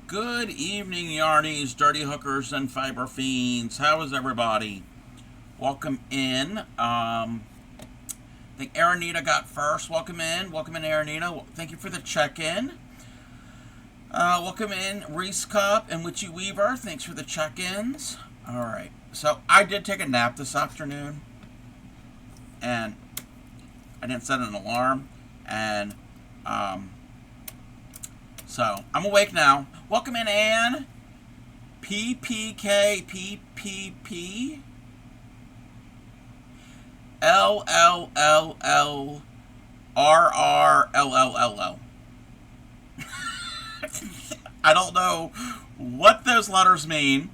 Good evening, yarnies, dirty hookers, and fiber fiends. How is everybody? Welcome in. I think Aranita got first. Welcome in. Welcome in, Aranita. Thank you for the check-in. Welcome in, Reese Cup and Witchy Weaver. Thanks for the check-ins. All right. So I did take a nap this afternoon, and I didn't set an alarm, and so I'm awake now. Welcome in, Anne. PPK LLLLRRLLLL. I don't know what those letters mean.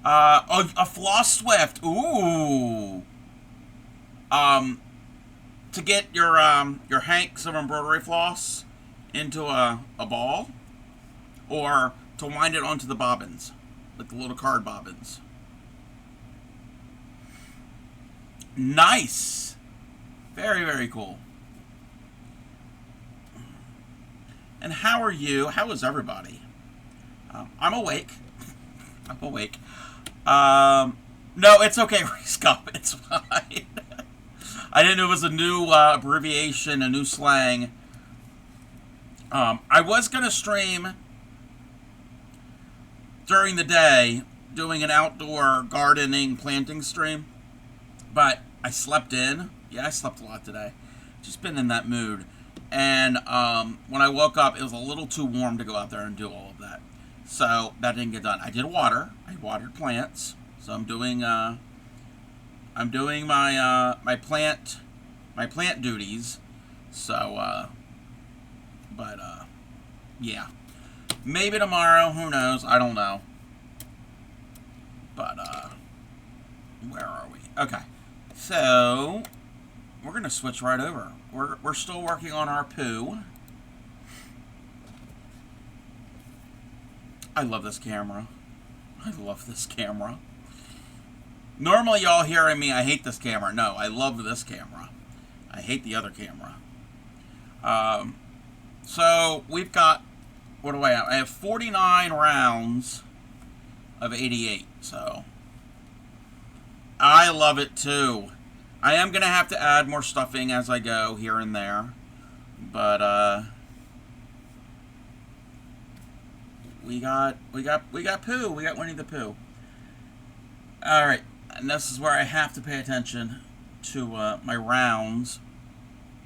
A floss swift. Ooh. To get your hanks of embroidery floss into a ball, or to wind it onto the bobbins, like the little card bobbins. Nice. Very, very cool. And how are you? How is everybody? I'm awake. I'm awake. No, it's okay, Reese Cup. It's fine. I didn't know it was a new abbreviation, a new slang. I was going to stream during the day, doing an outdoor gardening, planting stream, but I slept in. Yeah, I slept a lot today. Just been in that mood. And when I woke up, it was a little too warm to go out there and do all of that. So that didn't get done. I did water. I watered plants. So I'm doing my my plant duties. So yeah. Maybe tomorrow, who knows? I don't know. But where are we? Okay. So we're gonna switch right over. We're still working on our Pooh. I love this camera. I love this camera. Normally y'all hearing me, I hate this camera. No, I love this camera. I hate the other camera. So we've got, what do I have? I have 49 rounds of 88. So I love it too. I am going to have to add more stuffing as I go here and there. But we got Pooh. We got Winnie the Pooh. All right. And this is where I have to pay attention to my rounds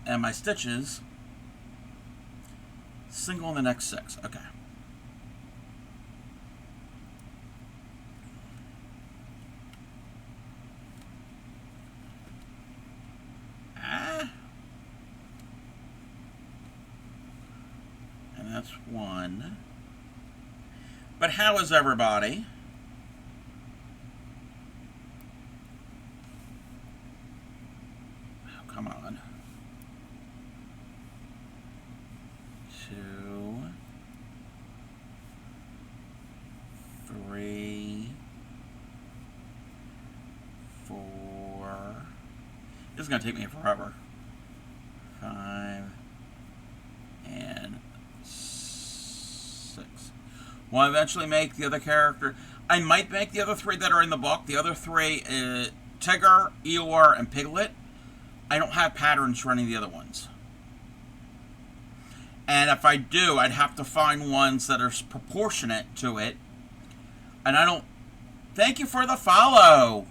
and my stitches. Single in the next 6. Okay. And that's 1. But how is everybody? Oh, come on. 2, 3, 4. This is going to take me forever. 5 and 6. Will I eventually make the other character? I might make the other 3 that are in the book. The other 3, Tigger, Eeyore, and Piglet. I don't have patterns for any of the other ones. And if I do, I'd have to find ones that are proportionate to it. And I don't... Thank you for the follow!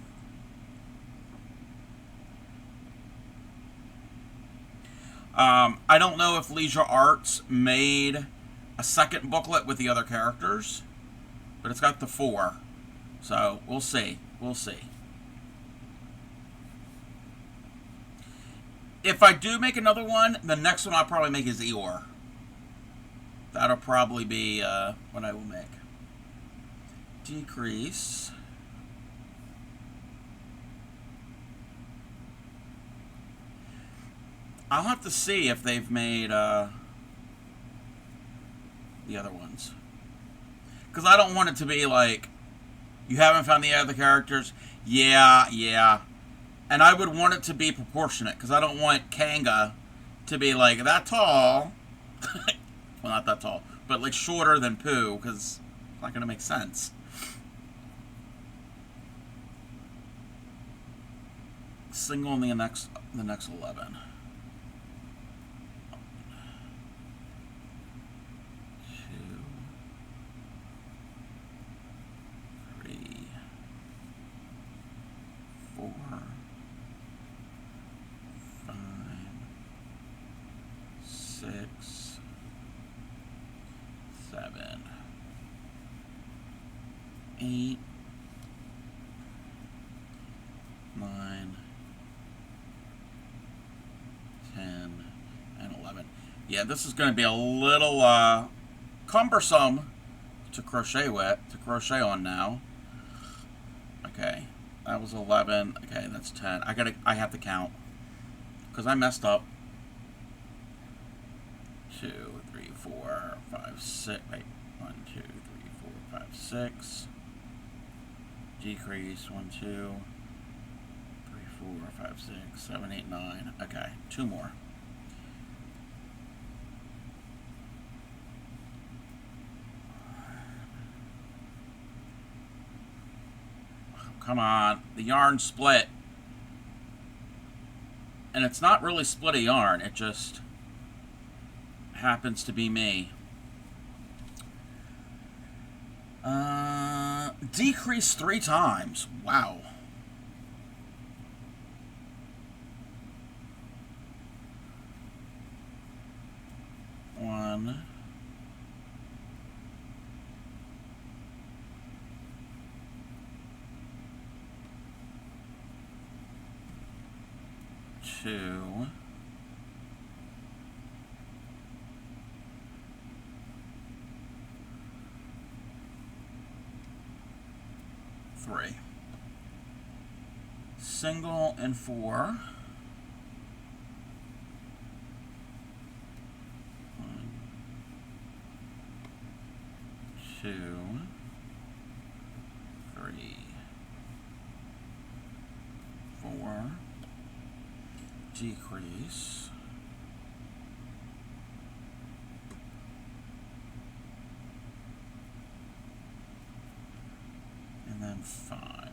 I don't know if Leisure Arts made a second booklet with the other characters, but it's got the 4. So, we'll see. We'll see. If I do make another one, the next one I'll probably make is Eeyore. That'll probably be what I will make. Decrease. I'll have to see if they've made the other ones. Because I don't want it to be like, you haven't found the other characters? Yeah. And I would want it to be proportionate, because I don't want Kanga to be like that tall. Well, not that tall, but like shorter than Pooh, because not going to make sense. Single in the next 11. 6, 7, 8, 9, 10, and 11. Yeah, this is going to be a little cumbersome to crochet on now. Okay, that was 11. Okay, that's 10. I have to count because I messed up. 2, 3, 4, 5, 6. Wait, 1, 2, 3, 4, 5, 6. Decrease 1, 2, 3, 4, 5, 6, 7, 8, 9. Okay, 2 more. Come on, the yarn split. And it's not really split a yarn, it just happens to be me. Decrease 3 times. Wow. One. 2. 3. Single and 4. 1, 2, 3, 4. Decrease. And then 5. 1,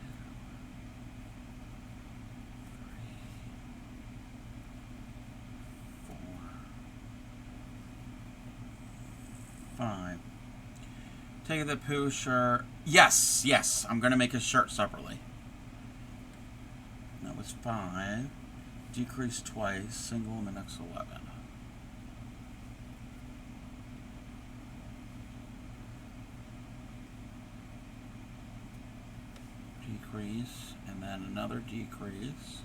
2, 3, 4, 5. Take the Pooh shirt. Yes, I'm going to make his shirt separately. That was 5. Decrease twice, single in the next 11. Decrease, and then another decrease.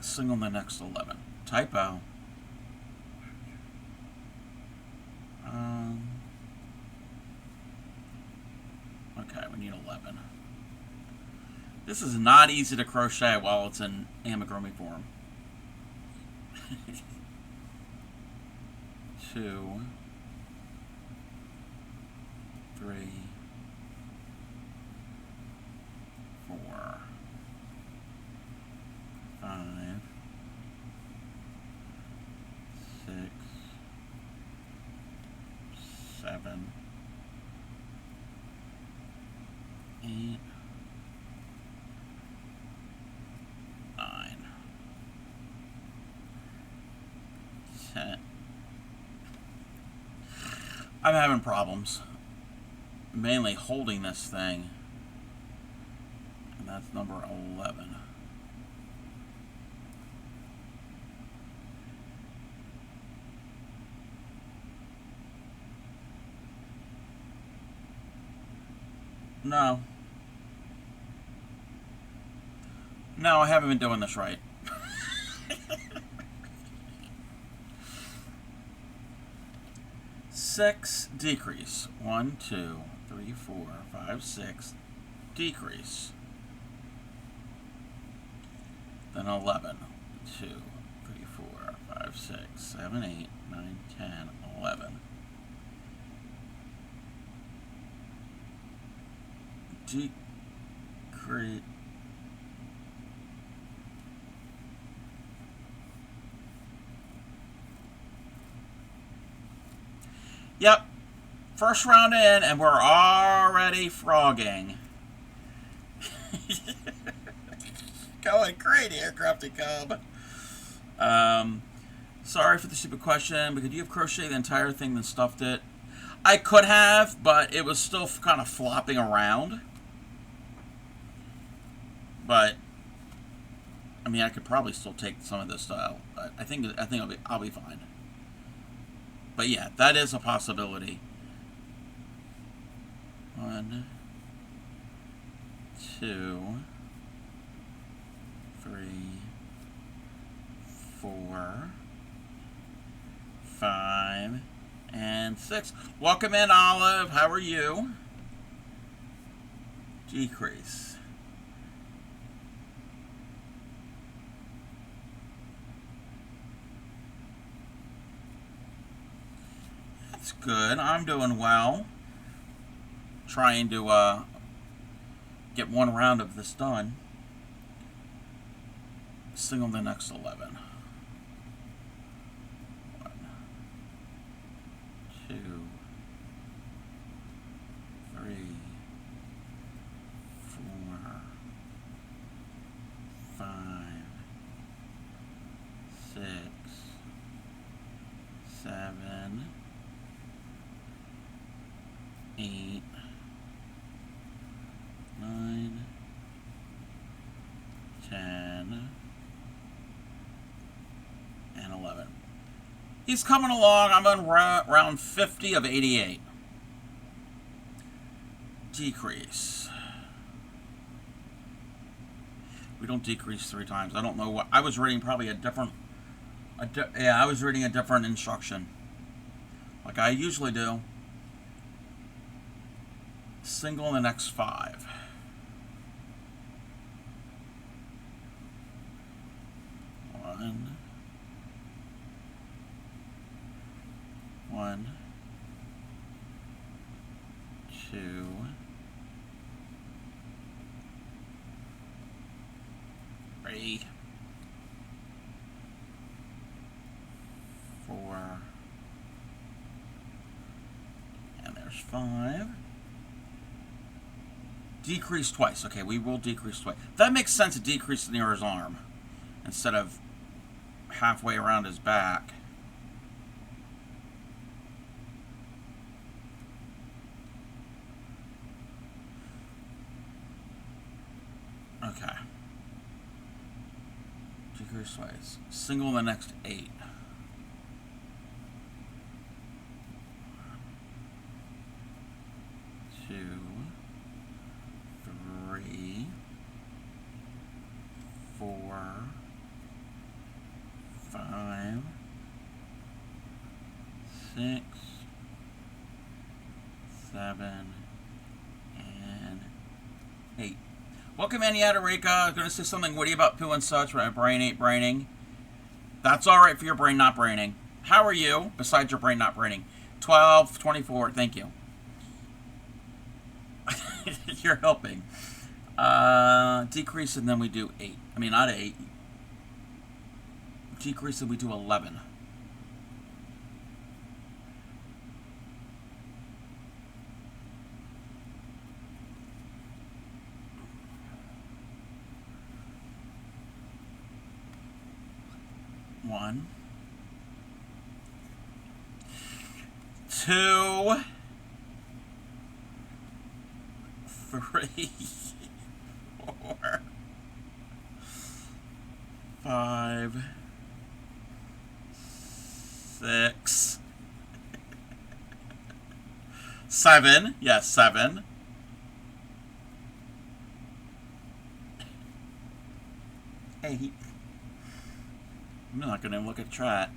Single in the next 11. Typo. Okay, we need 11. This is not easy to crochet while it's in amigurumi form. 2, 3, 4, 5, 6, 7, 8, 9, 10. I'm having problems. Mainly holding this thing. And that's number 11. No. No, I haven't been doing this right. 6, decrease. 1, 2, 3, 4, 5, 6, decrease. Then 11. 2, 3, 4, 5, 6, 7, 8, 9, 10, 11. Decrease. Yep. First round in, and we're already frogging. Going great here, Crafty Cub. Sorry for the stupid question, but could you have crocheted the entire thing then stuffed it? I could have, but it was still kind of flopping around. But I mean, I could probably still take some of this style. I think I'll be fine. But yeah, that is a possibility. 1, 2, 3, 4, 5, and 6. Welcome in, Olive. How are you? Decrease. That's good. I'm doing well. Trying to get one round of this done. Single the next 11. 1, 2, 3, 4, 5, 6, 7, 8, 9, 10, and 11. He's coming along. I'm on round 50 of 88. Decrease. We don't decrease 3 times. I don't know what. I was reading probably a different. I was reading a different instruction. Like I usually do. Single in the next 5. 1, 1, 2, 3, 4, and there's 5. Decrease twice. Okay, we will decrease twice. That makes sense to decrease near his arm instead of halfway around his back. Okay. Decrease twice. Single in the next 8. 2, 3, 4, 5, 6, 7, and 8. Welcome in, Yadarika. I was going to say something witty about Pooh and such, but my brain ain't braining. That's alright for your brain not braining. How are you, besides your brain not braining? 12, 24, thank you. You're helping. Decrease and then we do 8. I mean, not 8. Decrease and we do 11. One, 2, 3, 4, 5, 6, 7. Yes, 7. 8. I'm not going to look at chat.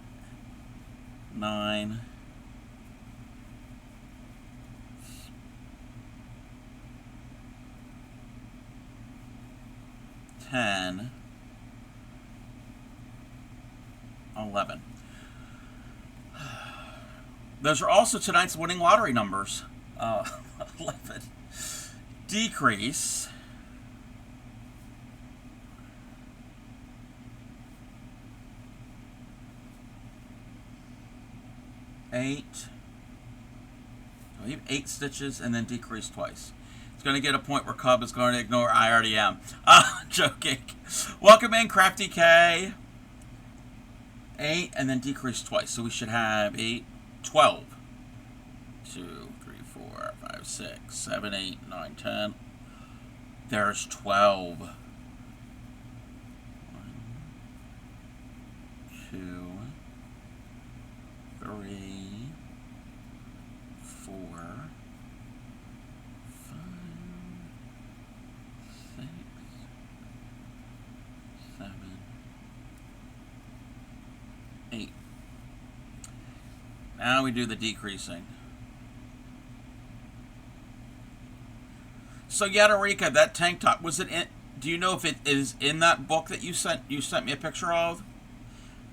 9. 10. 11. Those are also tonight's winning lottery numbers. 11. Decrease. 8. I believe 8 stitches and then decrease twice. It's going to get a point where Cub is going to ignore. I already am. Joking. Welcome in, Crafty K. 8 and then decrease twice. So we should have 8, 12. 2, 3, 4, 5, 6, 7, 8, 9, 10. There's 12. 1, 2, 3, 4, 5, 6, 7, 8. Now we do the decreasing. So Yadarika, that tank top, was it in, do you know if it is in that book that you sent me a picture of?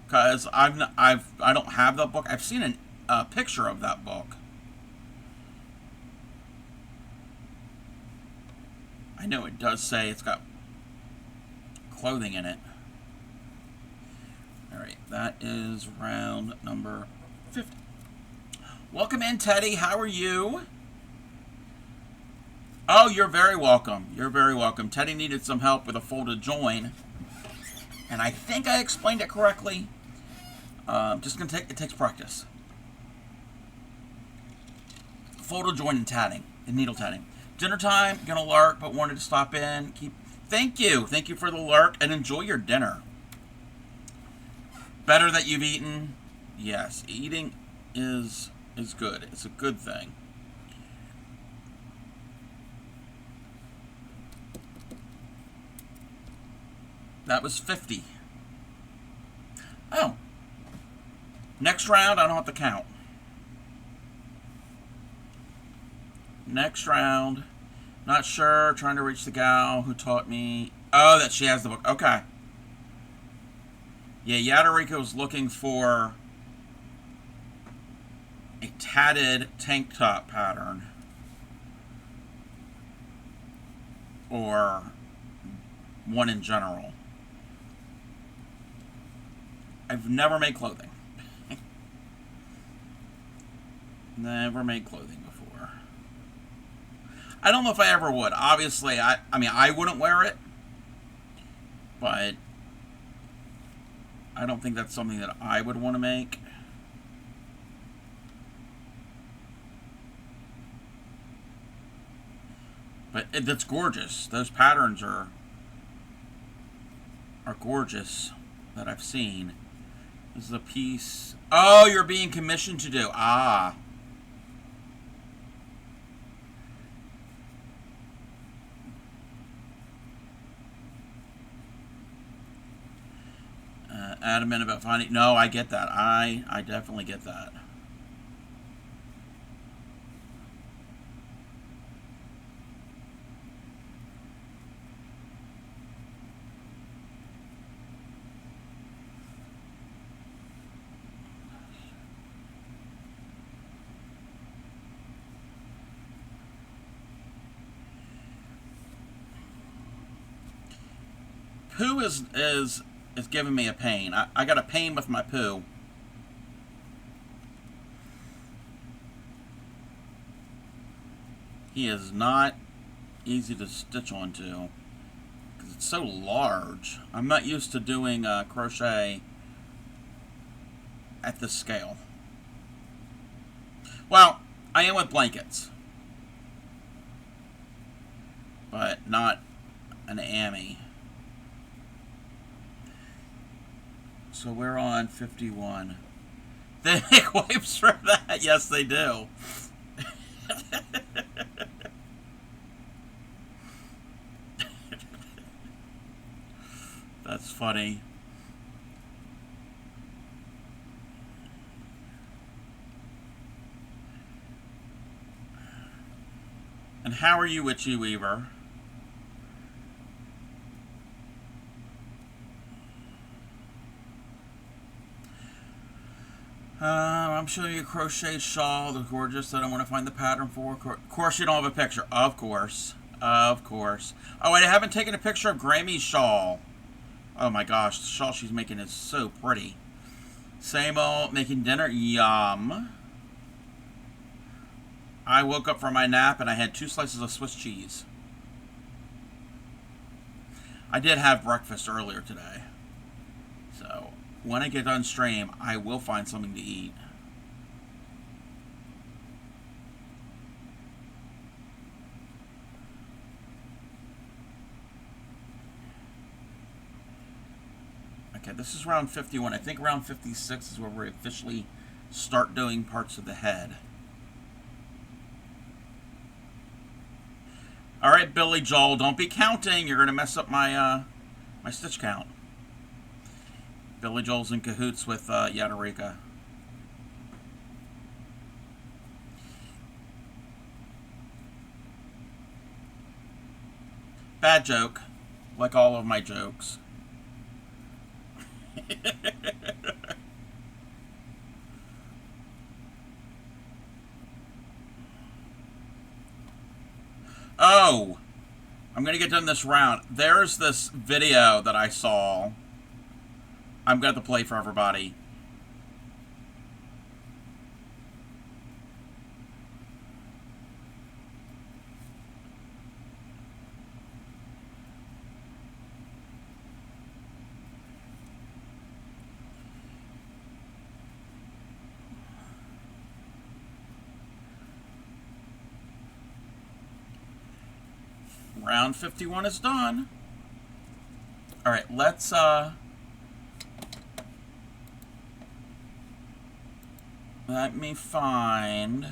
Because I don't have that book. I've seen a picture of that book. I know it does say it's got clothing in it. Alright, that is round number 50. Welcome in, Teddy. How are you? Oh, you're very welcome. You're very welcome. Teddy needed some help with a folded join. And I think I explained it correctly. Just gonna it takes practice. Folded join and tatting. And needle tatting. Dinner time, gonna lurk, but wanted to stop in. Thank you. Thank you for the lurk and enjoy your dinner. Better that you've eaten. Yes, eating is good. It's a good thing. That was 50. Oh. Next round, I don't have to count. Next round. Not sure. Trying to reach the gal who taught me. Oh, that she has the book. Okay. Yeah, Yadarika was looking for a tatted tank top pattern. Or one in general. I've never made clothing. Never made clothing before. I don't know if I ever would. Obviously, I mean, I wouldn't wear it. But I don't think that's something that I would want to make. But that's gorgeous. Those patterns are gorgeous that I've seen. This is a piece. Oh, you're being commissioned to do. Ah. Adamant about finding. No, I get that. I definitely get that. Pooh is giving me a pain. I got a pain with my Pooh. He is not easy to stitch onto because it's so large. I'm not used to doing crochet at this scale. Well, I am with blankets, but not an Amy. So we're on 51. They make wipes for that? Yes, they do. That's funny. And how are you, Witchy Weaver? I'm showing you a crochet shawl. They're gorgeous. I don't want to find the pattern for. Of course, you don't have a picture. Of course. Of course. Oh, wait, I haven't taken a picture of Grammy's shawl. Oh my gosh, the shawl she's making is so pretty. Same old, making dinner. Yum. I woke up from my nap and I had 2 slices of Swiss cheese. I did have breakfast earlier today. So, when I get done stream, I will find something to eat. Okay, this is round 51. I think round 56 is where we officially start doing parts of the head. Alright, Billy Joel, don't be counting. You're going to mess up my my stitch count. Billy Joel's in cahoots with Yadarika. Bad joke, like all of my jokes. Oh, I'm going to get done this round. There's this video that I saw. I'm going to play for everybody. Round 51 is done. All right, let's let me find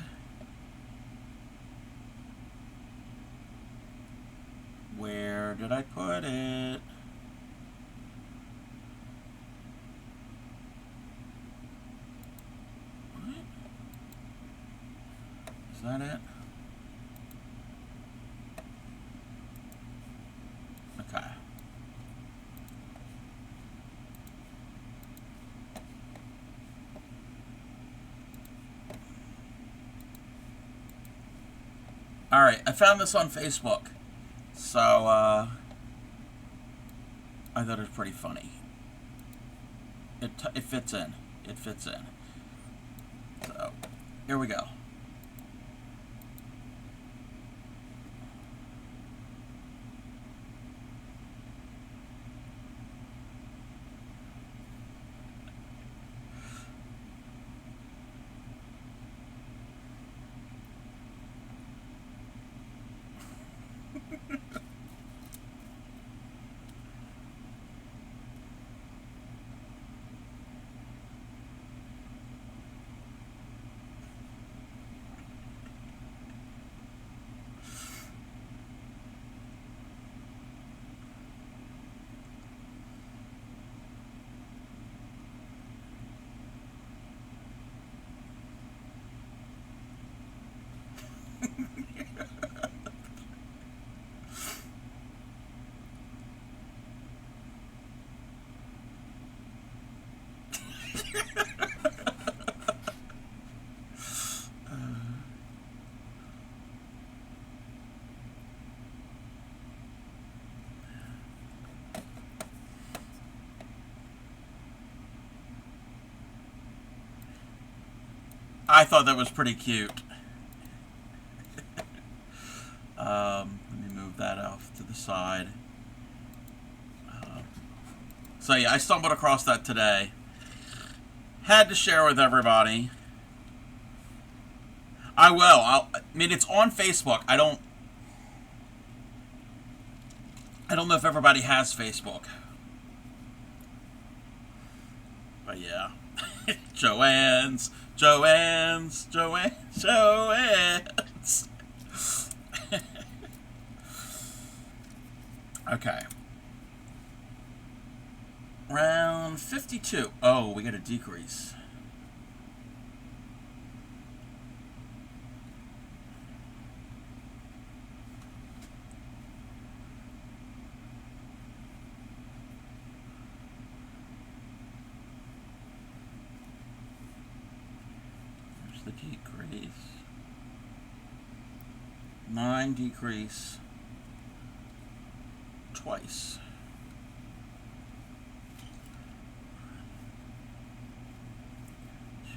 where did I put it? What? Is that it? Okay. All right, I found this on Facebook, so I thought it was pretty funny. It fits in. It fits in. So here we go. I thought that was pretty cute. Let me move that off to the side. So yeah, I stumbled across that today. Had to share with everybody. I will. I mean, it's on Facebook. I don't know if everybody has Facebook. But yeah. Joanne's. Okay. Round 52. Oh, we got a decrease. There's the decrease. 9 decrease. Twice. 2,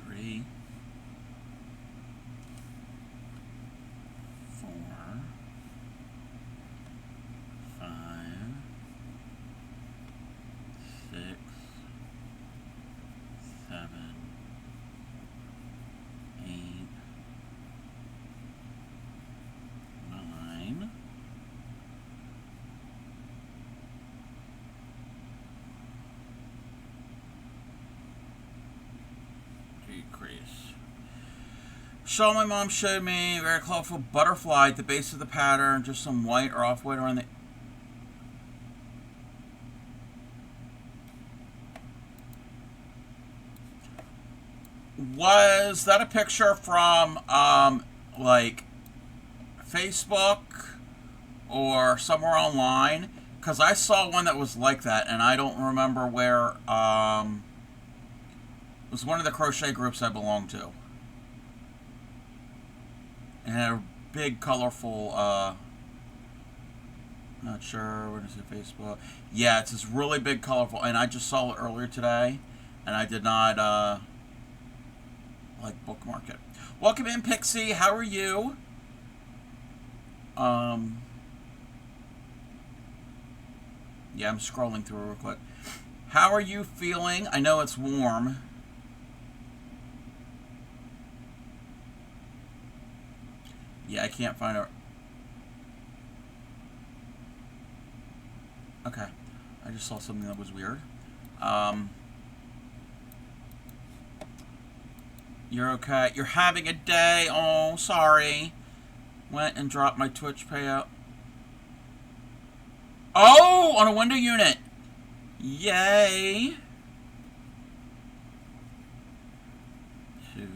3, Shaw, my mom showed me a very colorful butterfly at the base of the pattern, just some white or off-white around the... Was that a picture from, like, Facebook or somewhere online? Because I saw one that was like that, and I don't remember where, it was one of the crochet groups I belonged to. And had a big, colorful, not sure, what is it, Facebook? Yeah, it's this really big, colorful, and I just saw it earlier today, and I did not, like, bookmark it. Welcome in, Pixie, how are you? Yeah, I'm scrolling through real quick. How are you feeling? I know it's warm. Yeah, I can't find it. Okay. I just saw something that was weird. You're okay. You're having a day. Oh, sorry. Went and dropped my Twitch payout. Oh, on a window unit. Yay. 2,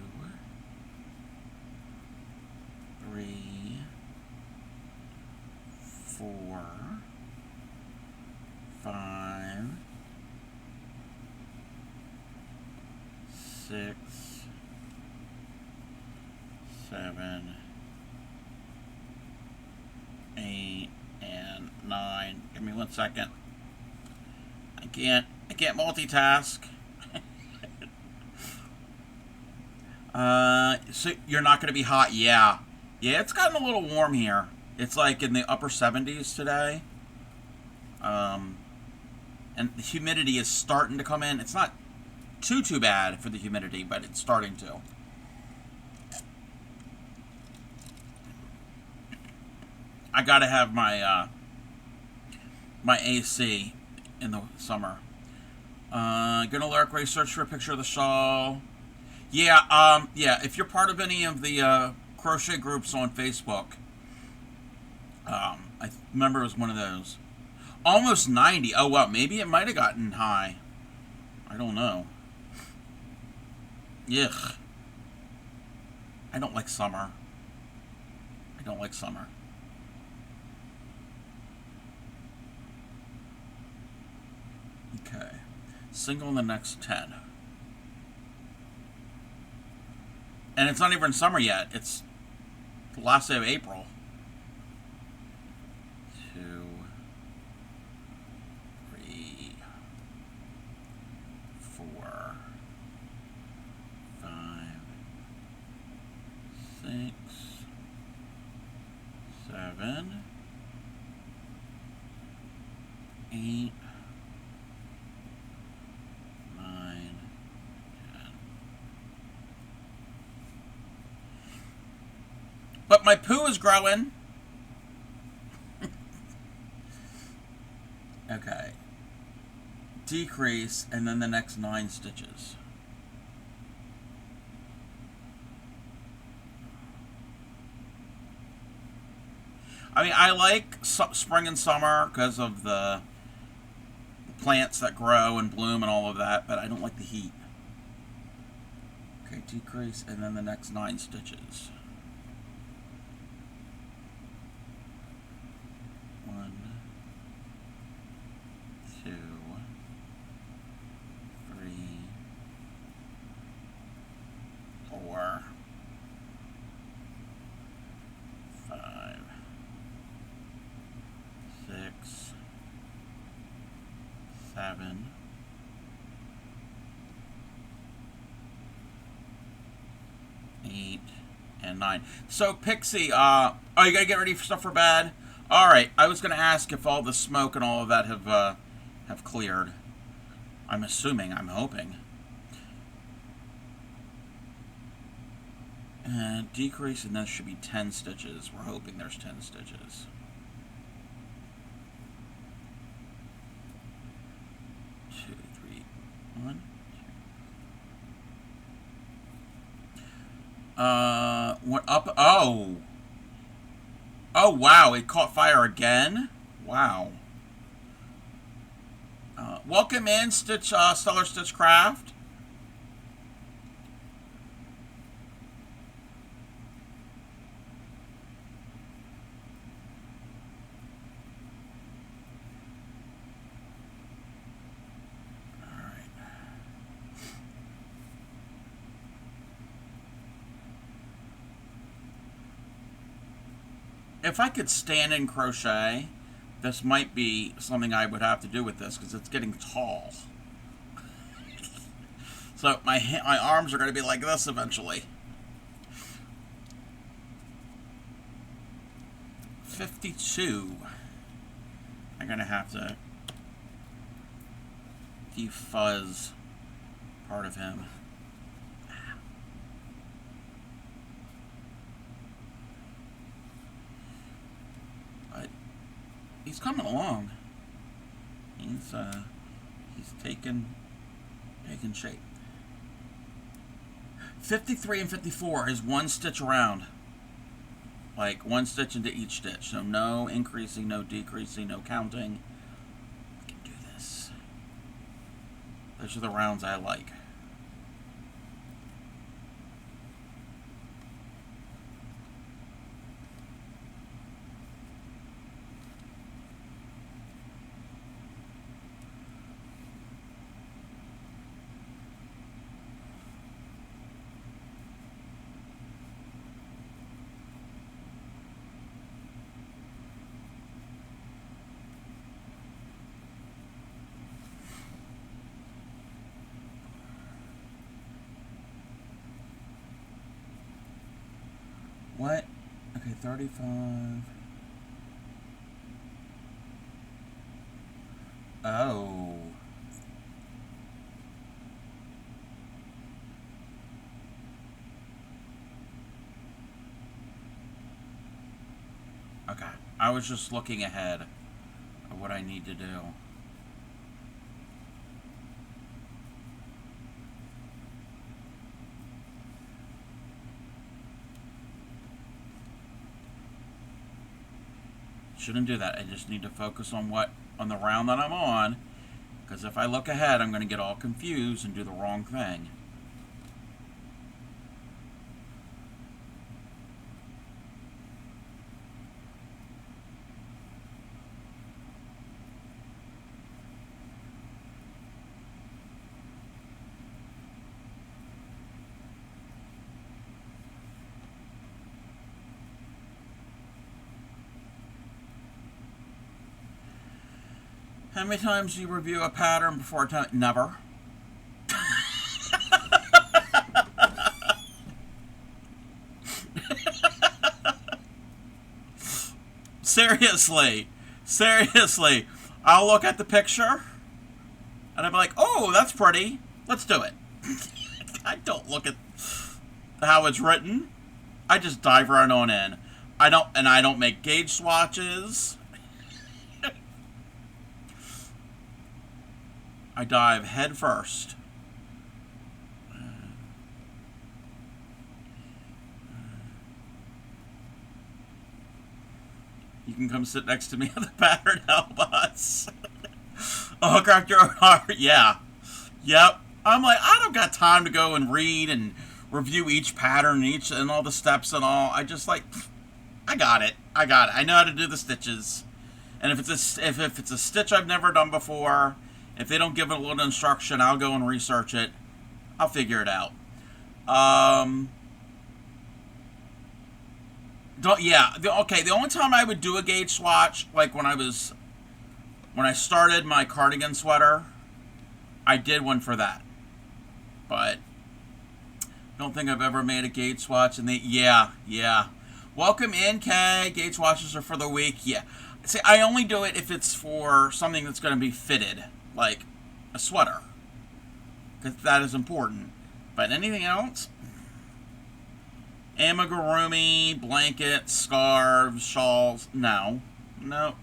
3, 4, 5, 6, 7, 8, and 9. Give me 1 second. I can't multitask. So you're not going to be hot? Yeah. Yeah, it's gotten a little warm here. It's like in the upper 70s today. And the humidity is starting to come in. It's not too bad for the humidity, but it's starting to. I gotta have my my AC in the summer. Gonna lurk, research for a picture of the shawl. Yeah, yeah. If you're part of any of the crochet groups on Facebook, I remember it was one of those. Almost 90. Oh well, maybe it might have gotten high. I don't know. Yuck. I don't like summer. I don't like summer. Okay. Single in the next 10. And it's not even summer yet. It's the last day of April. 2, 3, 4, 5, 6, 7, 8, 9, 10. But my Pooh is growing. Okay. Decrease, and then the next 9 stitches. I mean, I like spring and summer because of the plants that grow and bloom and all of that, but I don't like the heat. Okay, decrease, and then the next 9 stitches. 1, 2, 3, 4, 5, 6, 7, 8, and 9. So, Pixie, oh, you gotta get ready for stuff for bed? Alright, I was gonna ask if all the smoke and all of that have cleared. I'm assuming, I'm hoping. And decrease, and that should be 10 stitches. We're hoping there's 10 stitches. 2, 3, 1, 2. What up? Oh. Oh, wow. It caught fire again? Wow. Welcome in, Stellar Stitchcraft. If I could stand and crochet, this might be something I would have to do with this because it's getting tall. So my arms are going to be like this eventually. 52. I'm going to have to defuzz part of him. He's coming along. He's taking shape. 53 and 54 is one stitch around. Like one stitch into each stitch. So no increasing, no decreasing, no counting. I can do this. Those are the rounds I like. What? Okay, 35. Oh. Okay. I was just looking ahead of what I need to do. Shouldn't do that. I just need to focus on the round that I'm on, because if I look ahead, I'm going to get all confused and do the wrong thing. How many times do you review a pattern before time? Never. Seriously. Seriously. I'll look at the picture and I'll be like, oh, that's pretty. Let's do it. I don't look at how it's written. I just dive right on in. I don't make gauge swatches. I dive head first. You can come sit next to me on the pattern, help us. Oh, crack your own heart. Yeah. Yep. I'm like, I don't got time to go and read and review each pattern and all the steps and all. I just like, I got it. I know how to do the stitches. And if it's a stitch I've never done before, if they don't give it a little instruction, I'll go and research it. I'll figure it out. The only time I would do a gauge swatch, like when I started my cardigan sweater, I did one for that. But I don't think I've ever made a gauge swatch. And yeah. Welcome in, Kay. Gauge swatches are for the week. Yeah. See, I only do it if it's for something that's going to be fitted, like a sweater, because that is important. But anything else, amigurumi, blankets, scarves, shawls, no. Nope.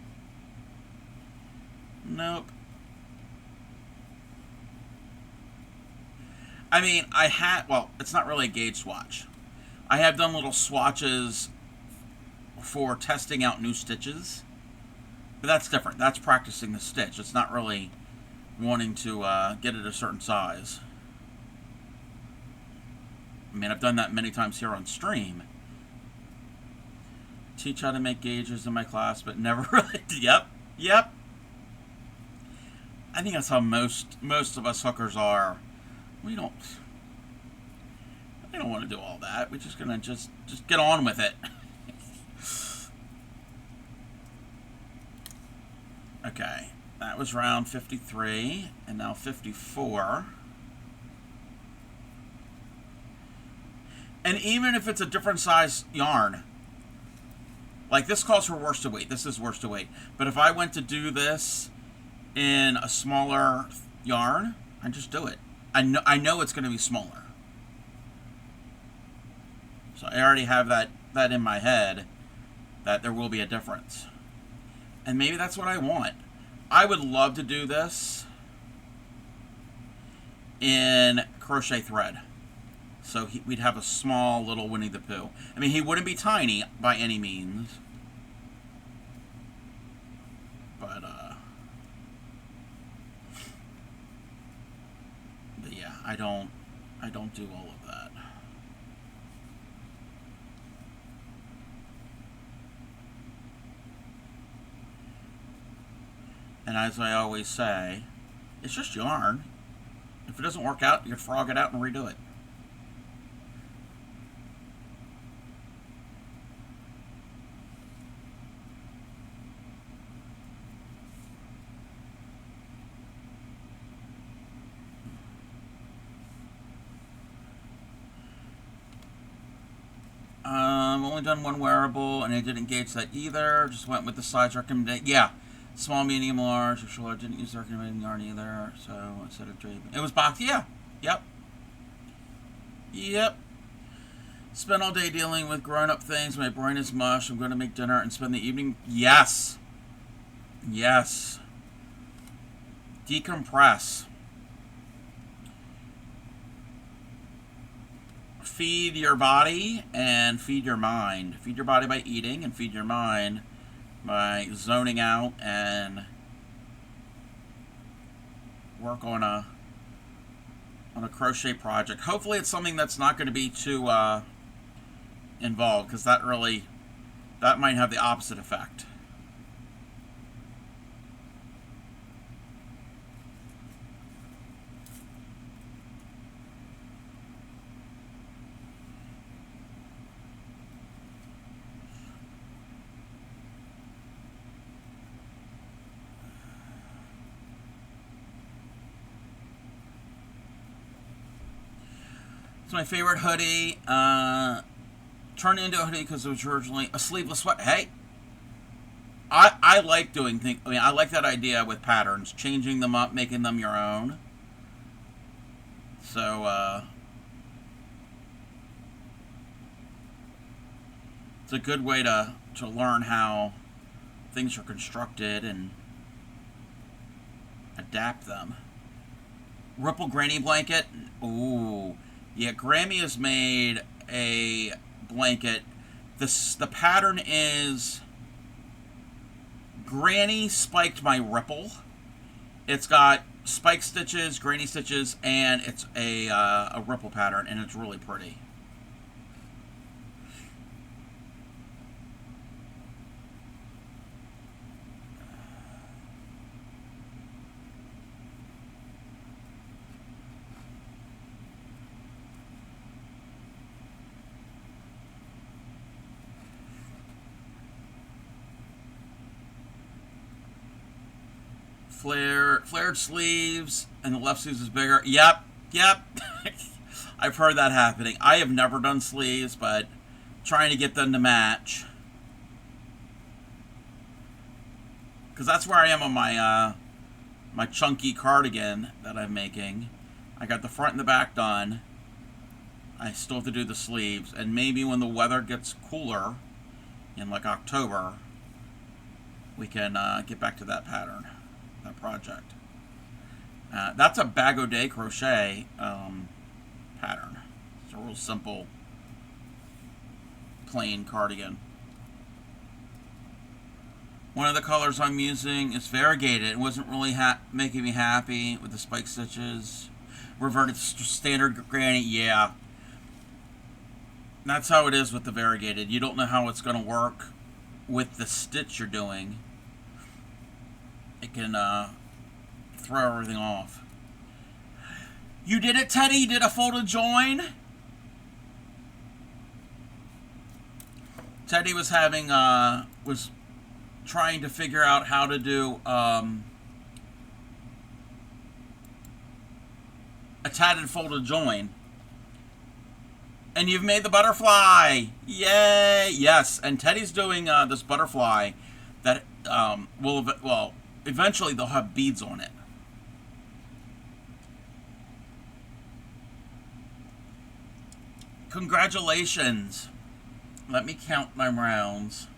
I mean, well, it's not really a gauge swatch. I have done little swatches for testing out new stitches, but that's different. That's practicing the stitch. It's not really wanting to get it a certain size. I mean, I've done that many times here on stream. Teach how to make gauges in my class, but never really. Yep. I think that's how most of us hookers are. We don't want to do all that. We're just gonna just get on with it. Okay, that was round 53, and now 54. And even if it's a different size yarn, like this calls for worsted weight. This is worsted weight. But if I went to do this in a smaller yarn, I just do it. I know it's going to be smaller. So I already have that in my head that there will be a difference. And maybe that's what I want. I would love to do this in crochet thread. So we'd have a small little Winnie the Pooh. I mean, he wouldn't be tiny by any means. But yeah, I don't do all of that. And as I always say, it's just yarn. If it doesn't work out, you frog it out and redo it. Only done one wearable, and I didn't gauge that either. Just went with the size recommended. Yeah, small, medium, large. Sure, didn't use the recommended yarn either. So instead of draping, it was boxed. Yeah. Yep. Spend all day dealing with grown-up things. My brain is mush. I'm going to make dinner and spend the evening. Yes. Decompress. Feed your body and feed your mind. Feed your body by eating, and feed your mind by zoning out and work on a crochet project. Hopefully it's something that's not going to be too involved, because that might have the opposite effect. It's my favorite hoodie. Turned into a hoodie because it was originally a sleeveless sweat. Hey, I like doing things. I mean, I like that idea with patterns, changing them up, making them your own. So it's a good way to learn how things are constructed and adapt them. Ripple granny blanket. Ooh. Yeah, Grammy has made a blanket. The pattern is Granny spiked my ripple. It's got spike stitches, granny stitches, and it's a ripple pattern, and it's really pretty. Flared sleeves, and the left sleeves is bigger. Yep. I've heard that happening. I have never done sleeves, but trying to get them to match, because that's where I am on my my chunky cardigan that I'm making. I got the front and the back done. I still have to do the sleeves, and maybe when the weather gets cooler in like October, we can get back to that pattern. That project. That's a bag o' day crochet pattern. It's a real simple plain cardigan. One of the colors I'm using is variegated. It wasn't really making me happy with the spike stitches. Reverted to standard granny, yeah. That's how it is with the variegated. You don't know how it's going to work with the stitch you're doing. It can throw everything off. You did it, Teddy? You did a folded join? Teddy was having, was trying to figure out how to do a tatted folded join. And you've made the butterfly! Yay! Yes, and Teddy's doing this butterfly that well, eventually they'll have beads on it. Congratulations! Let me count my rounds.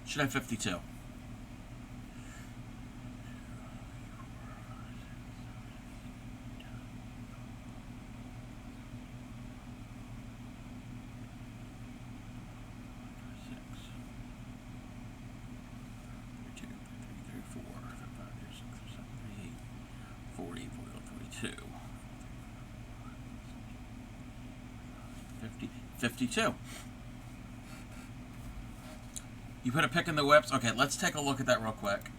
Should have 52. $52. You put a pick in the whips? Okay, let's take a look at that real quick.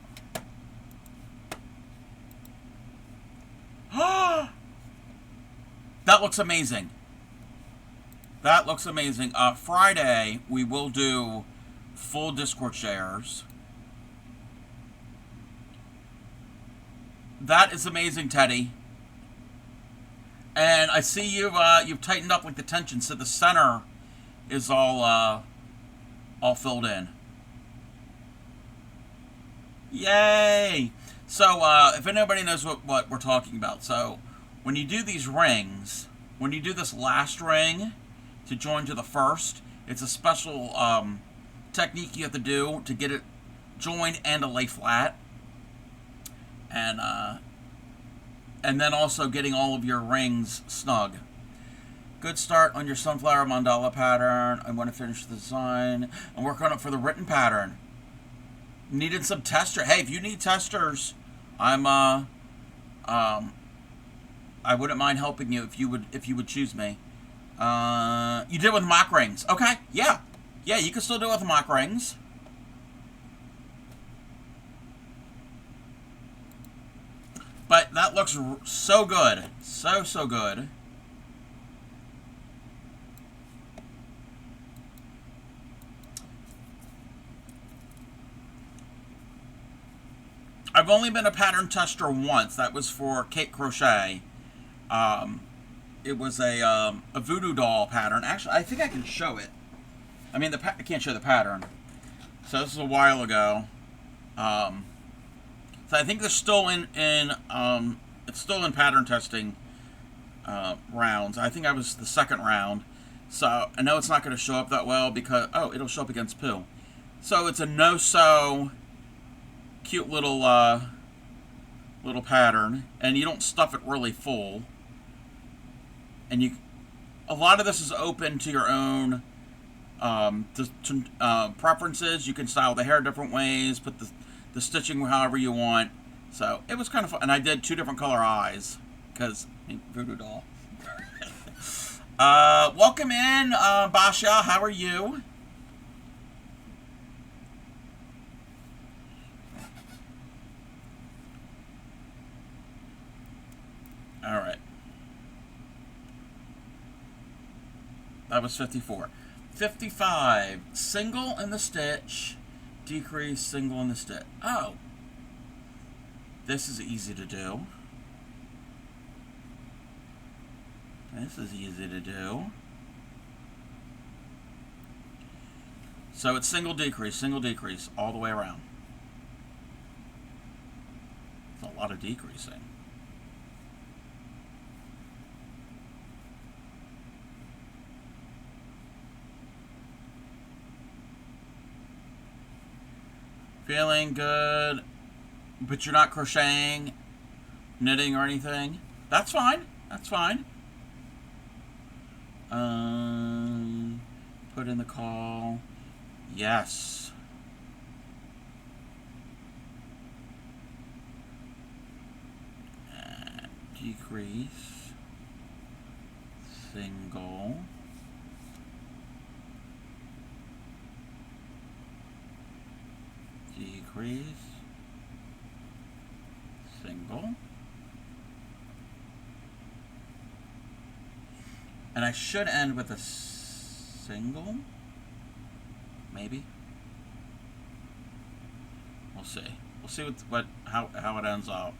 That looks amazing. That looks amazing. Friday, we will do full Discord shares. That is amazing, Teddy. And I see you've tightened up like the tension, so the center is all filled in. Yay! So if anybody knows what we're talking about, so when you do these rings, when you do this last ring to join to the first, it's a special technique you have to do to get it joined and to lay flat. And then also getting all of your rings snug. Good start on your sunflower mandala pattern. I want to finish the design and work on it for the written pattern. Needed some tester. Hey, if you need testers, I wouldn't mind helping you if you would choose me. You did it with mock rings. Okay, yeah, you can still do it with mock rings. But that looks so good. So good. I've only been a pattern tester once. That was for Kate Crochet. It was a voodoo doll pattern. Actually, I think I can show it. I mean, I can't show the pattern. So this is a while ago. So I think they're still it's still in pattern testing rounds. I think I was the second round. So I know it's not going to show up that well because, oh, it'll show up against Pooh. So it's a no-sew, cute little pattern, and you don't stuff it really full. And a lot of this is open to your own preferences. You can style the hair different ways, put the stitching however you want. So it was kind of fun. And I did 2 different color eyes because voodoo doll. Welcome in, Basha. How are you? All right. That was 54. 55. Single in the stitch. Decrease, single in the stitch. Oh. This is easy to do. This is easy to do. So it's single decrease, all the way around. It's a lot of decreasing. Feeling good But you're not crocheting, knitting, or anything? That's fine. That's fine. Put in the call. Yes. Decrease. Single. Decrease. Single. And I should end with a single. Maybe. We'll see. We'll see how it ends up.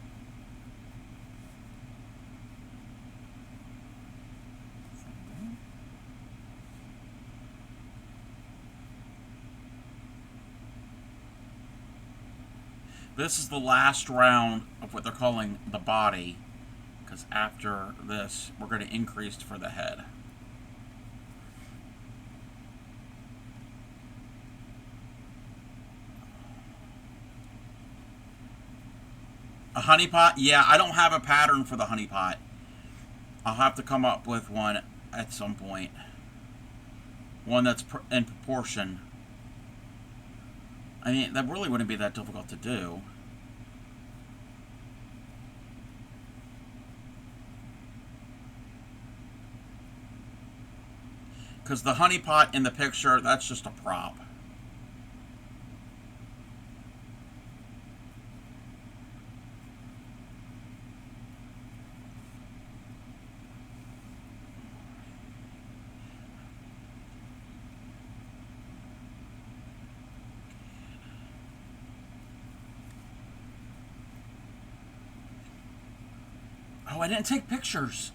This is the last round of what they're calling the body, because after this, we're going to increase for the head. A honey pot? Yeah, I don't have a pattern for the honey pot. I'll have to come up with one at some point. One that's in proportion. I mean, that really wouldn't be that difficult to do. Because the honey pot in the picture, that's just a prop. Oh, I didn't take pictures.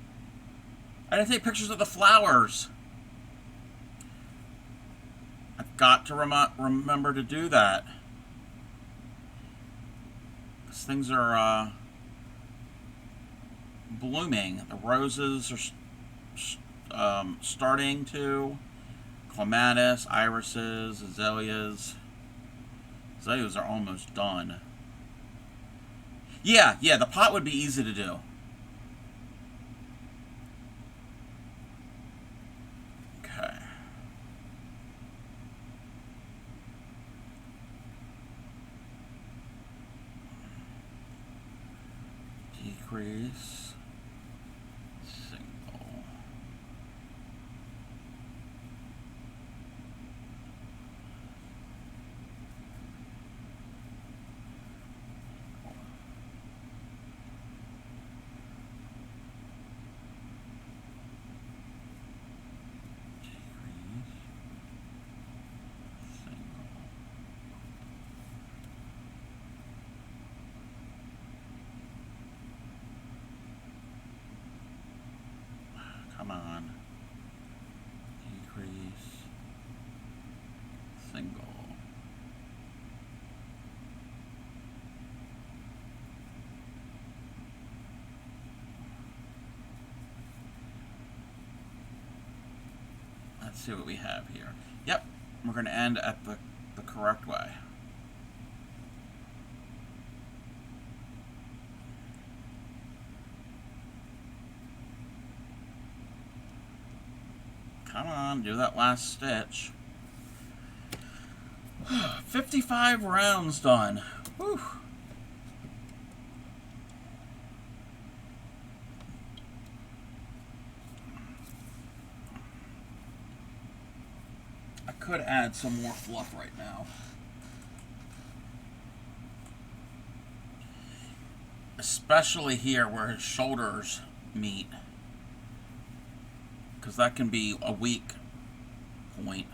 I didn't take pictures of the flowers. I've got to remember to do that. Because things are blooming. The roses are starting to. Clematis, irises, azaleas. Azaleas are almost done. Yeah, the pot would be easy to do. Decrease, single. Come on. Decrease. Single. Let's see what we have here. Yep, we're going to end at the correct way. Come on, do that last stitch. 55 rounds done. Whew. I could add some more fluff right now. Especially here where his shoulders meet. Because that can be a weak point.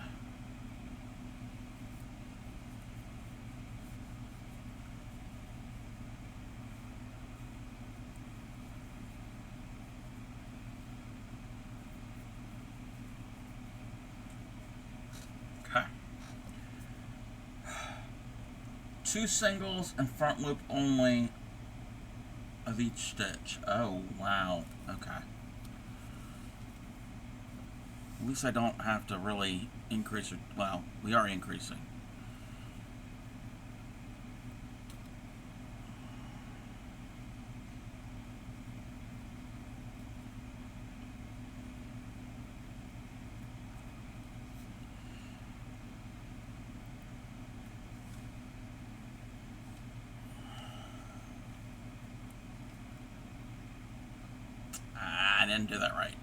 Okay. 2 singles and front loop only of each stitch. Oh, wow. Okay. At least I don't have to really increase it. Well, we are increasing. didn't do that right.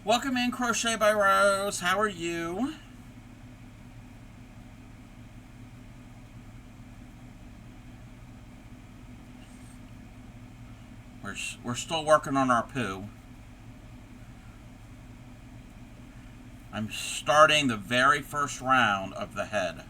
Welcome in, Crochet by Rose. How are you? We're still working on our Pooh. I'm starting the very first round of the head.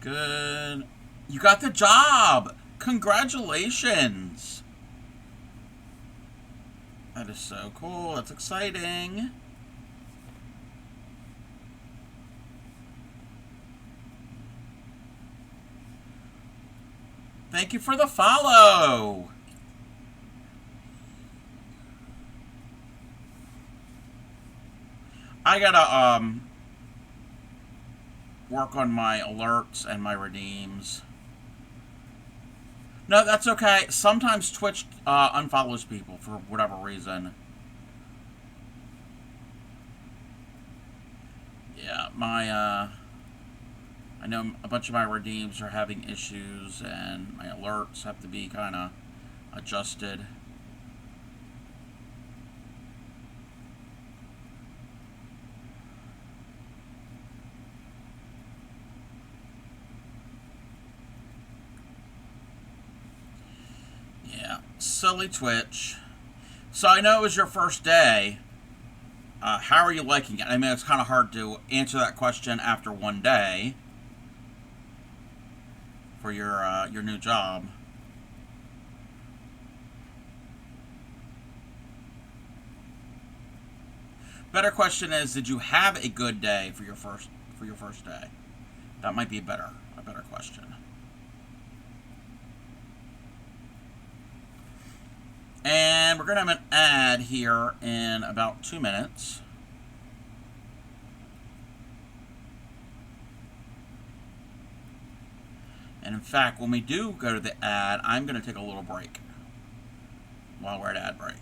Good. You got the job. Congratulations. That is so cool. That's exciting. Thank you for the follow. I gotta work on my alerts and my redeems. No, that's okay. Sometimes Twitch unfollows people for whatever reason. Yeah, I know a bunch of my redeems are having issues, and my alerts have to be kind of adjusted. Silly Twitch. So I know it was your first day. How are you liking it? I mean, it's kind of hard to answer that question after one day for your new job. Better question is, did you have a good day for your first day? That might be a better question. And we're going to have an ad here in about 2 minutes. And in fact, when we do go to the ad, I'm going to take a little break while we're at ad break.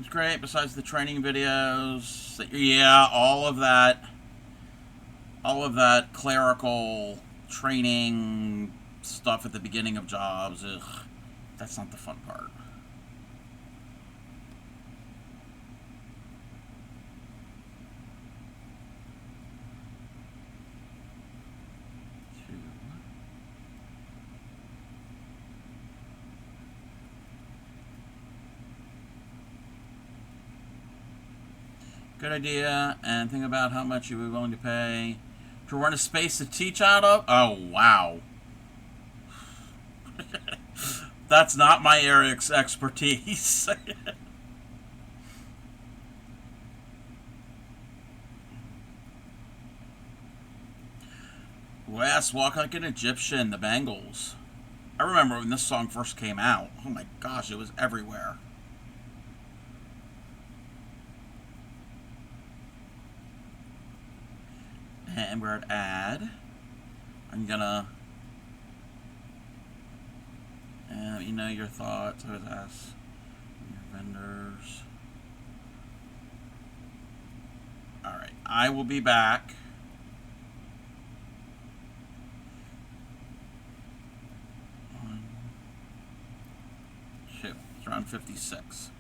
It's great, besides the training videos. Yeah, all of that clerical training stuff at the beginning of jobs. Ugh, that's not the fun part. Good idea, and think about how much you would be willing to pay to run a space to teach out of. Oh, wow. That's not my area of expertise. Wes, Walk Like an Egyptian, the Bangles. I remember when this song first came out. Oh my gosh, it was everywhere. And we're at ad. I'm gonna let you know your thoughts. I was asked your vendors. Alright, I will be back. It's around 56.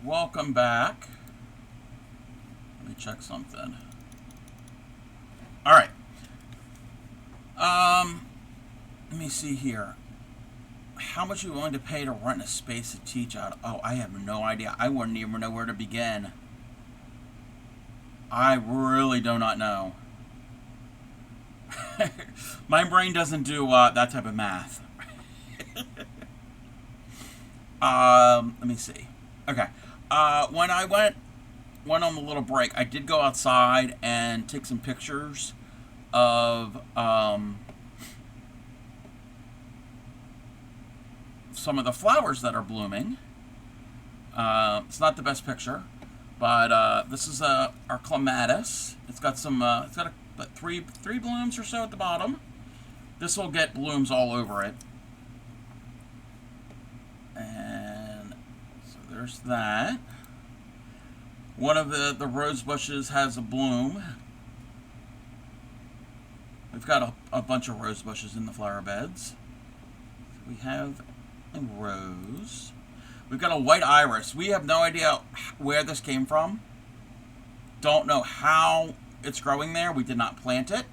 welcome back. Let me check something. All right. Let me see here. How much are you willing to pay to rent a space to teach out? Oh, I have no idea. I wouldn't even know where to begin. I really do not know. My brain doesn't do that type of math. Let me see. Okay. When I went on the little break, I did go outside and take some pictures of some of the flowers that are blooming. It's not the best picture, but this is our clematis. It's got some. It's got three blooms or so at the bottom. This will get blooms all over it. And so there's that. One of the rose bushes has a bloom. We've got a bunch of rose bushes in the flower beds. We have a rose. We've got a white iris. We have no idea where this came from. Don't know how it's growing there. We did not plant it.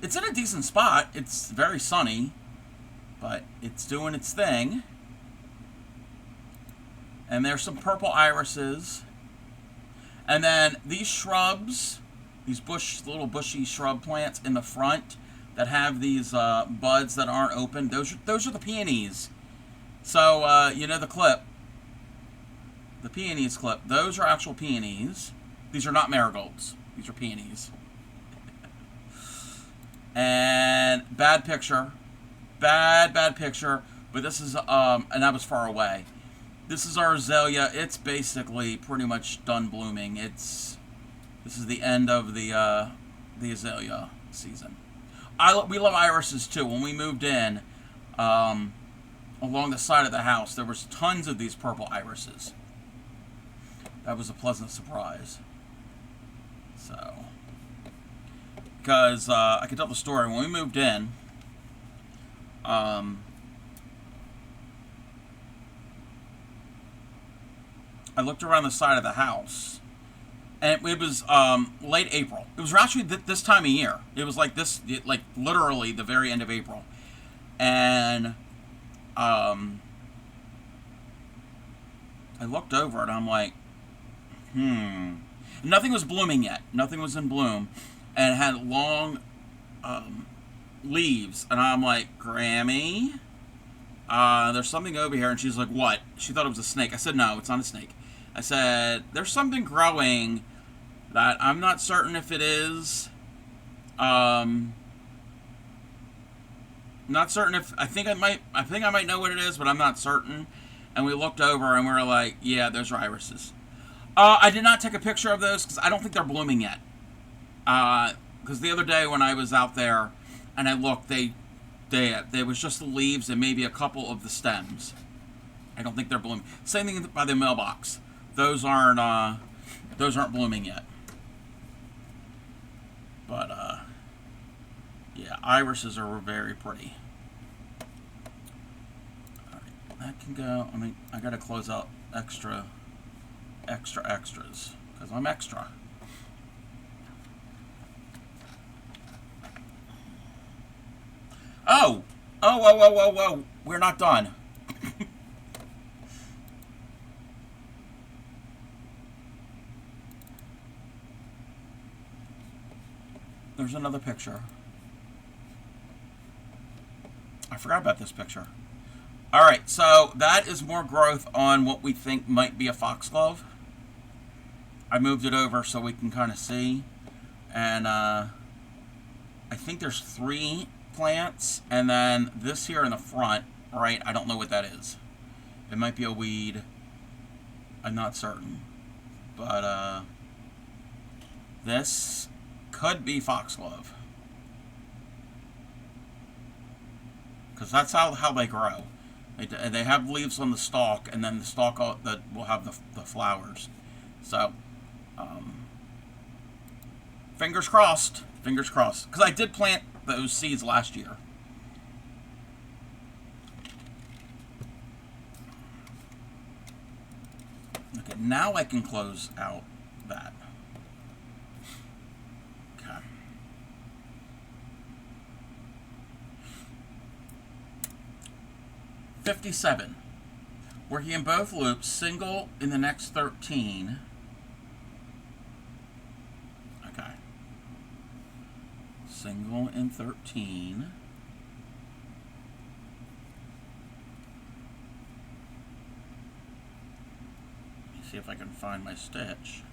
It's in a decent spot. It's very sunny, but it's doing its thing. And there's some purple irises. And then these shrubs, these little bushy shrub plants in the front that have these buds that aren't open, those are the peonies. So, you know the clip, the peonies clip, those are actual peonies. These are not marigolds. These are peonies. And bad picture. Bad picture. But this is, and that was far away. This is our azalea. It's basically pretty much done blooming. This is the end of the azalea season. We love irises too. When we moved in, along the side of the house, there was tons of these purple irises. That was a pleasant surprise. So, because I could tell the story. When we moved in, I looked around the side of the house, and it was late April. It was actually this time of year. It was like this, like literally the very end of April, and I looked over and I'm like, Nothing was blooming yet. Nothing was in bloom, and it had long leaves. And I'm like, Grammy, there's something over here. And she's like, what? She thought it was a snake. I said, no, it's not a snake. I said, there's something growing that I'm not certain if it is. Not certain if I think I might know what it is, but I'm not certain. And we looked over and we were like, yeah, those are irises. I did not take a picture of those because I don't think they're blooming yet. Because the other day when I was out there and I looked, there was just the leaves and maybe a couple of the stems. I don't think they're blooming. Same thing by the mailbox. Those aren't blooming yet. But yeah, irises are very pretty. All right, that can go. I mean, I gotta close out extras because I'm extra. Whoa. We're not done. There's another picture. I forgot about this picture. Alright, so that is more growth on what we think might be a foxglove. I moved it over so we can kind of see. And I think there's 3 plants. And then this here in the front, right, I don't know what that is. It might be a weed. I'm not certain. But this could be foxglove. Because that's how they grow. They have leaves on the stalk, and then the stalk that will have the flowers. So, fingers crossed. Fingers crossed. Because I did plant those seeds last year. Now I can close out that. Okay. $57. Were he in both loops, single in the next 13. Okay. Single in 13. Let me see if I can find my stitch.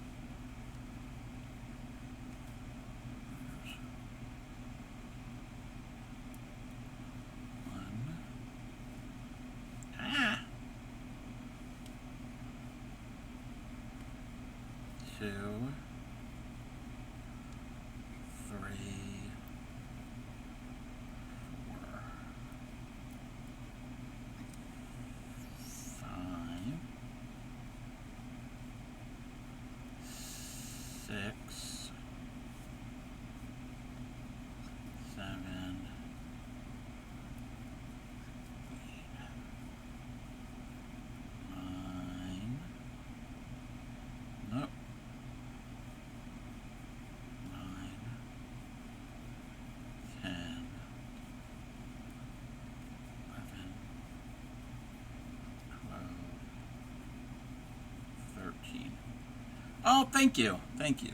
Two, three, four, five, six, seven, 8, 9. Nope. 10, 11, 12, 13. Oh, thank you. Thank you.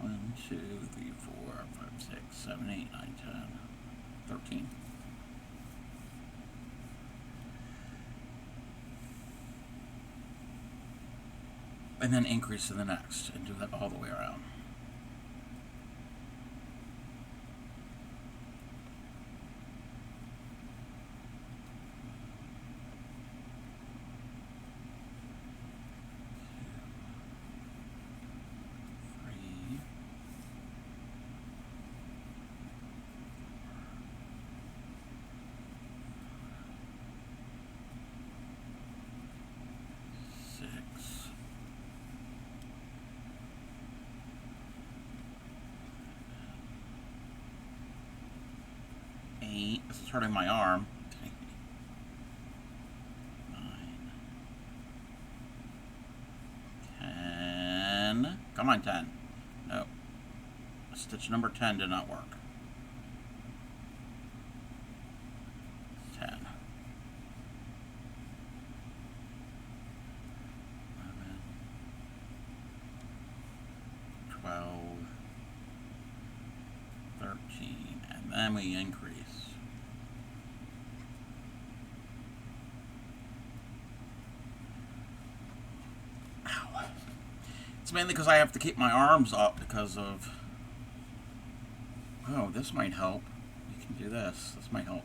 1, 2, 3, 4, 5, 6, 7, 8, 9, 10, 13. And then increase to the next and do that all the way around. This is hurting my arm. 9, 10. Come on, 10. Nope. Stitch number 10 did not work. 10. 11, 12, 13, and then we increase. It's mainly because I have to keep my arms up because of... Oh, this might help. You can do this. This might help.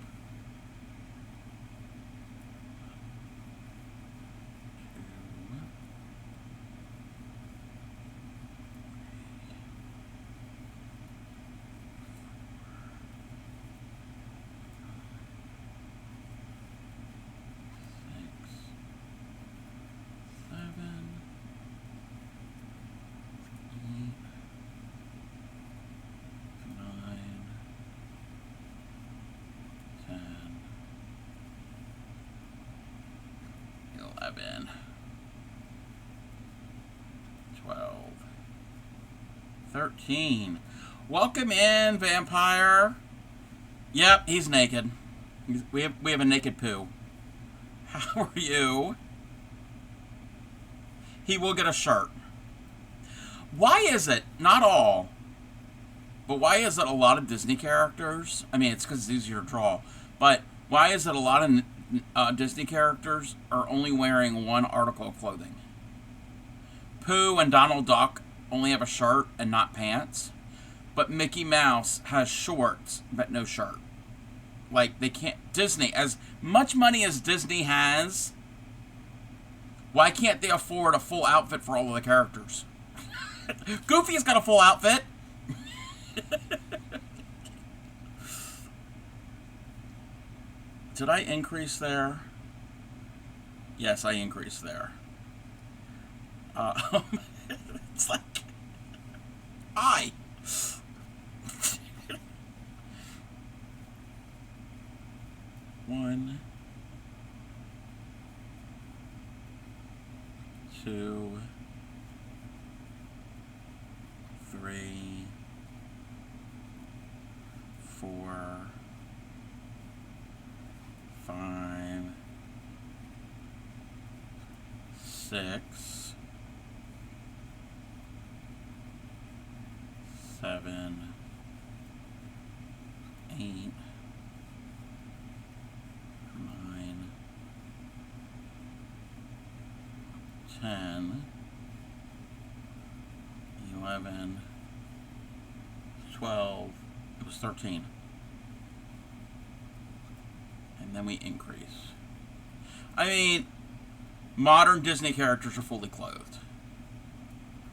11, 12, 13. Welcome in, vampire. Yep, he's naked. We have a naked Pooh. How are you? He will get a shirt. Why is it, not all, but why is it a lot of Disney characters, I mean, it's because it's easier to draw, but why is it a lot of Disney characters are only wearing one article of clothing? Pooh and Donald Duck only have a shirt and not pants, but Mickey Mouse has shorts but no shirt. Like, they can't... Disney, as much money as Disney has, why can't they afford a full outfit for all of the characters? Goofy's got a full outfit. Did I increase there? Yes, I increased there. It's like... I... One, 2, 3, 4, 5, 6, 7, 8, 9, 10, 11, 12, it was 13. And then we increase. I mean, modern Disney characters are fully clothed.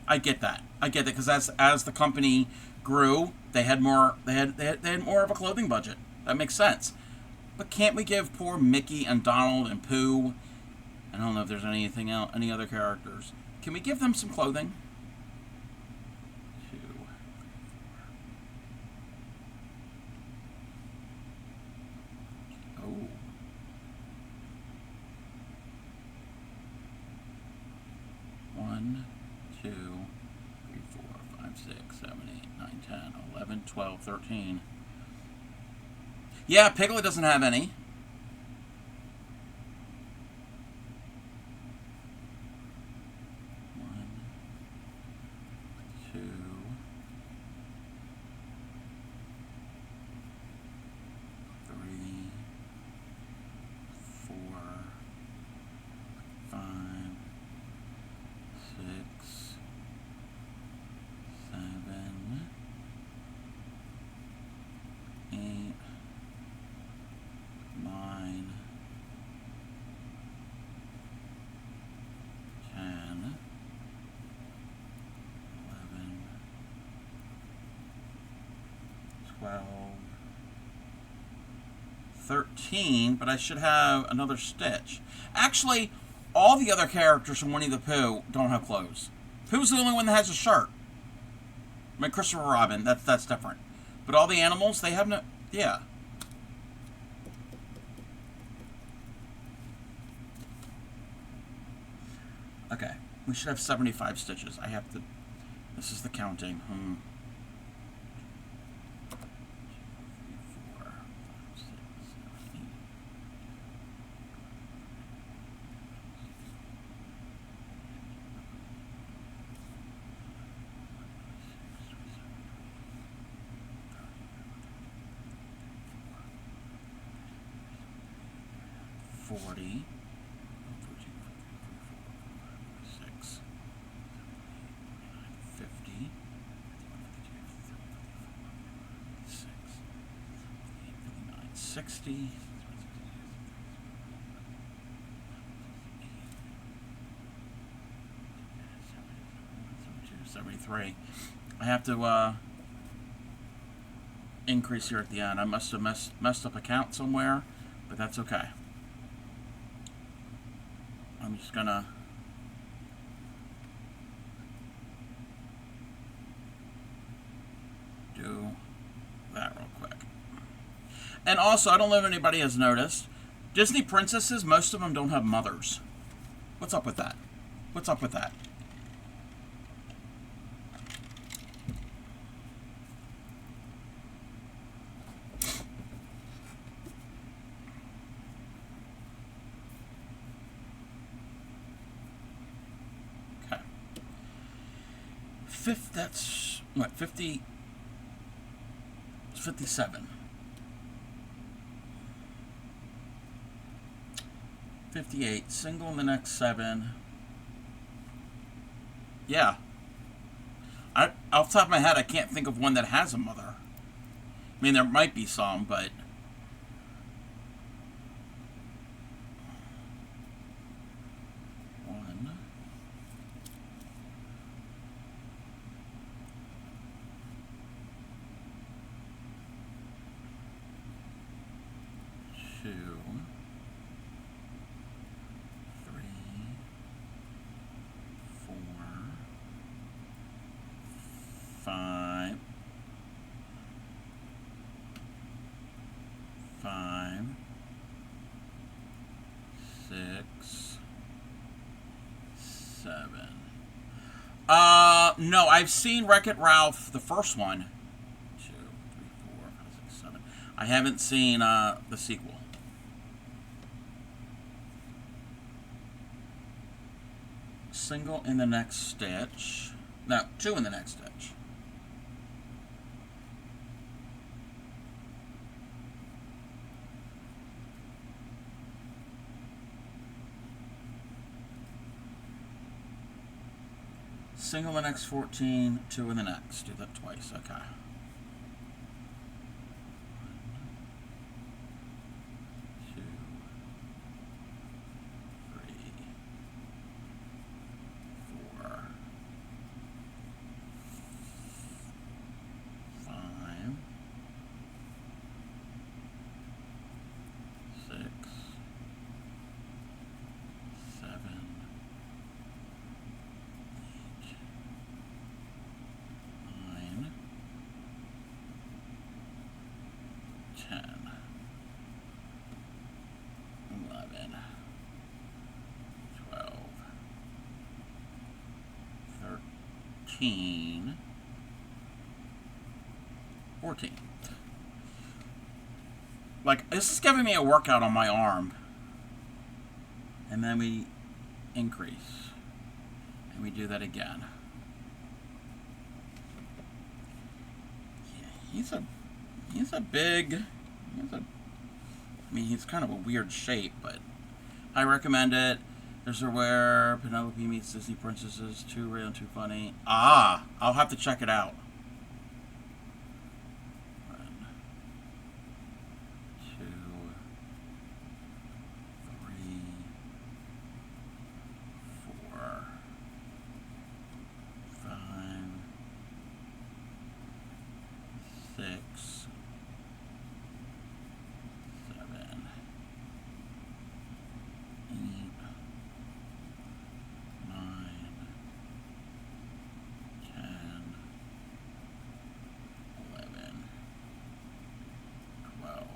I get that. I get that because as the company grew, they had more of a clothing budget. That makes sense. But can't we give poor Mickey and Donald and Pooh? I don't know if there's anything else, any other characters. Can we give them some clothing? 2, 4. Oh. One, 2, 3, 4, 5, 6, 7, 8, 9, 10, 11, 12, 13. Yeah, Piglet doesn't have any. 1, 2, 3, 4, 5, 6, 7, 8, 9, 10, 11, 12, 13, but I should have another Stitch. Actually, all the other characters from Winnie the Pooh don't have clothes. Pooh's the only one that has a shirt. I mean, Christopher Robin, that's different. But all the animals, they have no... Yeah. Okay. We should have 75 stitches. I have to... This is the counting. 40, 6, 50, 60, 73. I have to increase here at the end. I must have messed up a count somewhere, but that's okay. I'm just gonna do that real quick. And also, I don't know if anybody has noticed, Disney princesses, most of them don't have mothers. What's up with that? What's up with that? That's what, 50, 57. 58, single in the next 7. Yeah. Off the top of my head, I can't think of one that has a mother. I mean, there might be some, but... No, I've seen Wreck-It Ralph, the first one. 2, 3, 4, 5, 6, 7. I haven't seen the sequel. Single in the next stitch. No, 2 in the next stitch. Single in the next 14, 2 in the next. Do that twice, okay. 1, 2, 3, 4, 5, 6, 7, 9, 10, 11, 12, 13, 14. Like, this is giving me a workout on my arm. And then we increase. And we do that again. Yeah, he's a big, I mean, he's kind of a weird shape, but I recommend it. There's a where Penelope meets Disney princesses. 2 real and 2 funny. Ah, I'll have to check it out. 1, 2, 3, 4, 5, 6, 7, 8, 9, 10, 11, 12,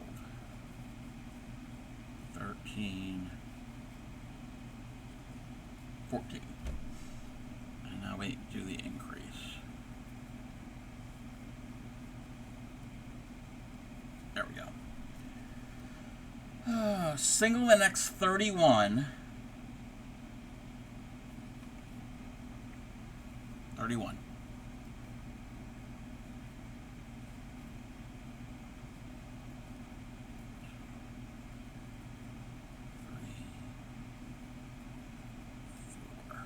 13, 14. And now we do the increase. There we go. Single the next 31. 31. 3, 4,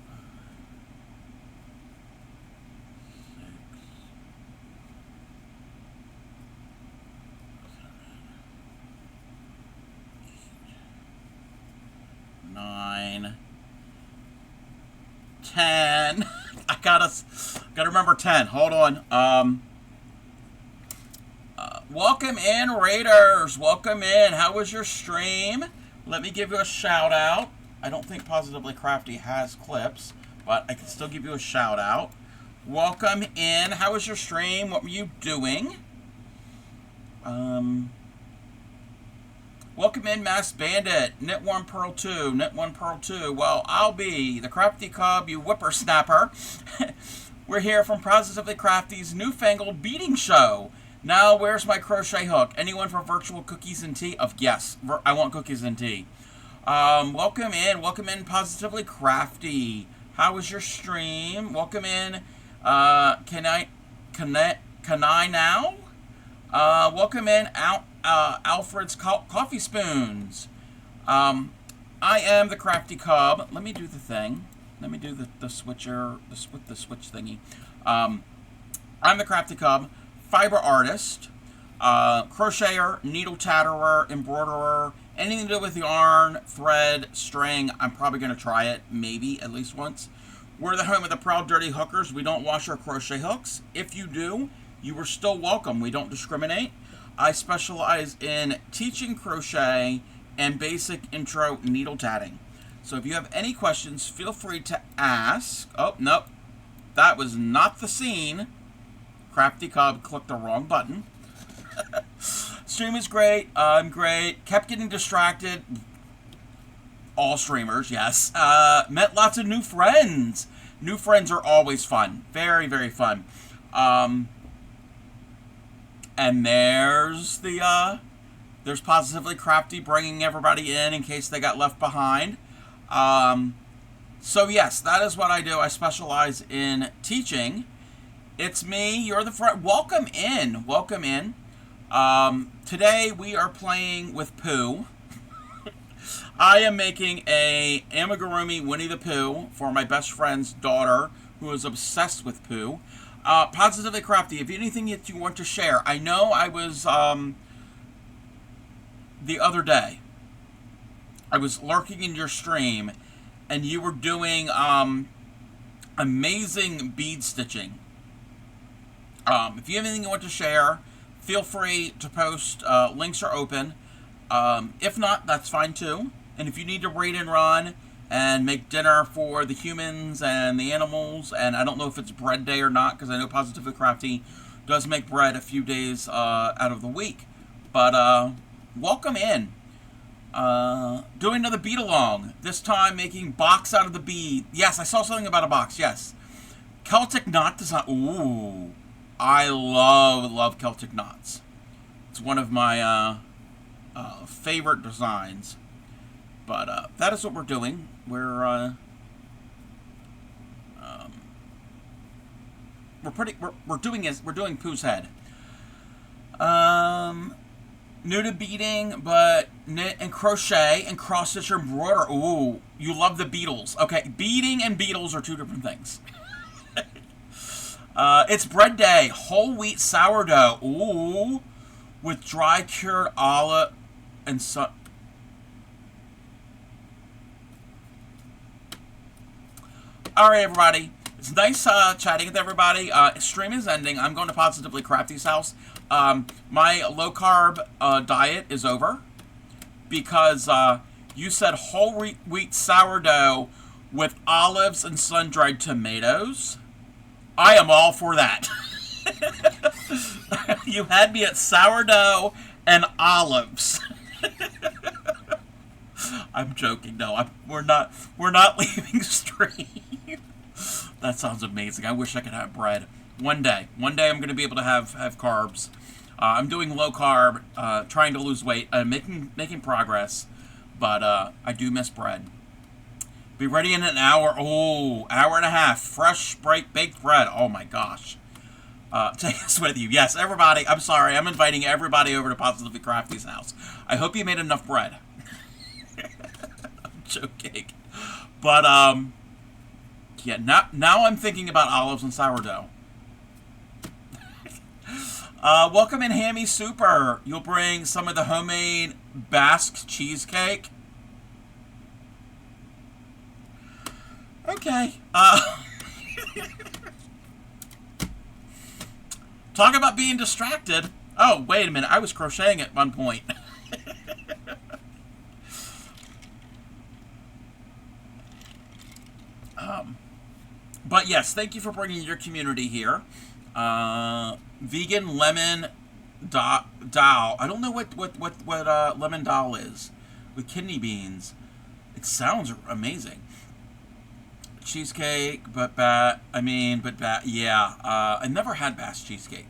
5, 6, 7, 8, 9, 10. I gotta remember 10. Hold on. Welcome in, Raiders. Welcome in. How was your stream? Let me give you a shout out. I don't think Positively Crafty has clips, but I can still give you a shout out. Welcome in. How was your stream? What were you doing? Welcome in, Mass Bandit. Knit 1 Pearl 2. Knit 1 Pearl 2. Well, I'll be the Crafty Cub, you whippersnapper. We're here from Positively Crafty's newfangled beading show. Now, where's my crochet hook? Anyone for virtual cookies and tea? Yes, I want cookies and tea. Welcome in, Positively Crafty. How was your stream? Welcome in, can I now? Welcome in, Alfred's Coffee Spoons. I am the Crafty Cub. Let me do the thing. Let me do the switch thingy. I'm the Crafty Cub, fiber artist, crocheter, needle tatterer, embroiderer, anything to do with yarn, thread, string. I'm probably going to try it, maybe, at least once. We're the home of the proud dirty hookers. We don't wash our crochet hooks. If you do, you are still welcome. We don't discriminate. I specialize in teaching crochet and basic intro needle tatting. So if you have any questions, feel free to ask. Oh, nope. That was not the scene. Crafty Cub clicked the wrong button. Stream is great. I'm great. Kept getting distracted. All streamers, yes. Met lots of new friends. New friends are always fun. Very, very fun. And there's Positively Crafty bringing everybody in case they got left behind. So yes, that is what I do. I specialize in teaching. It's me, you're the friend. Welcome in. Welcome in. Today we are playing with Pooh. I am making a amigurumi Winnie the Pooh for my best friend's daughter, who is obsessed with Pooh. Positively Crafty, if you have anything that you want to share. I know I was, the other day, I was lurking in your stream, and you were doing, amazing bead stitching. If you have anything you want to share, feel free to post. Links are open. If not, that's fine too. And if you need to raid and run and make dinner for the humans and the animals, and I don't know if it's bread day or not, because I know Positively Crafty does make bread a few days out of the week. But welcome in. Doing another bead along. This time making box out of the bead. Yes, I saw something about a box. Yes. Celtic knot design. Ooh. I love Celtic knots. It's one of my favorite designs. But that is what we're doing. We're doing Pooh's head. New to beading, but knit and crochet and cross stitch or embroider. Ooh, you love the Beatles. Okay, beading and Beatles are two different things. It's bread day. Whole wheat sourdough. Ooh, with dry cured olive and All right, everybody. It's nice chatting with everybody. Stream is ending. I'm going to Positively Crafty's house. My low-carb diet is over because you said whole wheat sourdough with olives and sun-dried tomatoes. I am all for that. You had me at sourdough and olives. I'm joking. No, we're not leaving stream. That sounds amazing. I wish I could have bread. One day I'm going to be able to have carbs. I'm doing low carb, trying to lose weight, making progress, but I do miss bread. Be ready in an hour. Oh, hour and a half. Fresh, bright, baked bread. Oh my gosh. Take us with you. Yes, everybody. I'm sorry. I'm inviting everybody over to Positively Crafty's house. I hope you made enough bread. I'm joking. But, yeah, now I'm thinking about olives and sourdough. Welcome in, Hammy Super. You'll bring some of the homemade Basque cheesecake. Okay. Talk about being distracted. Oh, wait a minute. I was crocheting at one point. But yes, thank you for bringing your community here. Vegan lemon dal. I don't know what lemon dal is with kidney beans. It sounds amazing. Cheesecake, yeah. I never had Basque cheesecake.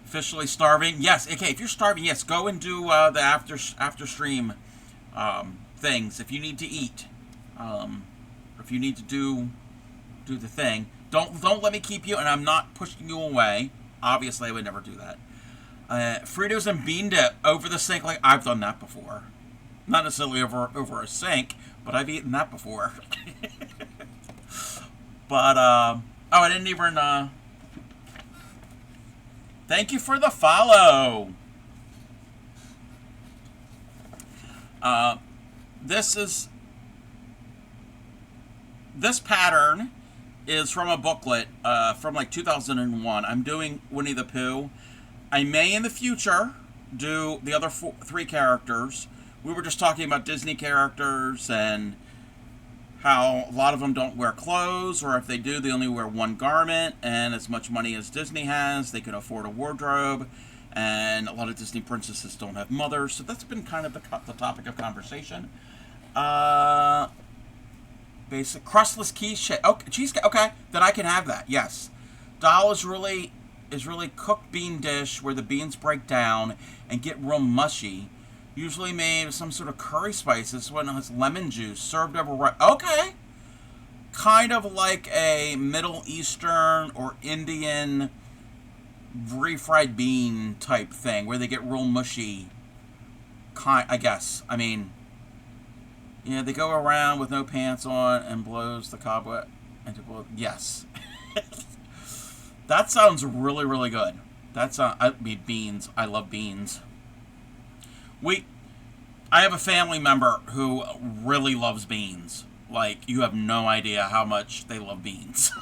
Officially starving. Yes. Okay. If you're starving, yes, go and do the after stream things if you need to eat. If you need to do the thing. Don't let me keep you, and I'm not pushing you away. Obviously, I would never do that. Fritos and bean dip over the sink. Like, I've done that before. Not necessarily over a sink, but I've eaten that before. But, oh, I didn't even, thank you for the follow. This pattern is from a booklet from like 2001. I'm doing Winnie the Pooh. I may in the future do the other three characters. We were just talking about Disney characters and how a lot of them don't wear clothes, or if they do, they only wear one garment, and as much money as Disney has, they can afford a wardrobe, and a lot of Disney princesses don't have mothers, so that's been kind of the topic of conversation. Uh, basic crustless cheesecake. Okay, cheesecake. Okay, then I can have that. Yes, dal is really cooked bean dish where the beans break down and get real mushy. Usually made with some sort of curry spices when it has lemon juice served over rice. Okay, kind of like a Middle Eastern or Indian refried bean type thing where they get real mushy. I guess. I mean, yeah, they go around with no pants on and blows the cobweb into blow. Yes. That sounds really, really good. I mean, beans. I love beans. I have a family member who really loves beans. Like, you have no idea how much they love beans.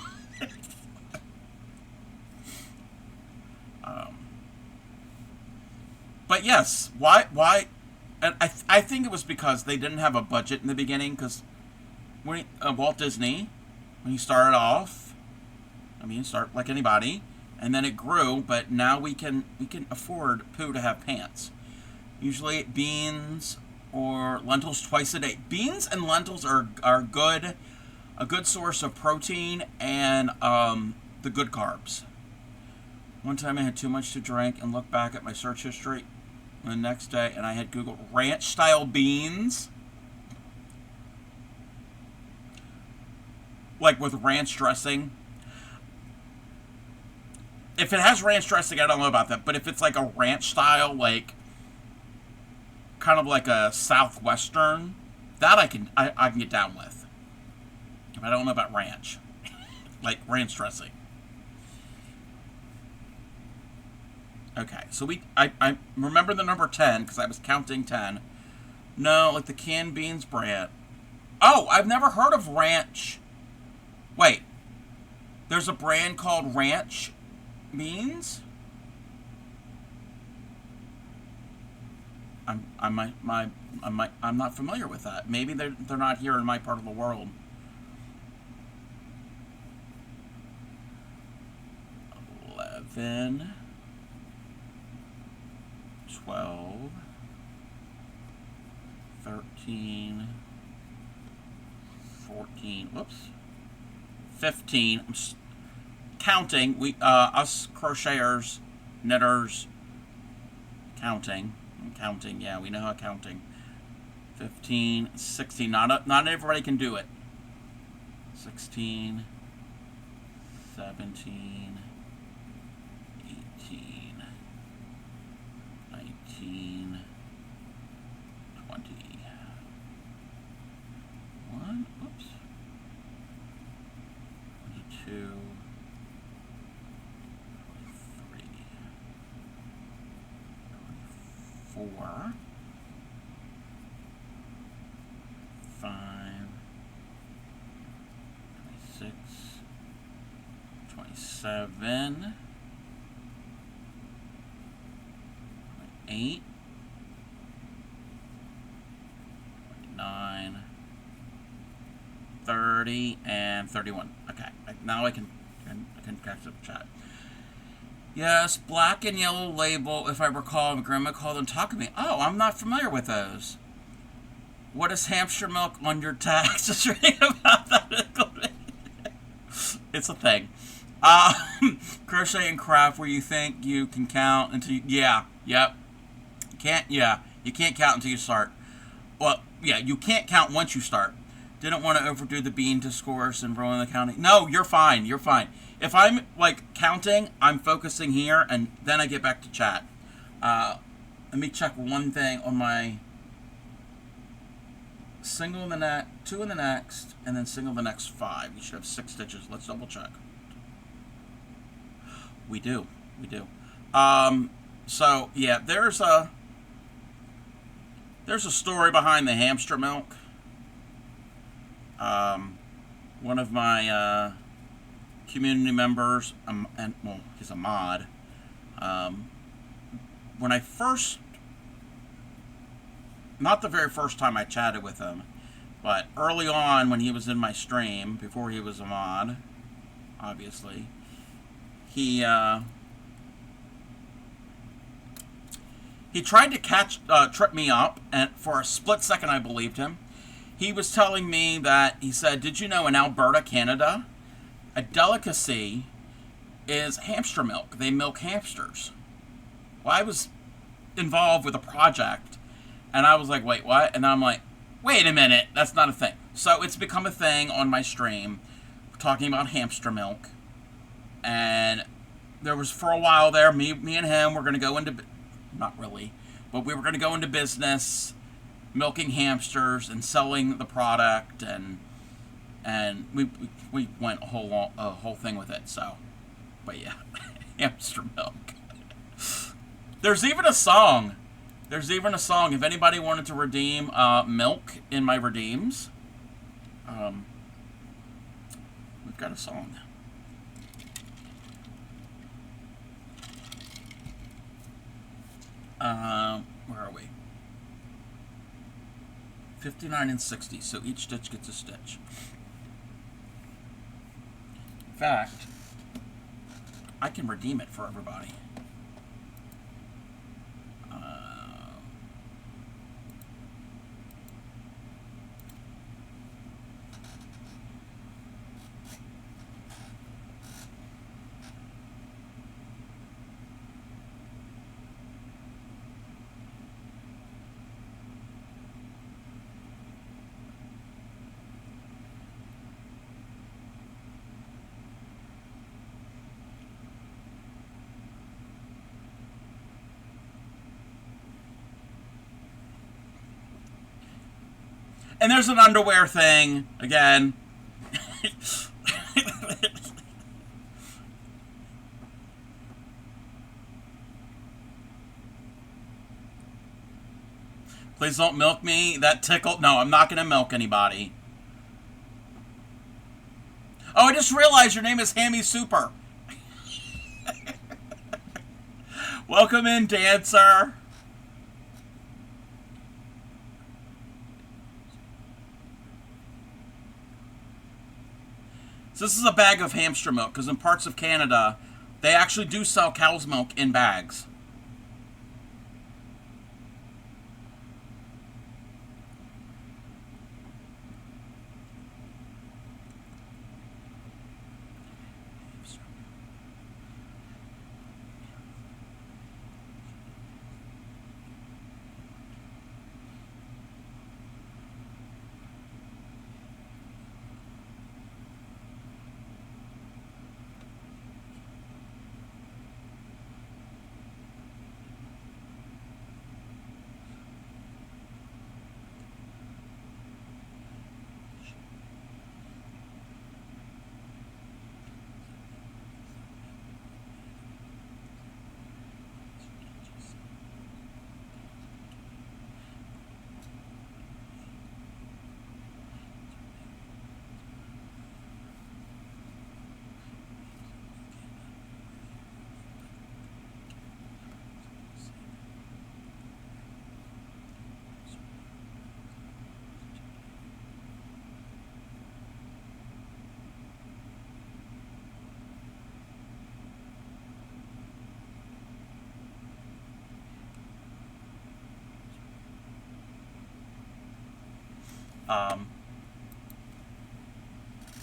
um, but yes, why? And I think it was because they didn't have a budget in the beginning. Because when Walt Disney, when he started off, I mean, start like anybody, and then it grew. But now we can afford Pooh to have pants. Usually beans or lentils twice a day. Beans and lentils are good, a good source of protein and the good carbs. One time I had too much to drink and looked back at my search history the next day and I had Googled ranch style beans. Like with ranch dressing. If it has ranch dressing, I don't know about that. But if it's like a ranch style, like kind of like a southwestern, that I can get down with. If I don't know about ranch, like ranch dressing. Okay, so I remember the number 10 because I was counting 10. No, like the canned beans brand. Oh, I've never heard of ranch. Wait, there's a brand called Ranch Beans. I'm not familiar with that. Maybe they're not here in my part of the world. 11, 12, 13, 14. Whoops. 15. I'm counting. Us crocheters, knitters, counting. Yeah, we know how counting. 15, 16. Not everybody can do it. 16, 17, 18, 19, 20. 1, oops. 22, 23, 24, 5, 26, 27, 28, 29, 30, and 31. Okay, now I can catch up the chat. Yes, black and yellow label, if I recall, my grandma called them Takumi. Oh, I'm not familiar with those. What is Hampshire milk on your tax? Just reading about that. It's a thing. Crochet and craft where you think you can count until you... Yeah, yep. You can't count until you start. Well, yeah, you can't count once you start. Didn't want to overdo the bean discourse and ruin the counting. No, you're fine. You're fine. If I'm, like, counting, I'm focusing here, and then I get back to chat. Let me check one thing on my single in the next, 2 in the next, and then single the next 5. You should have 6 stitches. Let's double check. We do. So, yeah, there's a story behind the hamster milk. One of my community members, he's a mod. When I first, not the very first time I chatted with him, but early on when he was in my stream, before he was a mod, obviously, he tried to trip me up, and for a split second I believed him. he was telling me that, he said, did you know in Alberta, Canada, a delicacy is hamster milk. They milk hamsters. Well, I was involved with a project, and I was like, wait, what? And I'm like, wait a minute, that's not a thing. So it's become a thing on my stream, talking about hamster milk. And there was, for a while there, me and him were going to go into, not really, but we were going to go into business, milking hamsters and selling the product, and we went a whole thing with it. So, but yeah, hamster milk. There's even a song. If anybody wanted to redeem milk in my redeems, we've got a song. Where are we? 59 and 60, so each stitch gets a stitch. In fact, I can redeem it for everybody. And there's an underwear thing, again. Please don't milk me. That tickled. No, I'm not going to milk anybody. Oh, I just realized your name is Hammy Super. Welcome in, Dancer. So this is a bag of hamster milk, because in parts of Canada, they actually do sell cow's milk in bags.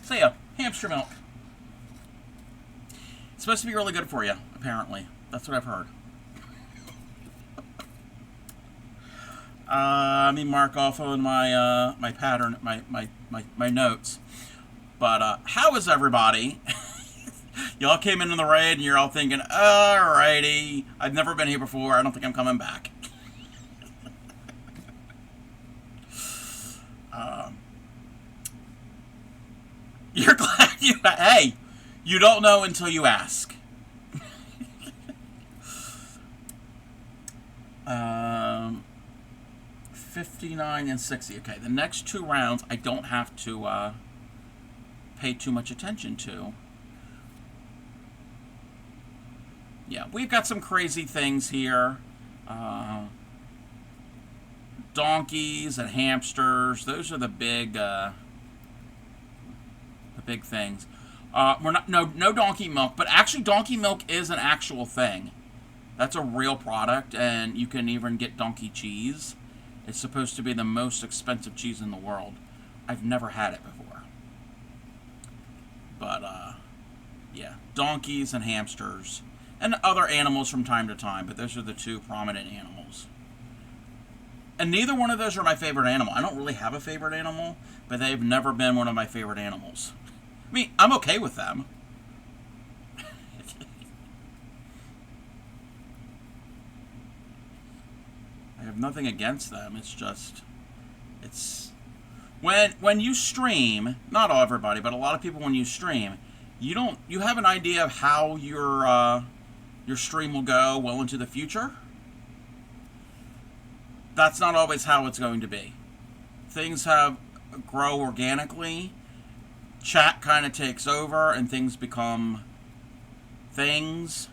So yeah, hamster milk. It's supposed to be really good for you, apparently. That's what I've heard. Let me mark off on my my pattern, my notes. But how is everybody? Y'all came into the raid and you're all thinking, alrighty, I've never been here before, I don't think I'm coming back. You're glad you... Hey, you don't know until you ask. 59 and 60. Okay, the next two rounds I don't have to pay too much attention to. Yeah, we've got some crazy things here. Donkeys and hamsters. Those are the big things. We're not no donkey milk, but actually donkey milk is an actual thing. That's a real product, and you can even get donkey cheese. It's supposed to be the most expensive cheese in the world. I've never had it before. But, yeah, donkeys and hamsters. And other animals from time to time, but those are the two prominent animals. And neither one of those are my favorite animal. I don't really have a favorite animal, but they've never been one of my favorite animals. I mean, I'm okay with them. I have nothing against them. It's just, it's when you stream, not all everybody, but a lot of people when you stream, you have an idea of how your stream will go well into the future. That's not always how it's going to be. Things grow organically. Chat kind of takes over, and things become things.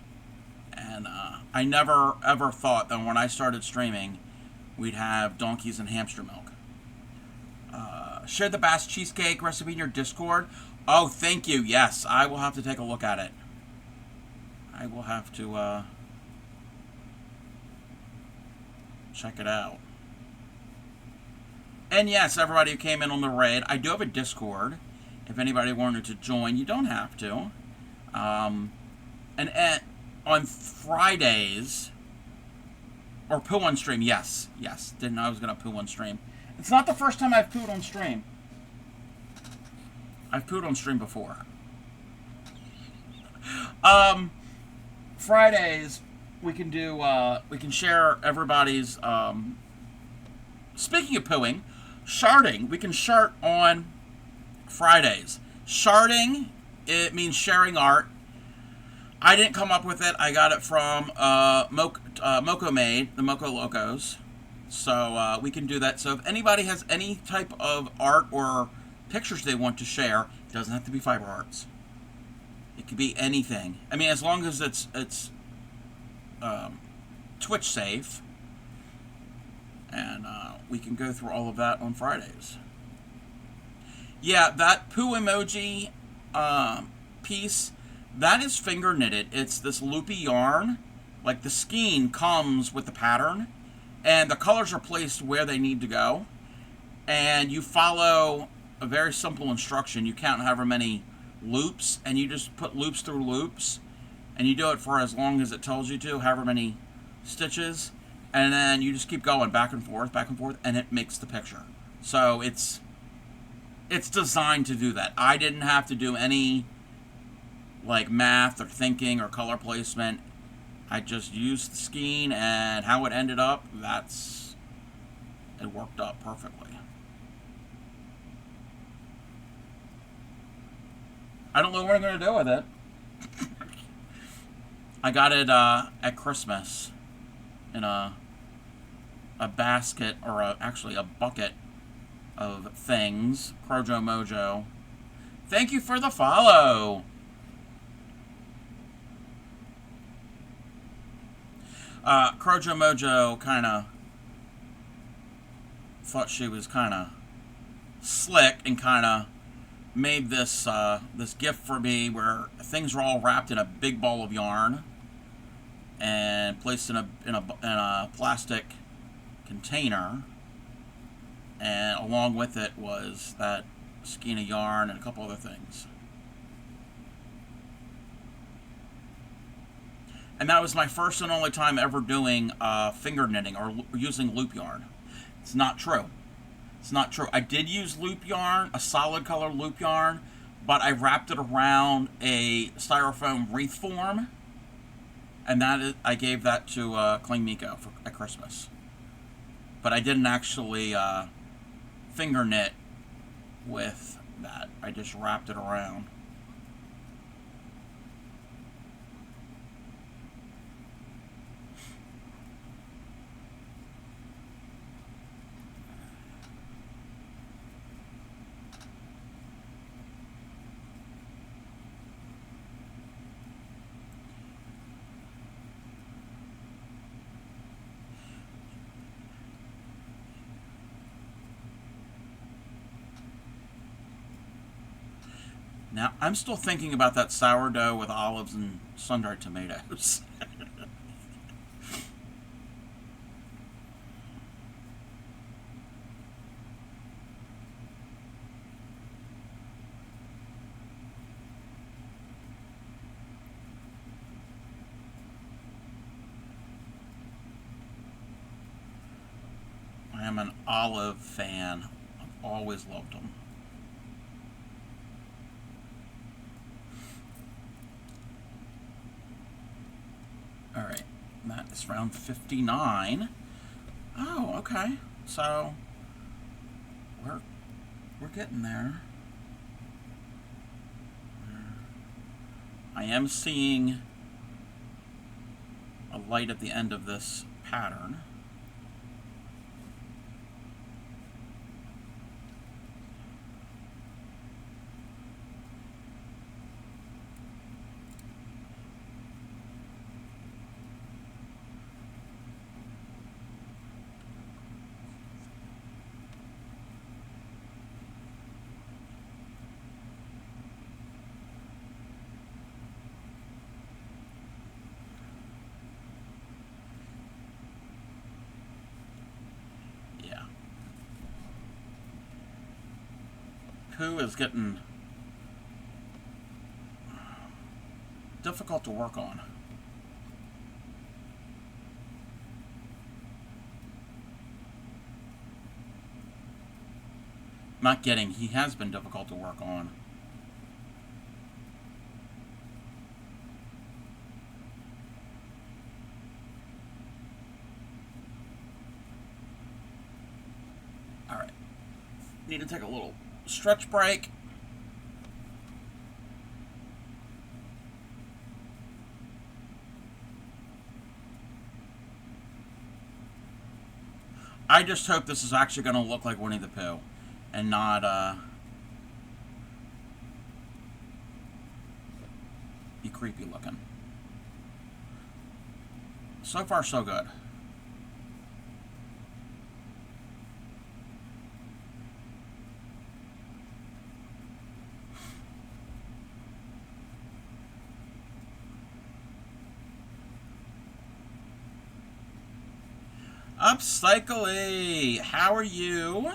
And I never ever thought that when I started streaming, we'd have donkeys and hamster milk. Share the Bass cheesecake recipe in your Discord. Oh, thank you. Yes, I will have to take a look at it. I will have to check it out. And yes, everybody who came in on the raid, I do have a Discord. If anybody wanted to join, you don't have to. On Fridays, or poo on stream, yes. Didn't know I was going to poo on stream. It's not the first time I've pooed on stream. I've pooed on stream before. Fridays, we can share everybody's, speaking of pooing, sharding. We can shart on Fridays. Sharding, it means sharing art. I didn't come up with it. I got it from Moco Made, the Moco Locos. So we can do that. So if anybody has any type of art or pictures they want to share, it doesn't have to be fiber arts. It could be anything. I mean, as long as it's Twitch safe. And we can go through all of that on Fridays. Yeah, that Pooh emoji piece, that is finger knitted. It's this loopy yarn. Like the skein comes with the pattern, and the colors are placed where they need to go. And you follow a very simple instruction. You count however many loops, and you just put loops through loops, and you do it for as long as it tells you to, however many stitches, and then you just keep going back and forth, and it makes the picture. So it's designed to do that. I didn't have to do any like math or thinking or color placement. I just used the skein, and how it ended up, it worked out perfectly. I don't know what I'm going to do with it. I got it at Christmas in a basket, or actually a bucket of things. Crojo Mojo. Thank you for the follow. Crojo Mojo kind of thought she was kind of slick and kind of made this this gift for me where things were all wrapped in a big ball of yarn and placed in a plastic container, and along with it was that skein of yarn and a couple other things. And that was my first and only time ever doing finger knitting or using loop yarn. It's not true. It's not true. I did use loop yarn, a solid color loop yarn, but I wrapped it around a styrofoam wreath form, and I gave that to Kling Miko at Christmas. But I didn't actually finger knit with that. I just wrapped it around. Now, I'm still thinking about that sourdough with olives and sun-dried tomatoes. an olive fan. I've always loved them. All right, that is round 59. Oh, okay. So we're getting there. I am seeing a light at the end of this pattern. Pooh is getting difficult to work on. Not getting, he has been difficult to work on. Alright. Need to take a little stretch break. I just hope this is actually going to look like Winnie the Pooh and not be creepy looking. So far, so good. Upcycly, how are you?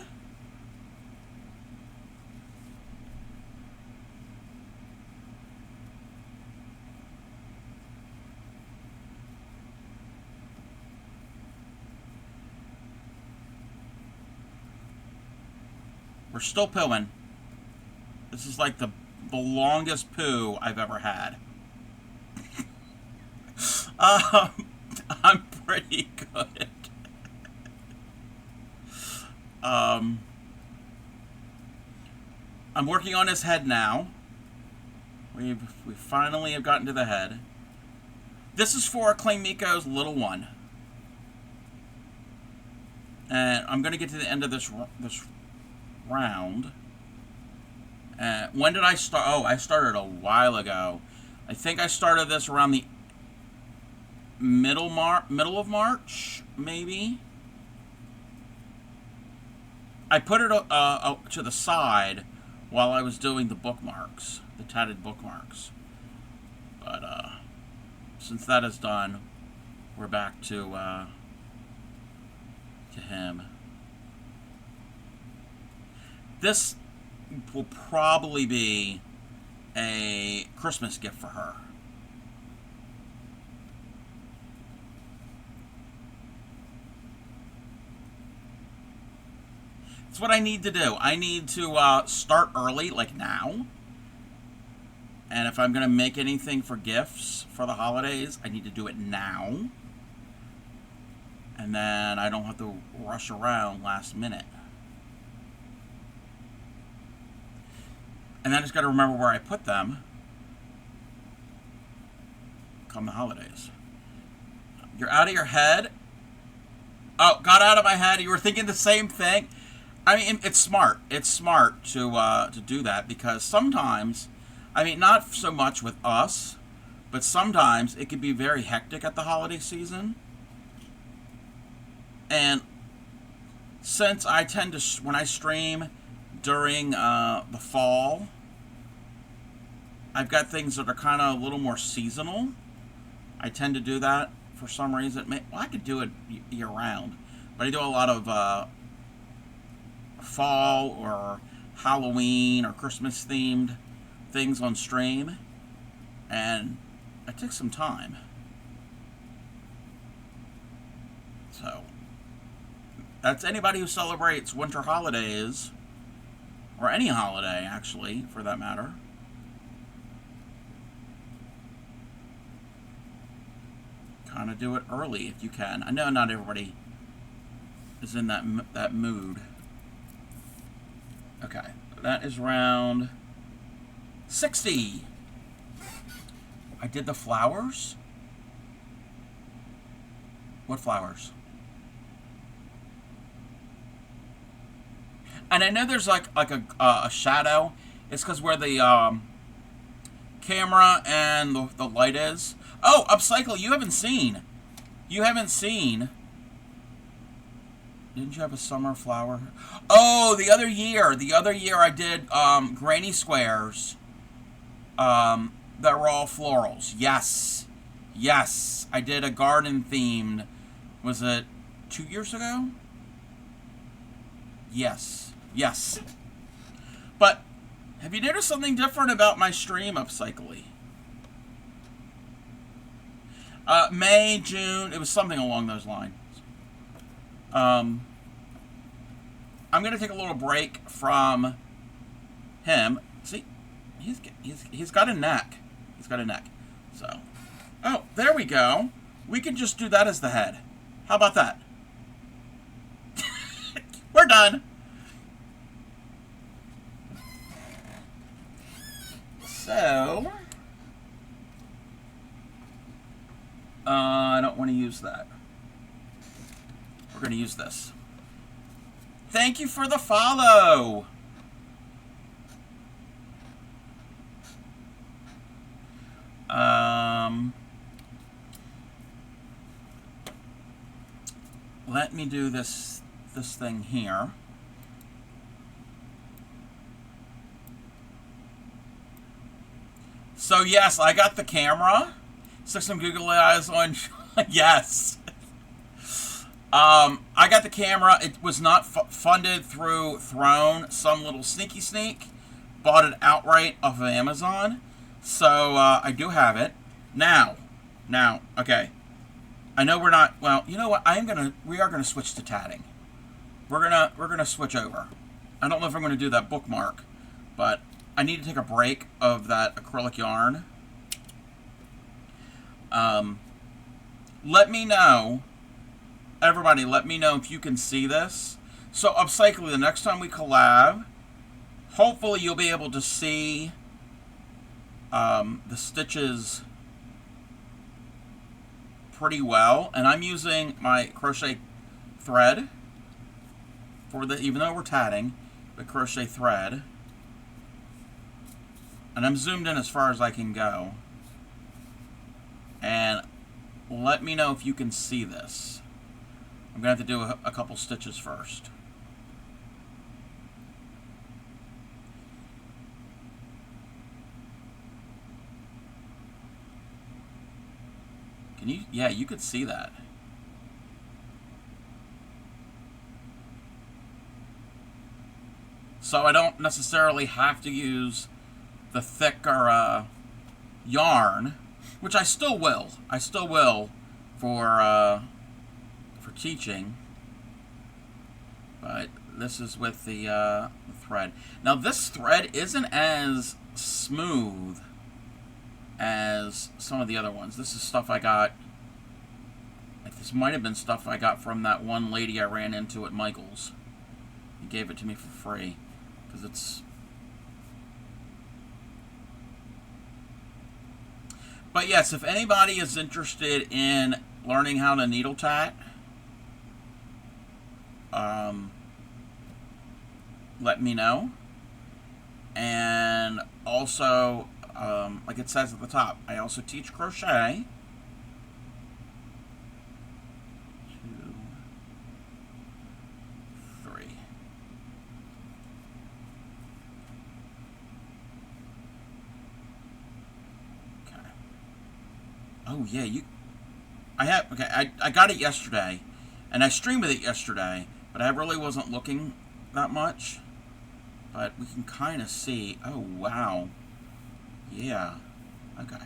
We're still pooing. This is like the longest poo I've ever had. I'm pretty good. I'm working on his head now. We finally have gotten to the head. This is for Clay Miko's little one. And I'm going to get to the end of this round. When did I start? Oh, I started a while ago. I think I started this around the middle of March, maybe. I put it to the side while I was doing the bookmarks, the tatted bookmarks. But since that is done, we're back to him. This will probably be a Christmas gift for her. It's what I need to do. I need to start early, like now. And if I'm going to make anything for gifts for the holidays, I need to do it now. And then I don't have to rush around last minute. And then I just got to remember where I put them come the holidays. You're out of your head? Oh, got out of my head. You were thinking the same thing? I mean, it's smart. It's smart to do that because sometimes, I mean, not so much with us, but sometimes it can be very hectic at the holiday season. And since I tend to, when I stream during the fall, I've got things that are kind of a little more seasonal. I tend to do that for some reason. Well, I could do it year-round, but I do a lot of fall or Halloween or Christmas themed things on stream, and it takes some time. So That's anybody who celebrates winter holidays, or any holiday, actually, for that matter. Kind of do it early if you can. I know not everybody is in that mood. Okay, that is round 60. I did the flowers? What flowers? And I know there's like a shadow. It's because where the camera and the light is. Oh, Upcycle, you haven't seen. You haven't seen. Didn't you have a summer flower? Oh, the other year I did granny squares. That were all florals. Yes. Yes. I did a garden themed. Was it 2 years ago? Yes. Yes. But have you noticed something different about my stream, Upcycly? May, June, it was something along those lines. I'm going to take a little break from him. See, he's got a neck. He's got a neck. So, oh, there we go. We can just do that as the head. How about that? We're done. So, I don't want to use that. We're going to use this. Thank you for the follow. Let me do this thing here. So yes, I got the camera. Stick some Google eyes on. Yes. I got the camera. It was not funded through Throne. Some little sneaky sneak bought it outright off of Amazon. So I do have it now. Okay. I know we're not. Well, you know what? We are gonna switch to tatting. We're gonna switch over. I don't know if I'm gonna do that bookmark, but I need to take a break of that acrylic yarn. Let me know, everybody. Let me know if you can see this. So, Upcycling, the next time we collab, hopefully you'll be able to see the stitches pretty well. And I'm using my crochet thread for the, even though we're tatting, the crochet thread. And I'm zoomed in as far as I can go. And let me know if you can see this. I'm going to have to do a couple stitches first. Can you? Yeah, you could see that. So I don't necessarily have to use the thicker yarn, which I still will. I still will for teaching. But this is with the thread. Now this thread isn't as smooth as some of the other ones. This is stuff I got. This might have been stuff I got from that one lady I ran into at Michael's. He gave it to me for free because it's. But yes, if anybody is interested in learning how to needle tat, let me know. And also, like it says at the top, I also teach crochet. 2, 3. Okay. Oh yeah, I got it yesterday, and I streamed with it yesterday, but I really wasn't looking that much. But we can kind of see. Oh wow. Yeah. Okay.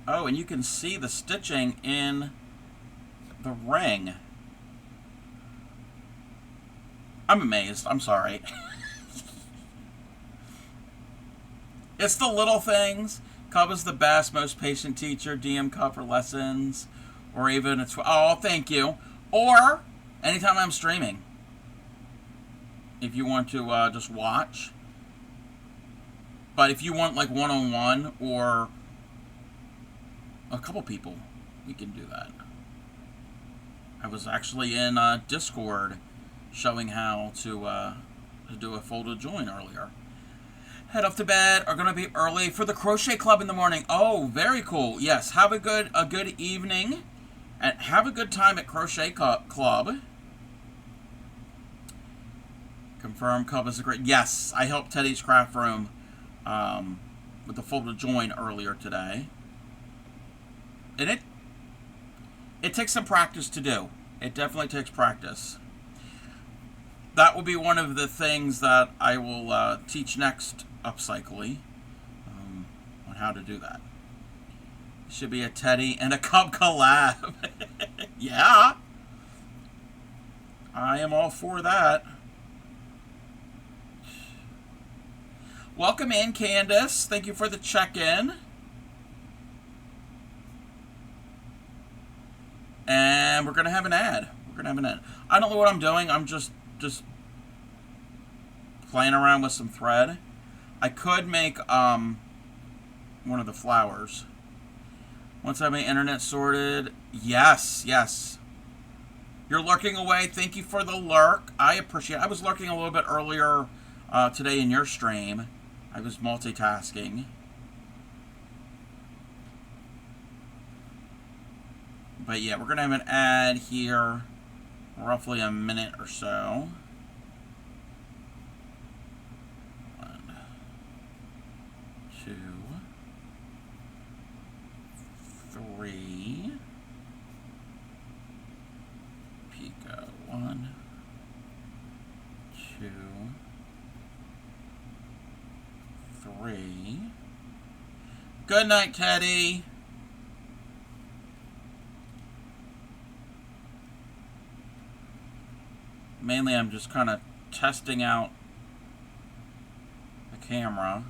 Oh, and you can see the stitching in the ring. I'm amazed. I'm sorry. It's the little things. Cub is the best, most patient teacher. DM Cub for lessons. Or even it's oh, thank you. Or anytime I'm streaming. If you want to just watch. But if you want like one-on-one or a couple people, we can do that. I was actually in Discord showing how to do a folded join earlier. Head off to bed. Are going to be early for the crochet club in the morning. Oh, very cool. Yes, have a good evening and have a good time at crochet club. Confirm Cub is a great. Yes, I helped Teddy's craft room with the folded join earlier today, and it takes some practice to do. It definitely takes practice. That will be one of the things that I will teach next upcycling on how to do that. Should be a Teddy and a Cub collab. Yeah, I am all for that. Welcome in, Candace. Thank you for the check-in. And we're going to have an ad. I don't know what I'm doing. I'm just playing around with some thread. I could make one of the flowers. Once I have my internet sorted. Yes. You're lurking away. Thank you for the lurk. I appreciate it. I was lurking a little bit earlier today in your stream. I was multitasking. But yeah, we're going to have an ad here, roughly a minute or so. 1, 2, 3. Pico. 1, 2, 3. Good night, Teddy. Mainly, I'm just kind of testing out the camera.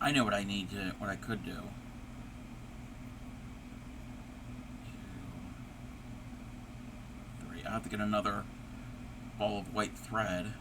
I know what I need to, what I could do. 2, 3. I have to get another ball of white thread.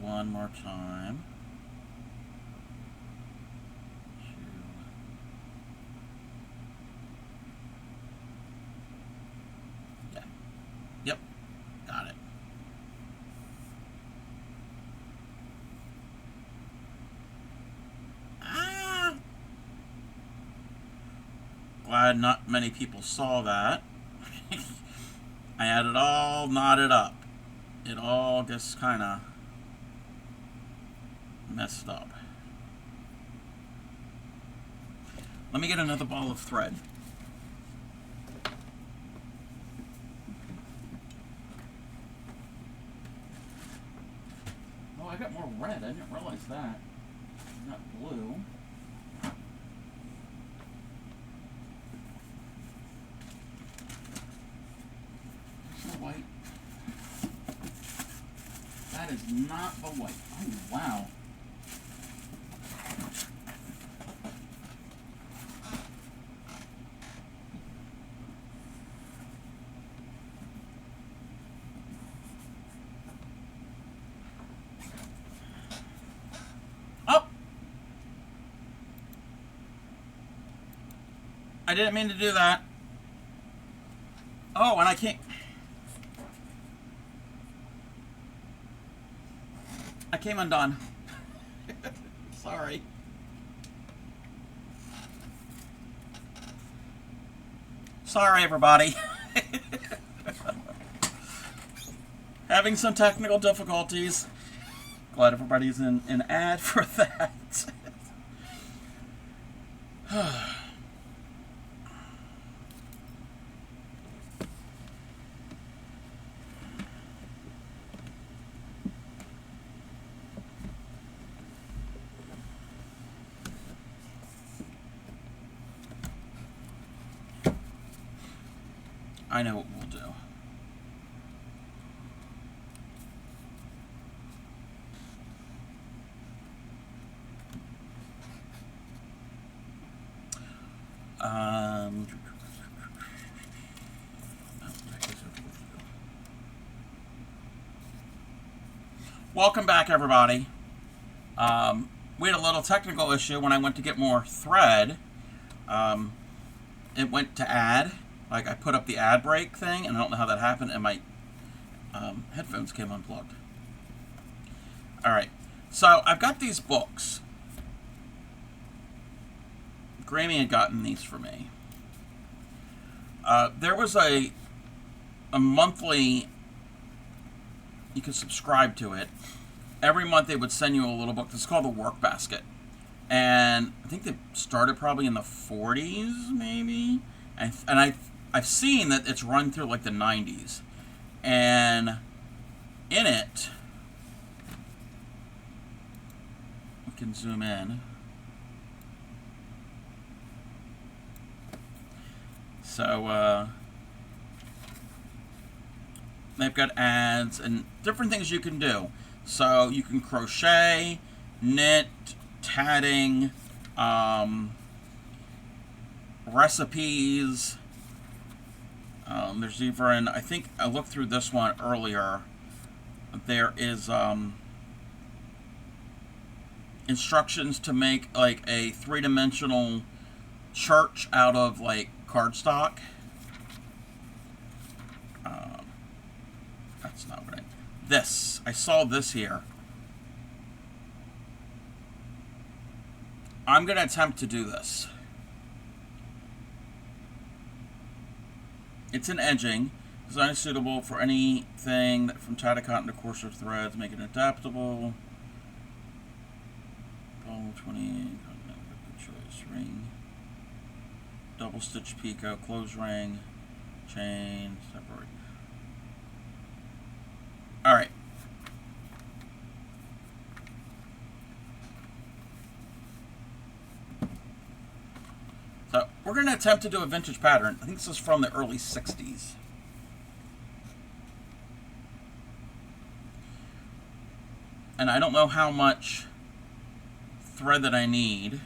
One more time. 2. Yeah. Yep. Got it. Ah! Glad not many people saw that. I had it all knotted up. It all just kind of messed up. Let me get another ball of thread. Oh, I got more red. I didn't realize that. Not blue. There's no white. That is not the white. Oh, wow. Oh! I didn't mean to do that. Oh, and I can't... I came undone. Sorry. Sorry, everybody. Having some technical difficulties. Glad everybody's in an ad for that. I know what we'll do. Welcome back, everybody. We had a little technical issue when I went to get more thread. It went to ad. Like, I put up the ad break thing, and I don't know how that happened, and my headphones came unplugged. Alright, so I've got these books. Grammy had gotten these for me. There was a monthly, you could subscribe to it. Every month they would send you a little book. It's called the Work Basket. And I think they started probably in the 40s, maybe. And I've seen that it's run through like the 90s. And in it, we can zoom in. So, they've got ads and different things you can do. So you can crochet, knit, tatting, recipes. There's even, I think I looked through this one earlier. There is instructions to make like a three-dimensional church out of like cardstock. That's not right. This, I saw this here. I'm going to attempt to do this. It's an edging. Design suitable for anything that from tatted cotton to coarser threads. Make it adaptable. 20 choice ring. Double stitch picot, close ring, chain, separate. Alright. So, we're going to attempt to do a vintage pattern. I think this is from the early 60s. And I don't know how much thread that I need.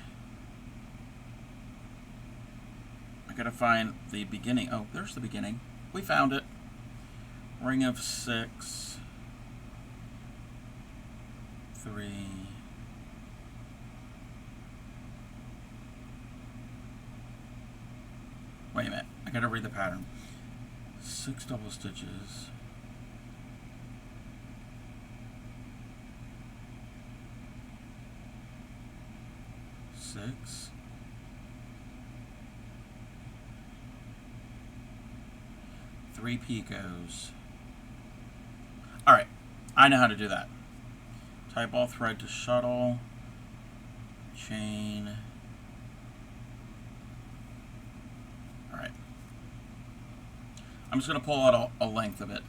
I gotta find the beginning. Oh, there's the beginning. We found it. Ring of 6. 3. Wait a minute. I gotta read the pattern. 6 double stitches. 6. 3 picots. Alright, I know how to do that. Type all thread to shuttle. Chain. Alright. I'm just going to pull out a length of it.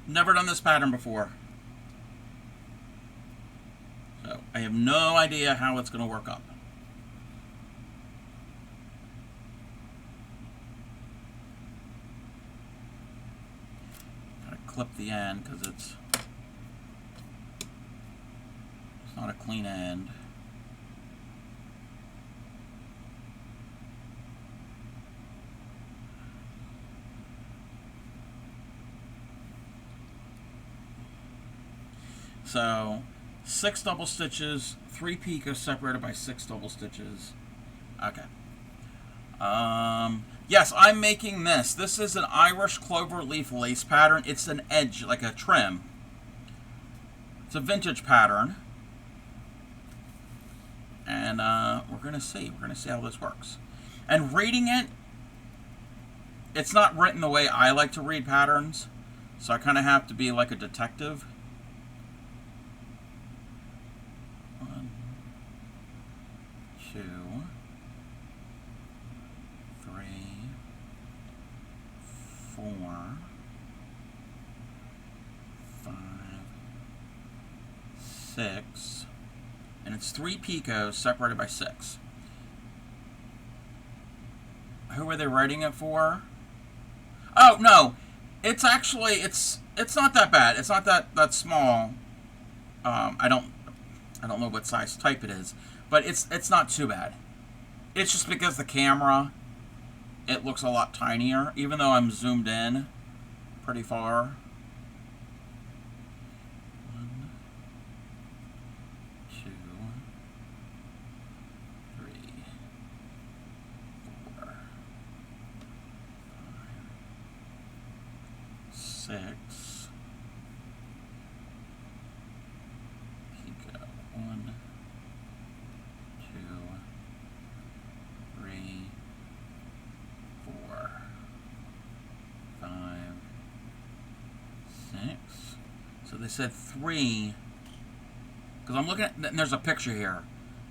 Never done this pattern before. So, I have no idea how it's going to work up. clip the end because it's not a clean end. So 6 double stitches, 3 picos separated by 6 double stitches. Okay. Yes, I'm making this. This is an Irish clover leaf lace pattern. It's an edge, like a trim. It's a vintage pattern. And we're going to see. We're going to see how this works. And reading it, it's not written the way I like to read patterns. So I kind of have to be like a detective. 1, 2, 3, 4, 5, 6, and it's 3 picos separated by 6. Who are they writing it for? Oh no, it's actually it's not that bad. It's not that small. I don't know what size type it is, but it's not too bad. It's just because the camera, it looks a lot tinier, even though I'm zoomed in pretty far. 1, 2, 3, 4, 5, 6. Pico. 1, 2, 3, 4, 5, 6. So they said 3, because I'm looking at, and there's a picture here.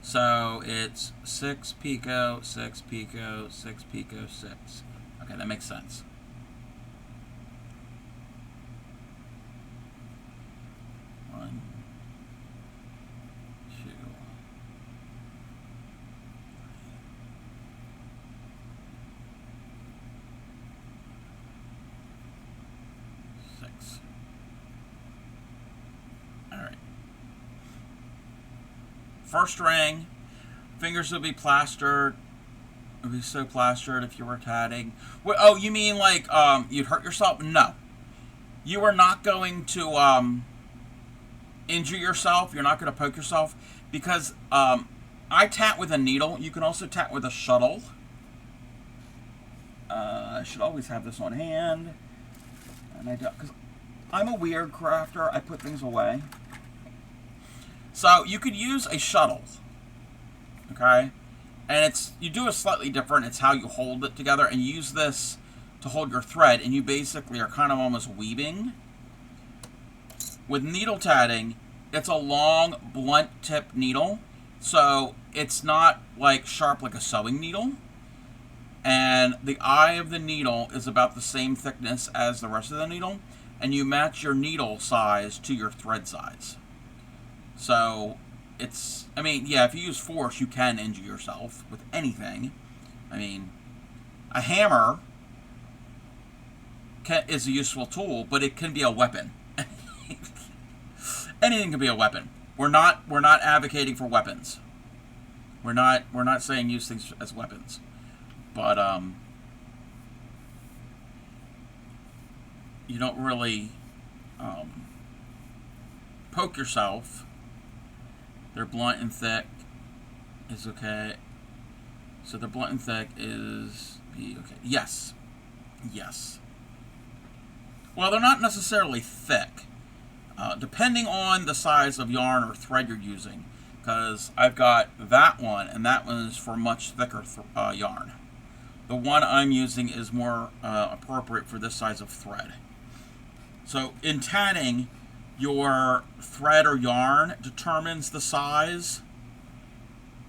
So it's 6 pico, 6 pico, 6 pico, 6. Okay, that makes sense. 1, 2, 6. Alright. First ring, fingers will be plastered. It would be so plastered if you were tatting. Well, oh, you mean like you'd hurt yourself? No. You are not going to injure yourself. You're not going to poke yourself because I tat with a needle. You can also tat with a shuttle. I should always have this on hand. And I don't, because I'm a weird crafter. I put things away. So you could use a shuttle, okay? And you do it slightly different. It's how you hold it together, and you use this to hold your thread, and you basically are kind of almost weaving. With needle tatting, it's a long, blunt tip needle, so it's not like sharp like a sewing needle. And the eye of the needle is about the same thickness as the rest of the needle, and you match your needle size to your thread size. So it's, I mean, yeah, if you use force, you can injure yourself with anything. I mean, a hammer is a useful tool, but it can be a weapon. Anything can be a weapon. We're not advocating for weapons. We're not saying use things as weapons. But you don't really poke yourself. They're blunt and thick is okay. So the blunt and thick is okay. Yes. Yes. Well, they're not necessarily thick. Depending on the size of yarn or thread you're using. Because I've got that one, and that one is for much thicker yarn. The one I'm using is more appropriate for this size of thread. So in tatting, your thread or yarn determines the size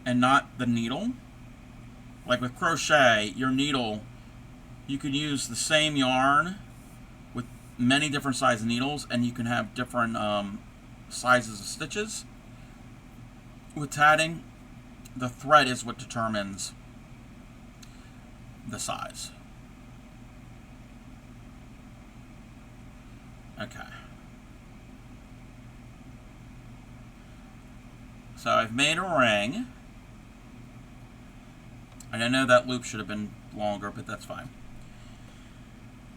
and not the needle. Like with crochet, your needle, you can use the same yarn with many different size needles, and you can have different sizes of stitches. With tatting, the thread is what determines the size. Okay. So I've made a ring. And I know that loop should have been longer, but that's fine.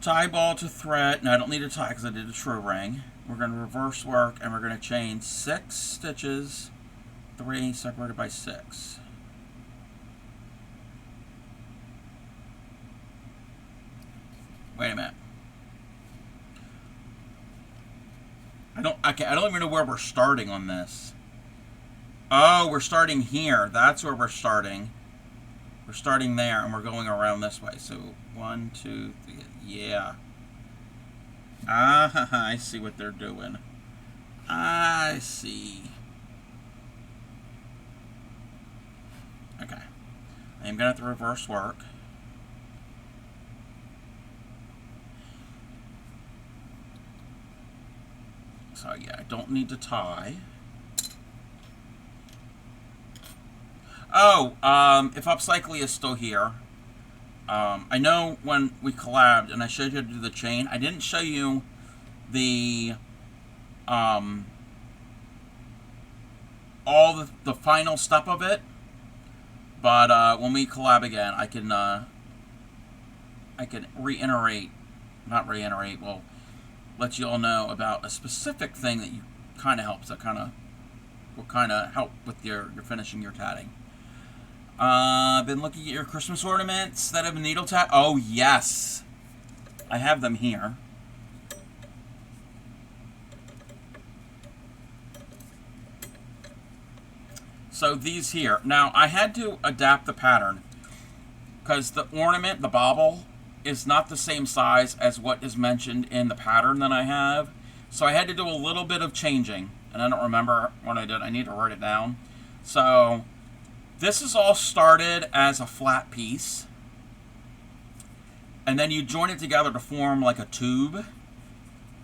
Tie ball to thread. No, I don't need to tie because I did a true ring. We're going to reverse work, and we're going to chain 6 stitches, 3 separated by 6. Wait a minute. I don't even know where we're starting on this. Oh, we're starting here. That's where we're starting. We're starting there, and we're going around this way. So 1, 2, 3. Yeah. Ah, I see what they're doing. I see. Okay. I'm gonna have to reverse work. So yeah, I don't need to tie. Oh, if Upcycly is still here, I know when we collabed and I showed you how to do the chain, I didn't show you the, all the final step of it, but when we collab again, I can reiterate, not reiterate, well, let you all know about a specific thing that you kind of helps, that kind of will kind of help with your finishing your tatting. Been looking at your Christmas ornaments that have been needle tat. Oh, yes. I have them here. So these here. Now, I had to adapt the pattern because the ornament, the bauble, is not the same size as what is mentioned in the pattern that I have. So I had to do a little bit of changing, and I don't remember what I did. I need to write it down. So this is all started as a flat piece, and then you join it together to form like a tube,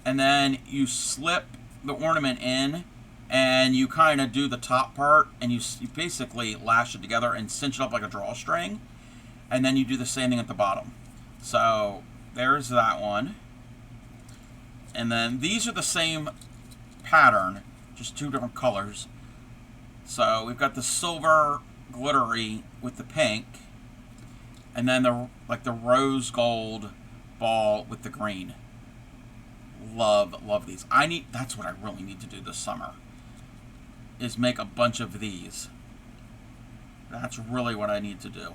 and then you slip the ornament in, and you kind of do the top part, and you basically lash it together and cinch it up like a drawstring, and then you do the same thing at the bottom. So there's that one, and then these are the same pattern, just 2 different colors. So we've got the silver glittery with the pink, and then the rose gold ball with the green. Love these. That's what I really need to do this summer, is make a bunch of these. That's really what I need to do.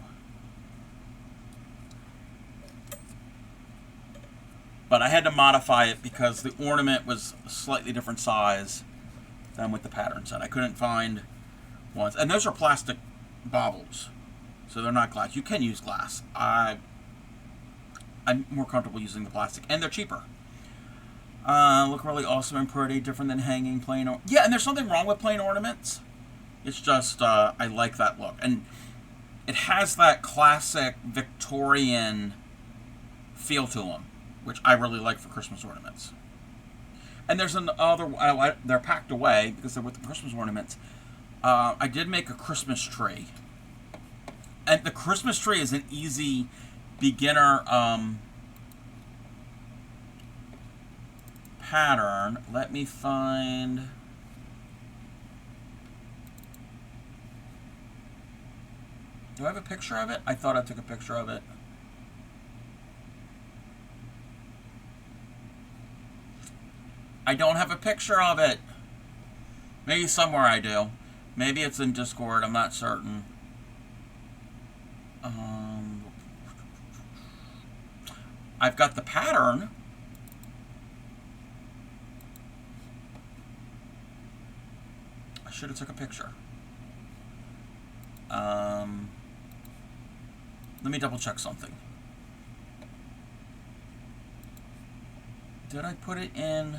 But I had to modify it because the ornament was a slightly different size than with the pattern set. I couldn't find ones, and those are plastic baubles, so they're not glass. You can use glass. I'm more comfortable using the plastic, and they're cheaper. Look really awesome and pretty, different than hanging plain. Yeah, and there's something wrong with plain ornaments. It's just I like that look, and it has that classic Victorian feel to them, which I really like for Christmas ornaments. And there's another. They're packed away because they're with the Christmas ornaments. I did make a Christmas tree. And the Christmas tree is an easy beginner pattern. Let me find... Do I have a picture of it? I thought I took a picture of it. I don't have a picture of it. Maybe somewhere I do. Maybe it's in Discord. I'm not certain. I've got the pattern. I should have took a picture. Let me double check something. Did I put it in?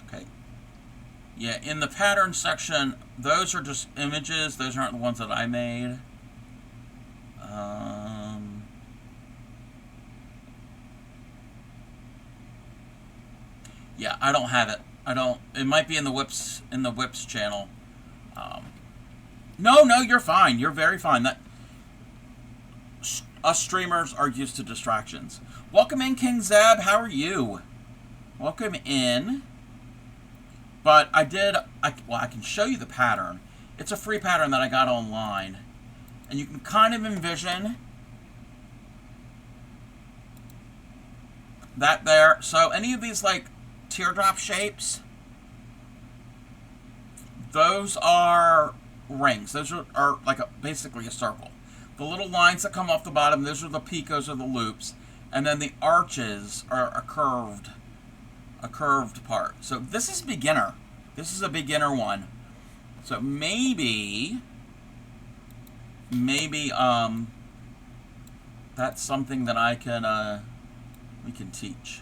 Okay. Yeah, in the pattern section, those are just images. Those aren't the ones that I made. Yeah, I don't have it. I don't. It might be in the whips channel. No, you're fine. You're very fine. That us streamers are used to distractions. Welcome in, King Zeb. How are you? Welcome in. But I can show you the pattern. It's a free pattern that I got online. And you can kind of envision that there. So any of these like teardrop shapes, those are rings. Those are like basically a circle. The little lines that come off the bottom, those are the picos or the loops. And then the arches are a curved part. So this is beginner. This is a beginner one. So maybe that's something that we can teach.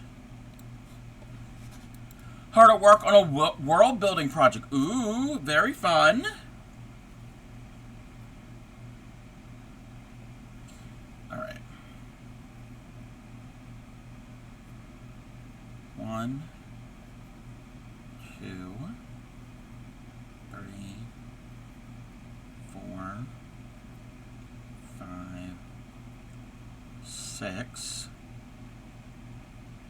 Hard at work on a world building project. Ooh, very fun. All right. 1, 2, 3, 4, 5, 6.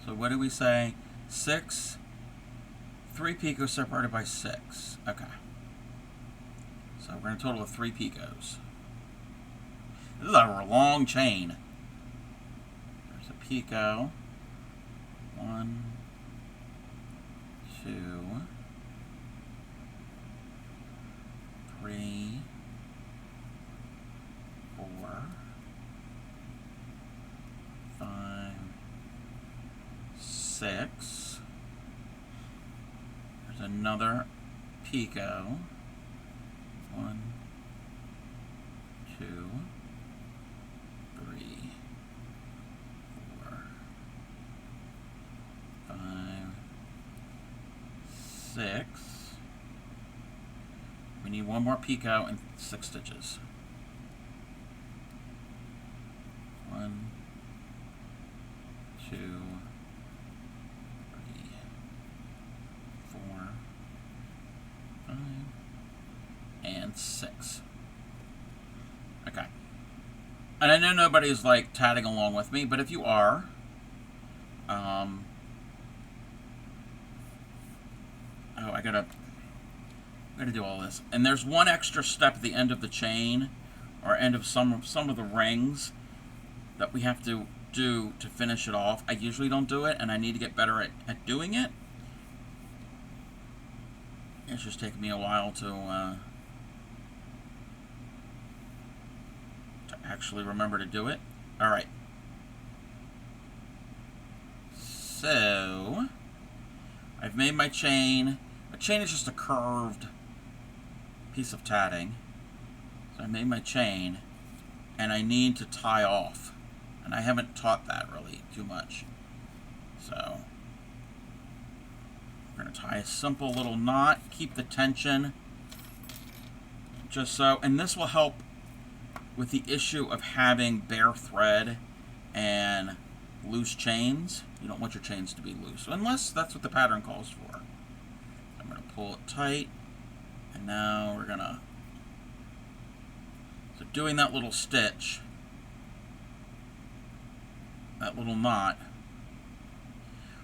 So what do we say? 6, 3 picos separated by 6. Okay. So we're going to total of 3 picos. This is a long chain. There's a pico. 1, 2, 3, 4, 5, 6. There's another pico. 1, 2, 3, 4, 5, 6. We need one more pico and 6 stitches. 1, 2, 3, 4, 5, and 6. Okay. And I know nobody's like tatting along with me, but if you are, oh, I gotta do all this. And there's one extra step at the end of the chain, or end of some of the rings that we have to do to finish it off. I usually don't do it, and I need to get better at doing it. It's just taking me a while to actually remember to do it. All right. So I've made my chain. A chain is just a curved piece of tatting. So I made my chain, and I need to tie off. And I haven't taught that really too much. So we're going to tie a simple little knot, keep the tension, just so, and this will help with the issue of having bare thread and loose chains. You don't want your chains to be loose, unless that's what the pattern calls for. I'm going to pull it tight, and now we're going to, so doing that little stitch, that little knot.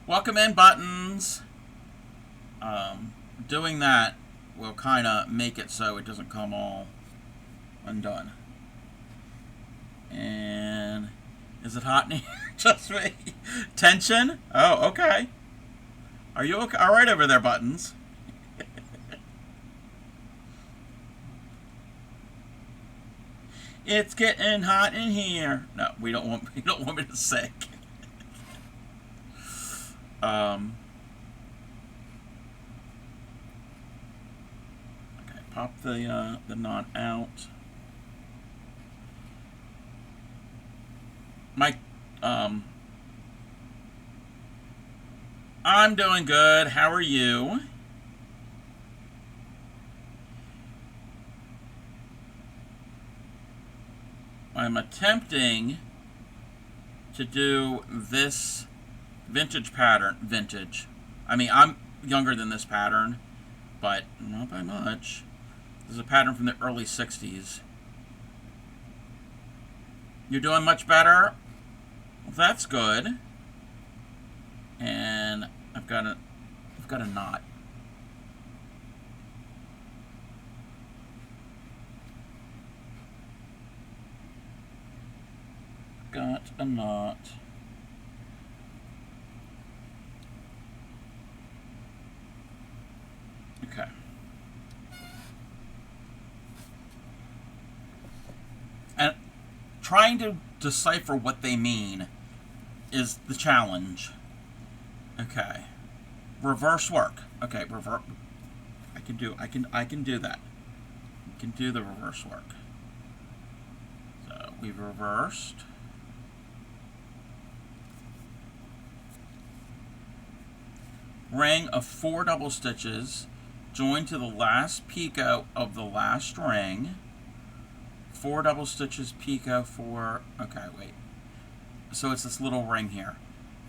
Welcome in, Buttons. Doing that will kind of make it so it doesn't come all undone. And is it hot in here? Just me. Tension? Oh, okay. Are you okay? All right over there, Buttons. It's getting hot in here. No, we don't want me to sing. Okay, pop the knot out. I'm doing good. How are you? I'm attempting to do this vintage pattern. Vintage. I mean, younger than this pattern, but not by much. This is a pattern from the early 60s. You're doing much better? Well, that's good. And I've got a knot. Got a knot. Okay. And trying to decipher what they mean is the challenge. Okay. Reverse work. Okay, I can do that. I can do the reverse work. So we've reversed. Ring of 4 double stitches, join to the last picot of the last ring. 4 double stitches, picot, 4. Okay, wait. So it's this little ring here.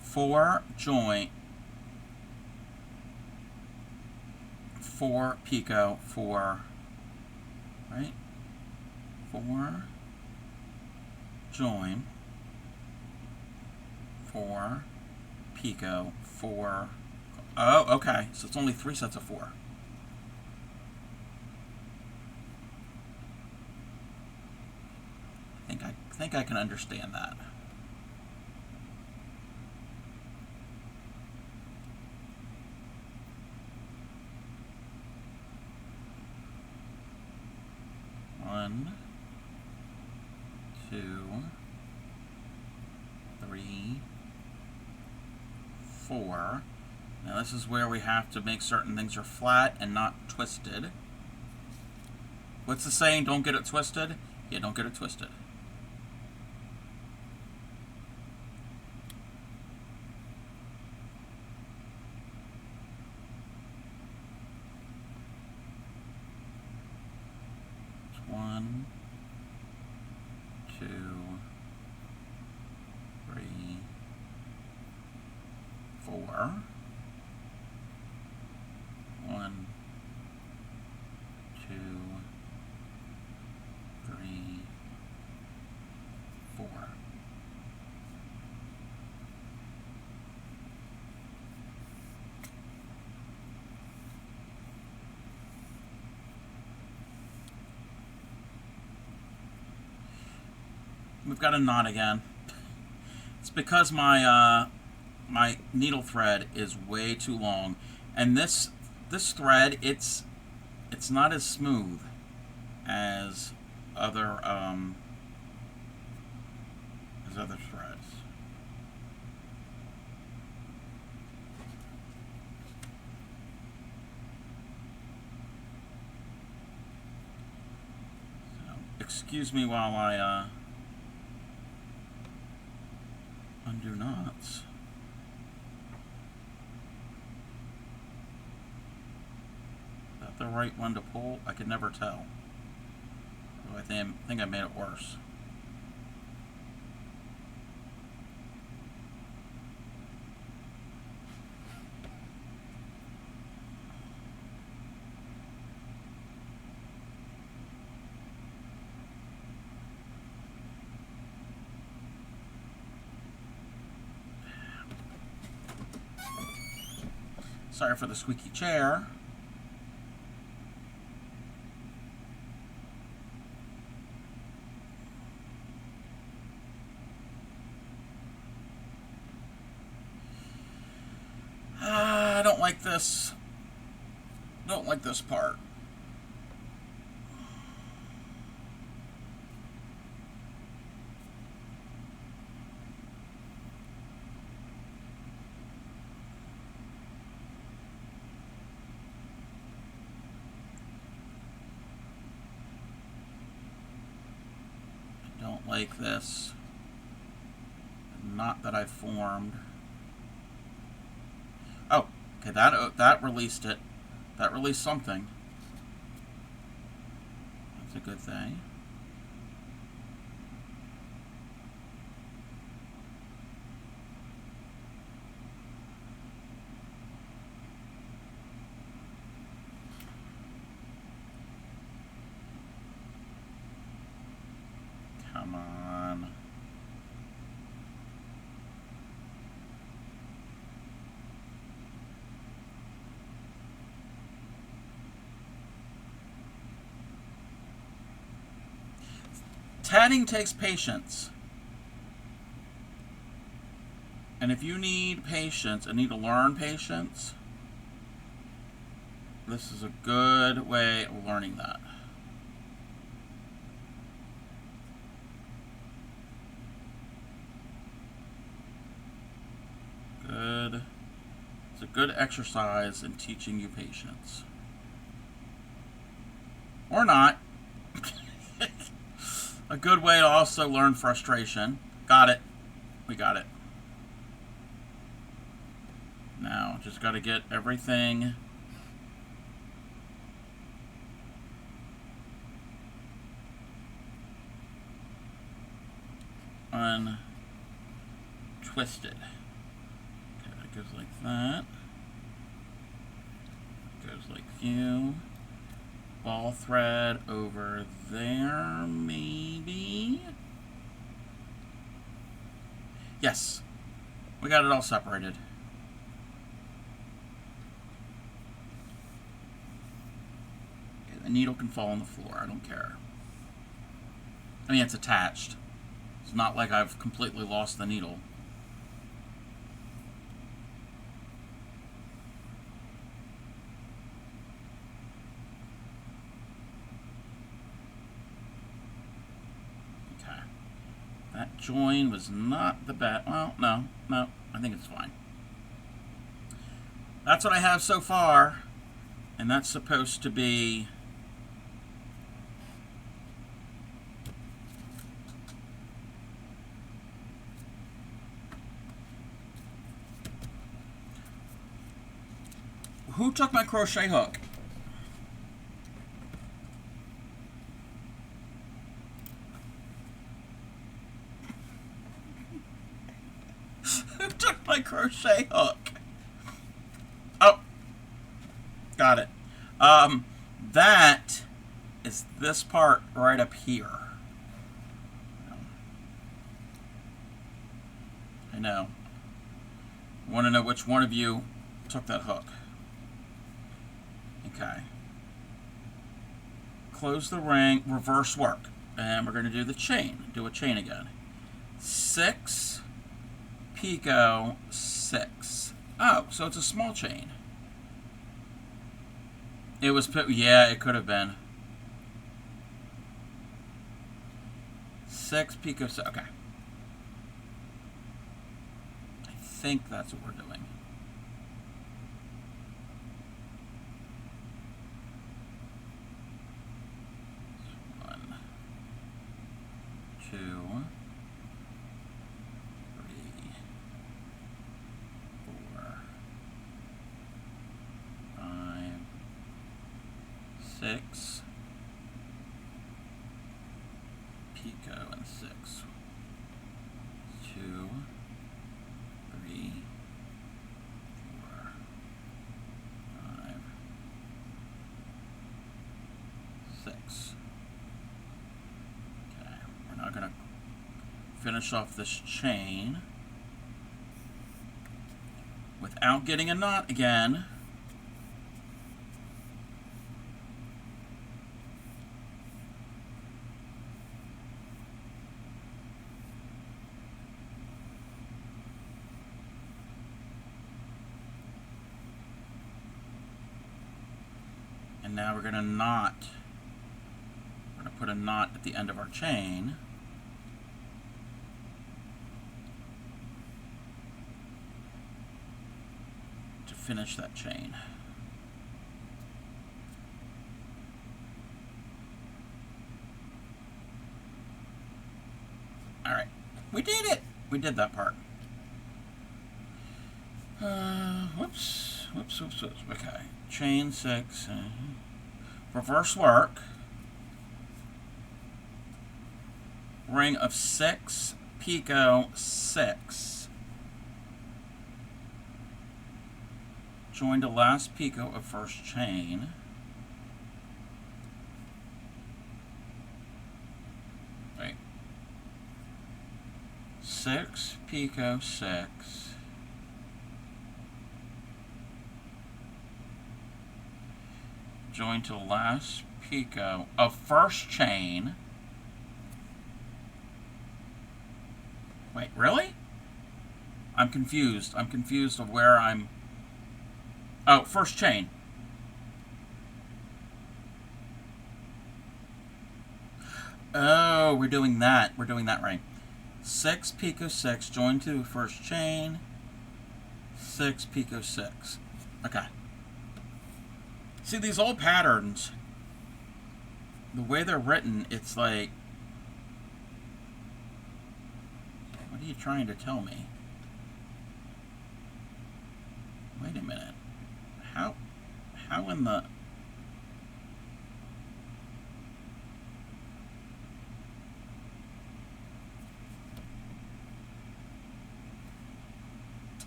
4 join, 4 picot, 4. Right? 4 join, 4 picot, 4. Oh, okay. So it's only 3 sets of 4. I think I can understand that. One, 2, 3, 4. Now this is where we have to make certain things are flat and not twisted. What's the saying? Don't get it twisted? Yeah, don't get it twisted. One, 2, 3, 4. 1, 2, 3, 4. We've got a knot again. It's because my my needle thread is way too long, and this thread it's not as smooth as other threads. So, excuse me while I undo knots. Is that the right one to pull? I could never tell. Oh, I think I made it worse. Sorry for the squeaky chair. I don't like this. Don't like this part. Don't like this knot that I formed. Oh, okay, that released it. That released something. That's a good thing. Batting takes patience. And if you need patience and need to learn patience, this is a good way of learning that. Good. It's a good exercise in teaching you patience. Or not. A good way to also learn frustration. Got it. We got it. Now, just got to get everything untwisted. Okay, that goes like that. Goes like you. Ball thread over there, maybe. Yes, we got it all separated. Okay, the needle can fall on the floor. I don't care. I mean, it's attached. It's not like I've completely lost the needle. That join was not the best. Well, no, I think it's fine. That's what I have so far, and that's supposed to be who took my crochet hook? Who took my crochet hook? Oh, got it. That is this part right up here. I know. I want to know which one of you took that hook. Okay. Close the ring, reverse work. And we're going to do the chain. Do a chain again. 6, picot, 6. Oh, so it's a small chain. It was, yeah, it could have been. 6, picot, 6. Okay. I think that's what we're doing. One, 2, 3, 4, 5, 6, picot and 6. 2, 3, 4, 5, 6. Okay, we're now going to finish off this chain without getting a knot again. And now we're going to knot. We're going to put a knot at the end of our chain. To finish that chain. All right, we did it. We did that part. Whoops. Okay, chain 6. Reverse work. Ring of 6, picot, 6. Join the last picot of first chain. Wait. 6, picot, 6. Join to the last picot of first chain. Wait, really? I'm confused. I'm confused of where I'm... Oh, first chain. Oh, we're doing that. We're doing that right. 6 pico 6, join to first chain. 6 pico 6. Okay. See, these old patterns, the way they're written, it's like... What are you trying to tell me? Wait a minute. How in the...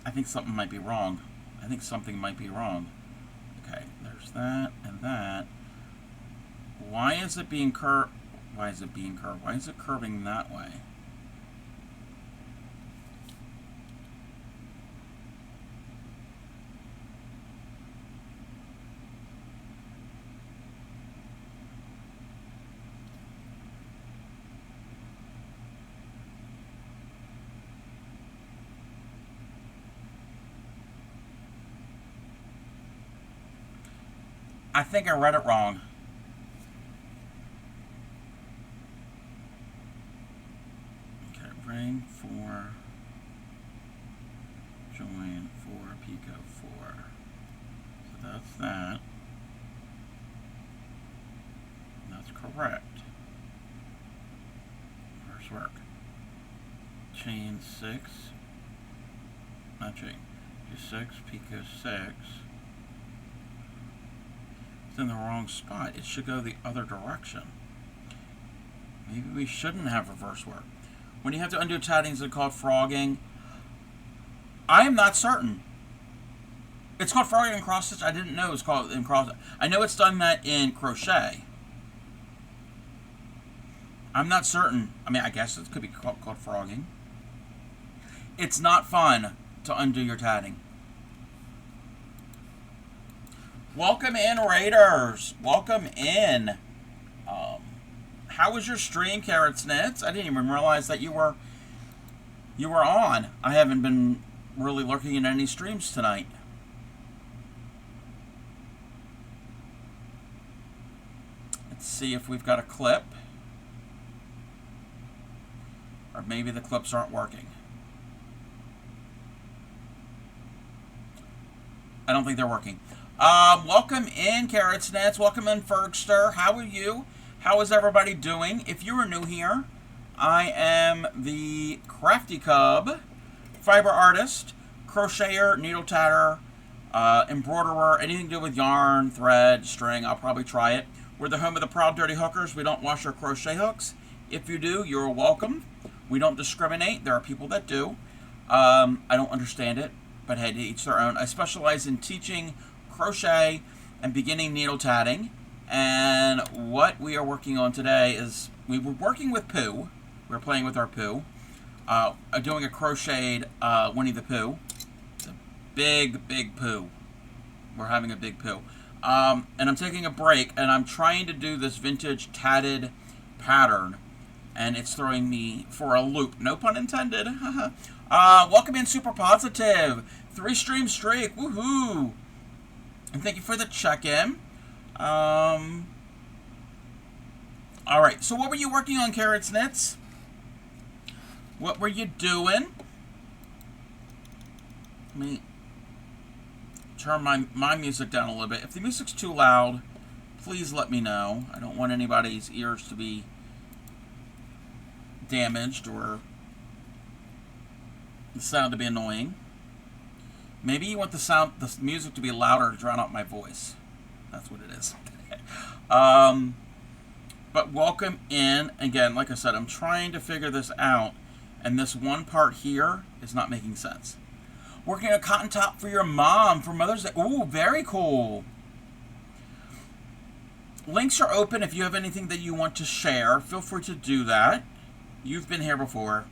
I think something might be wrong. I think something might be wrong. Okay, there's that and that. Why is it being curved? Why is it being curved? Why is it curving that way? I think I read it wrong. Okay, ring 4, join 4, pico 4. So that's that. That's correct. First work. Chain 6. Not chain. 6, pico 6. In the wrong spot. It should go the other direction. Maybe we shouldn't have reverse work. When you have to undo tatting, is it called frogging? I am not certain. It's called frogging in cross stitch. I didn't know it was called in cross. I know it's done that in crochet. I'm not certain. I mean, I guess it could be called frogging. It's not fun to undo your tatting. Welcome in, Raiders. Welcome in. How was your stream, Carrot Snits? I didn't even realize that you were on. I haven't been really lurking in any streams tonight. Let's see if we've got a clip. Or maybe the clips aren't working. I don't think they're working. Welcome in, Carrot Nets. Welcome in, Fergster. How are you? How is everybody doing? If you are new here, I am the Crafty Cub, fiber artist, crocheter, needle tatter, embroiderer, anything to do with yarn, thread, string. I'll probably try it. We're the home of the proud dirty hookers. We don't wash our crochet hooks. If you do, you're welcome. We don't discriminate. There are people that do. I don't understand it, but hey, to each their own. I specialize in teaching crochet and beginning needle tatting, and what we are working on today is we were working with Pooh. We're playing with our Pooh, doing a crocheted Winnie the Pooh. It's a big Pooh. We're having a big Pooh, and I'm taking a break, and I'm trying to do this vintage tatted pattern, and it's throwing me for a loop. No pun intended. Welcome in, Super Positive. 3-stream streak. Woohoo! And thank you for the check-in. All right, so what were you working on, Carrots Knits? What were you doing? Let me turn my music down a little bit. If the music's too loud, please let me know. I don't want anybody's ears to be damaged or the sound to be annoying. Maybe you want the music to be louder to drown out my voice. That's what it is. But welcome in. Again, like I said, I'm trying to figure this out, and this one part here is not making sense. Working a cotton top for your mom for Mother's Day. Ooh, very cool. Links are open if you have anything that you want to share. Feel free to do that. You've been here before.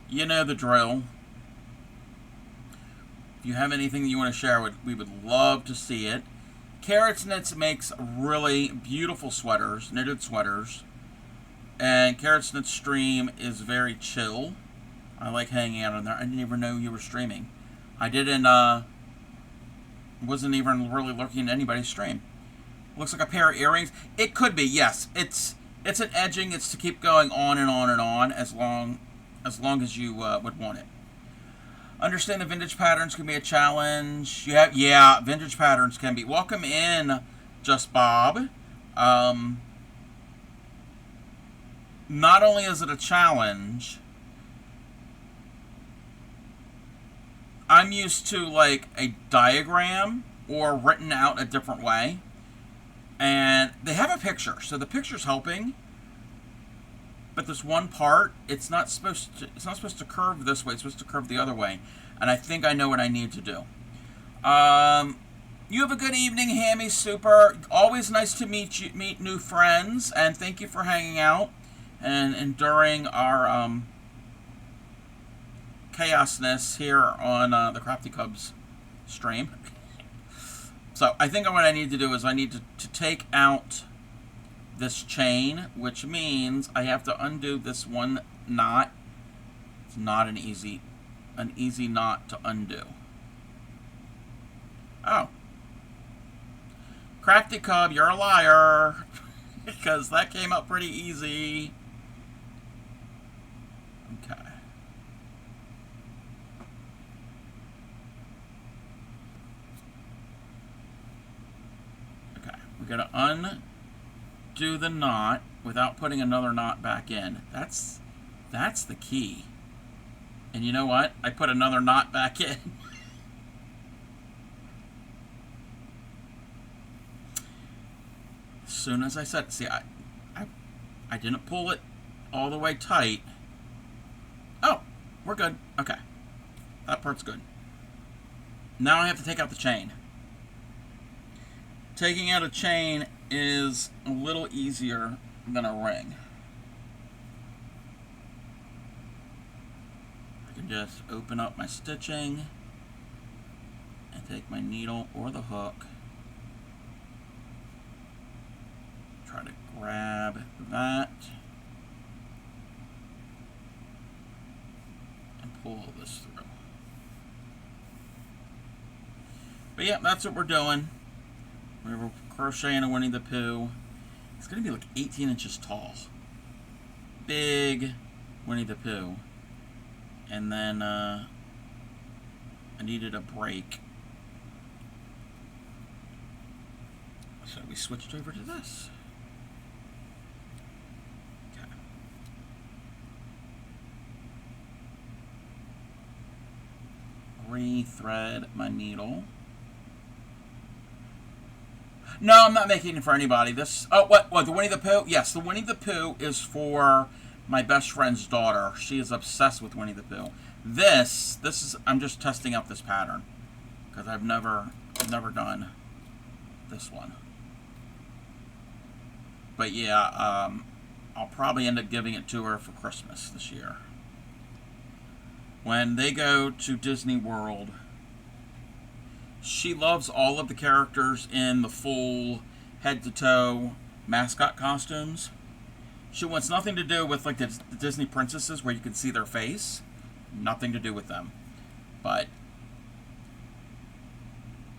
You know the drill. If you have anything that you want to share, we would love to see it. Carrots Knits makes really beautiful sweaters, knitted sweaters. And Carrots Knits stream is very chill. I like hanging out in there. I didn't even know you were streaming. I didn't, wasn't even really looking at anybody's stream. Looks like a pair of earrings. It could be, yes. It's an edging. It's to keep going on and on and on as long as you would want it. Understand the vintage patterns can be a challenge. Yeah, vintage patterns can be. Welcome in, Just Bob. Not only is it a challenge, I'm used to like a diagram or written out a different way. And they have a picture, so the picture's helping. But this one part, it's not supposed to curve this way. It's supposed to curve the other way. And I think I know what I need to do. You have a good evening, Hammy Super. Always nice to meet new friends, and thank you for hanging out and enduring our chaosness here on the Crafty Cubs stream. So I think what I need to do is I need to take out this chain, which means I have to undo this one knot. It's not an easy knot to undo. Oh. Crafty Cub, you're a liar. Because that came up pretty easy. Okay. Okay, we're going to undo the knot without putting another knot back in. That's the key. And you know what? I put another knot back in. As soon as I said, see, I didn't pull it all the way tight. Oh, we're good. Okay. That part's good. Now I have to take out the chain. Taking out a chain is a little easier than a ring. I can just open up my stitching and take my needle or the hook. Try to grab that and pull this through. But yeah, that's what we're doing. We're crocheting a Winnie the Pooh. It's going to be like 18 inches tall. Big Winnie the Pooh. And then I needed a break. So we switched over to this. Okay. Re-thread my needle. No, I'm not making it for anybody. This, oh, what, the Winnie the Pooh? Yes, the Winnie the Pooh is for my best friend's daughter. She is obsessed with Winnie the Pooh. This is, I'm just testing out this pattern because I've never done this one. But yeah, I'll probably end up giving it to her for Christmas this year. When they go to Disney World, she loves all of the characters in the full head-to-toe mascot costumes. She wants nothing to do with like the Disney princesses where you can see their face. Nothing to do with them. But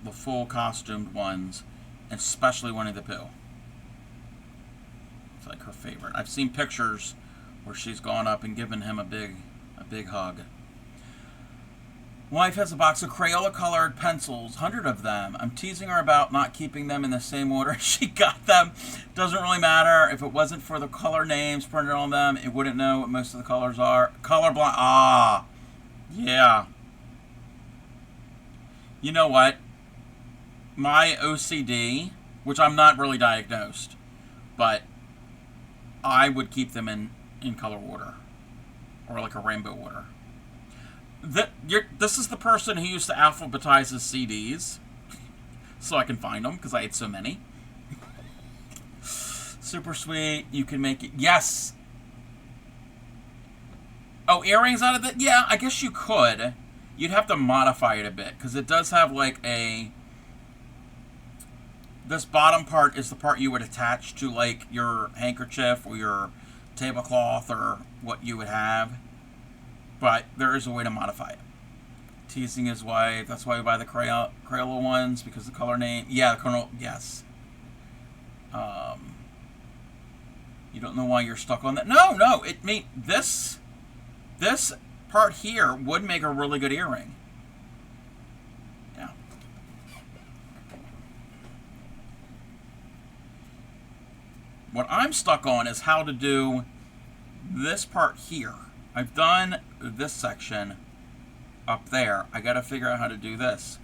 the full costumed ones, especially Winnie the Pooh. It's like her favorite. I've seen pictures where she's gone up and given him a big hug. Wife has a box of Crayola-colored pencils, 100 of them. I'm teasing her about not keeping them in the same order she got them. Doesn't really matter. If it wasn't for the color names printed on them, it wouldn't know what most of the colors are. Colorblind. Ah, yeah. You know what? My OCD, which I'm not really diagnosed, but I would keep them in color order. Or like a rainbow order. This is the person who used to alphabetize his CDs, so I can find them, because I had so many. Super sweet. You can make it. Yes! Oh, earrings out of it? Yeah, I guess you could. You'd have to modify it a bit, because it does have like a... This bottom part is the part you would attach to like your handkerchief or your tablecloth or what you would have. but there is a way to modify it. Teasing his wife. That's why we buy the Crayola ones, because the color name. Yeah, the Colonel. Yes. You don't know why you're stuck on that? No. This part here would make a really good earring. Yeah. What I'm stuck on is how to do this part here. I've done this section up there. I got to figure out how to do this,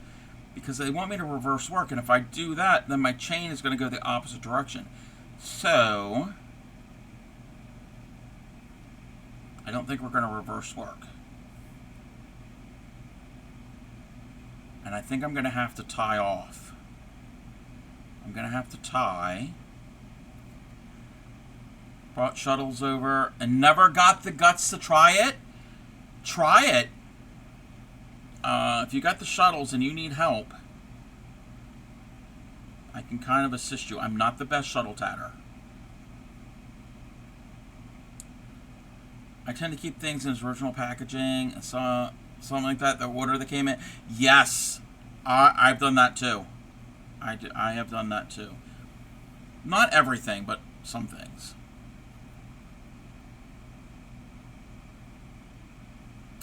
because they want me to reverse work, and if I do that, then my chain is going to go the opposite direction. So I don't think we're going to reverse work. And I think I'm going to have to tie off. I'm going to have to tie. Brought shuttles over and never got the guts to try it. Try it. If you got the shuttles and you need help, I can kind of assist you. I'm not the best shuttle tatter. I tend to keep things in its original packaging. I saw something like that, the order that came in. Yes, I've done that too. I have done that too. Not everything, but some things.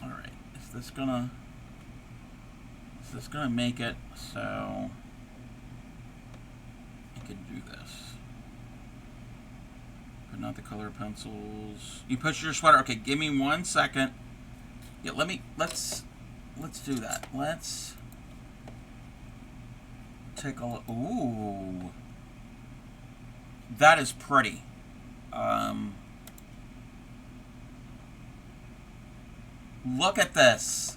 All right, is this gonna make it so I can do this? But not the color pencils. You push your sweater. Okay, give me 1 second. Yeah, let's do that. Let's take a look. Ooh, that is pretty. Look at this.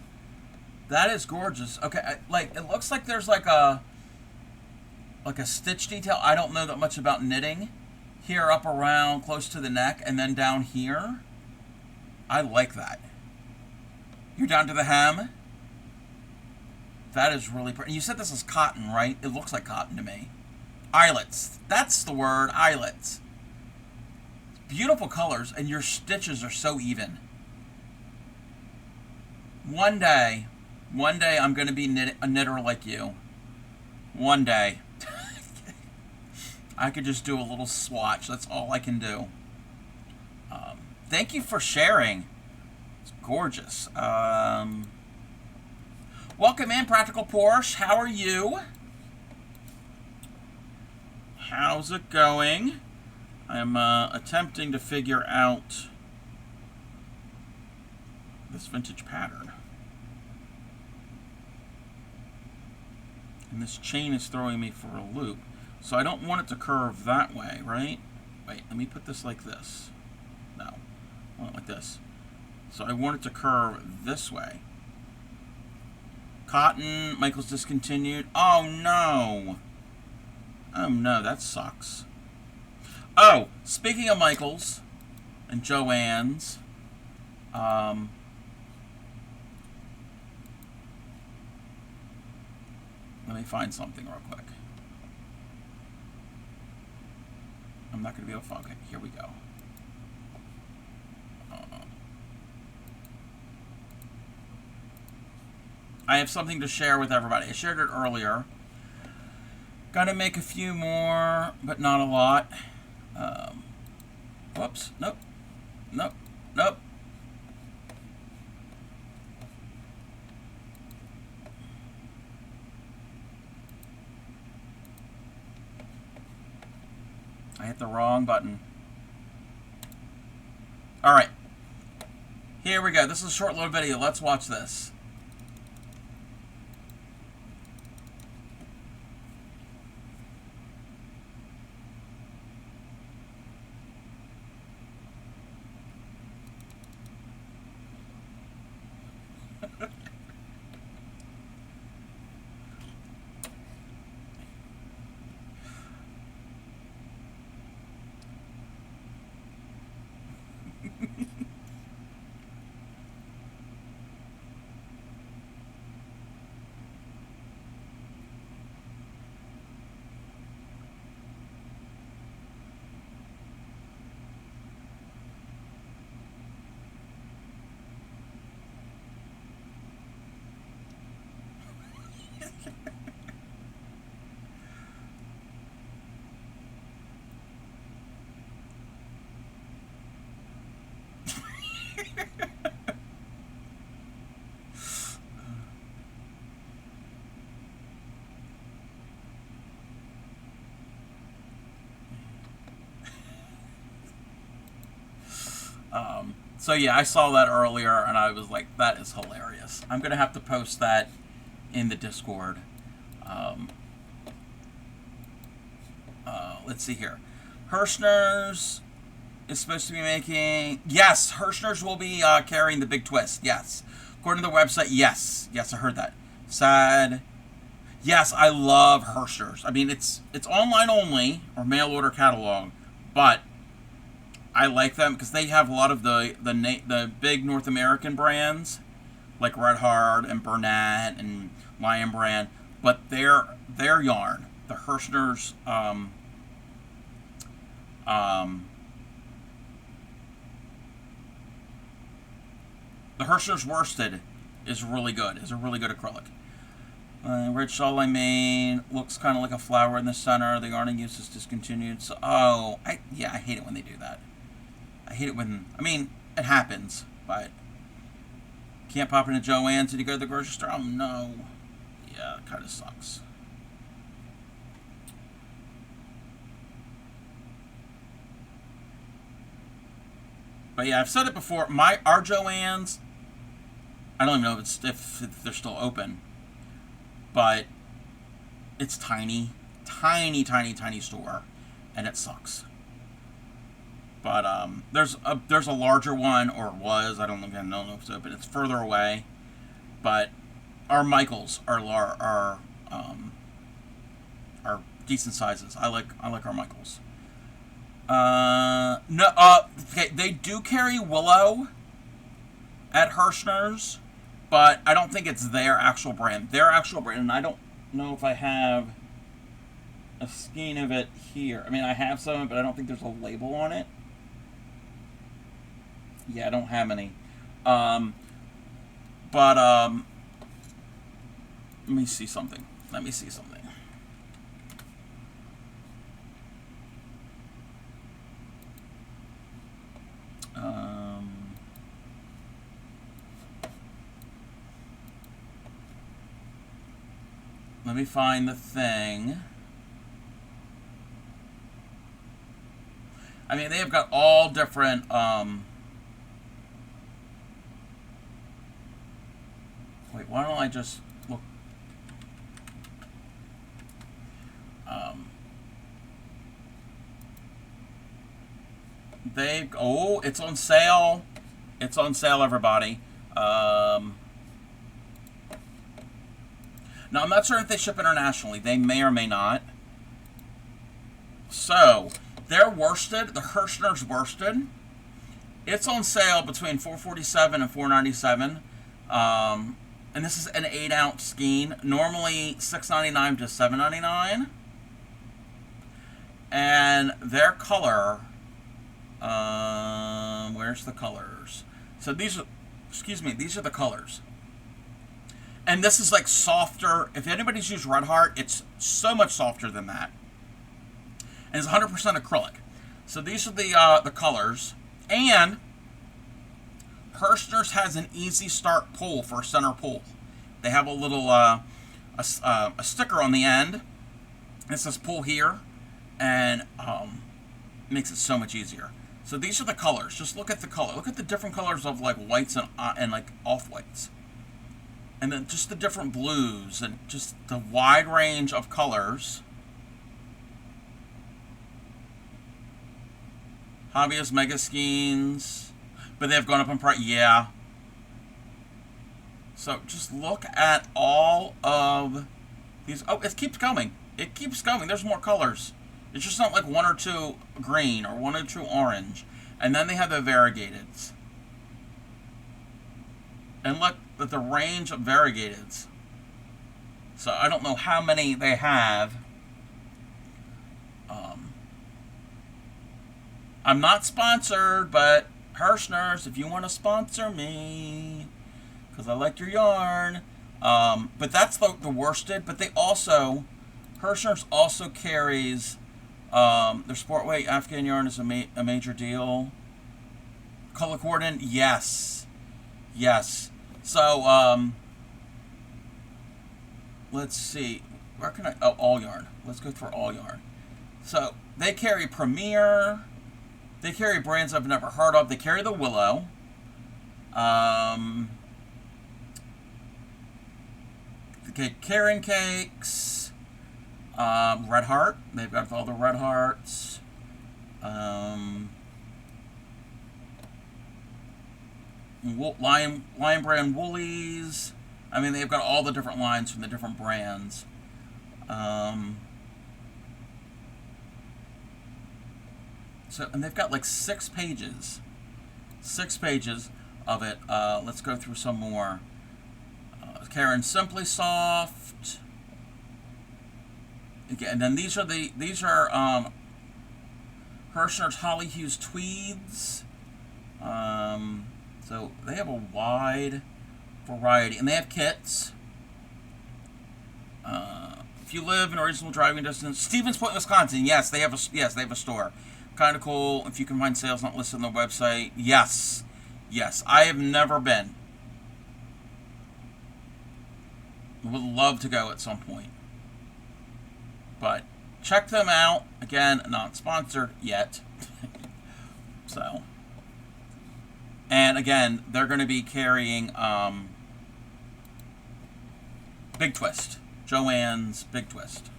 That is gorgeous. Okay, it looks like there's like a stitch detail. I don't know that much about knitting. Here up around close to the neck, and then down here. I like that. You're down to the hem. That is really pretty. You said this is cotton, right? It looks like cotton to me. Eyelets. That's the word, eyelets. Beautiful colors, and your stitches are so even. One day I'm going to be a knitter like you. One day. I could just do a little swatch. That's all I can do. Thank you for sharing. It's gorgeous. Welcome in, Practical Porsche. How are you? How's it going? I'm attempting to figure out this vintage pattern. And this chain is throwing me for a loop. So I don't want it to curve that way, right? Wait, let me put this like this. No, I want it like this. So I want it to curve this way. Cotton, Michael's discontinued. Oh no. Oh no, that sucks. Oh, speaking of Michael's and Joann's, let me find something real quick. I'm not going to be able to find. Okay, here we go. I have something to share with everybody. I shared it earlier. Got to make a few more, but not a lot. Whoops. Nope. Nope. Nope. I hit the wrong button. Alright. Here we go. This is a short little video. Let's watch this. So yeah, I saw that earlier, and I was like, that is hilarious. I'm gonna have to post that in the Discord. Um, let's see here. Hirschner's is supposed to be making... Yes, Hirschner's will be carrying the big twist. Yes. According to the website, yes. Yes, I heard that. Sad. Yes, I love Hirschner's. I mean, it's online only, or mail order catalog, but I like them because they have a lot of the big North American brands, like Red Heart and Burnett and Lion Brand, but their yarn, the Hirschner's, the Hirschner's worsted is really good. Is a really good acrylic. Red shawl I made looks kind of like a flower in the center. The yarning use is discontinued. So, I hate it when they do that. I hate it when, I mean, it happens, but can't pop into Joann's. Did you go to the grocery store? Oh no. Yeah, it kind of sucks. But yeah, I've said it before. Our Joann's, I don't even know if they're still open, but it's tiny store, and it sucks. But there's a larger one, or it was. I don't know if it's open. It's further away, but our Michaels are decent sizes. I like our Michaels. Okay, they do carry Willow at Hirschner's, but I don't think it's their actual brand. Their actual brand, and I don't know if I have a skein of it here. I mean, I have some, but I don't think there's a label on it. Yeah, I don't have any. Let me see something. Let me find the thing. I mean, they have got all different, wait, why don't I just look? It's on sale. It's on sale, everybody. Now, I'm not certain if they ship internationally. They may or may not. So, their worsted, the Hirschner's worsted, it's on sale between $447 and $497. And this is an 8-ounce skein. Normally $6.99 to $7.99. And their color, where's the colors? So these are the colors. And this is like softer. If anybody's used Red Heart, it's so much softer than that. And it's 100% acrylic. So these are the colors. And Hirschner's has an easy start pull for a center pull. They have a little a sticker on the end. It says pull here, and makes it so much easier. So these are the colors. Just look at the color. Look at the different colors of like whites and like off whites. And then just the different blues and just the wide range of colors. Hobbyist mega skeins. But they've gone up in price. Yeah. So just look at all of these. Oh, it keeps coming. It keeps coming. There's more colors. It's just not like one or two green or one or two orange. And then they have the variegateds. And look at the range of variegateds. So I don't know how many they have. I'm not sponsored, but Hirschner's, if you want to sponsor me, because I like your yarn. But that's the worsted. But they also, Hirschner's also carries their sport weight Afghan yarn is a major deal. Color coordinate, yes. So, let's see. Where can I... Oh, all yarn. Let's go for all yarn. So, they carry Premier. They carry brands I've never heard of. They carry the Willow. Okay, Karen Cakes. Red Heart. They've got all the Red Hearts. Lion brand Woolies. I mean, they've got all the different lines from the different brands. And they've got like 6 pages. 6 pages of it. Let's go through some more. Karen Simply Soft. Again, and then these are Hirschner's Holly Hughes Tweeds. So they have a wide variety, and they have kits. If you live in a reasonable driving distance, Stevens Point, Wisconsin. Yes, they have a store. Kind of cool. If you can find sales not listed on the website, yes. I have never been. Would love to go at some point. But check them out. Again, not sponsored yet. So. And again, they're going to be carrying Big Twist. Joann's Big Twist.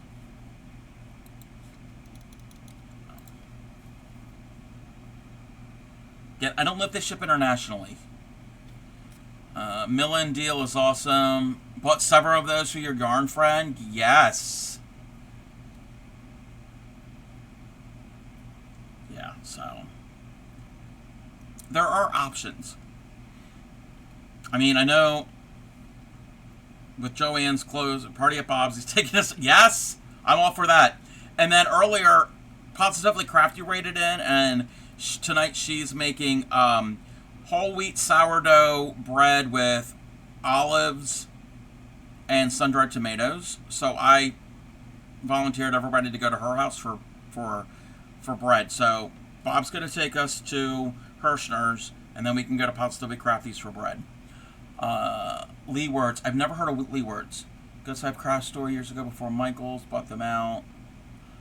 Again, I don't know if they ship internationally. Mill-in deal is awesome. Bought several of those for your yarn friend? Yes. Yeah, so there are options. I mean, I know with Joann's clothes, Party at Bob's, he's taking us. Yes, I'm all for that. And then earlier, Positively Crafty rated in, and tonight she's making whole wheat sourdough bread with olives and sun-dried tomatoes. So I volunteered everybody to go to her house for bread. So Bob's going to take us to Hirschner's, and then we can go to Positively Crafty's for bread. Lee Words. I've never heard of Lee Words. Guess I have craft store years ago before Michaels bought them out.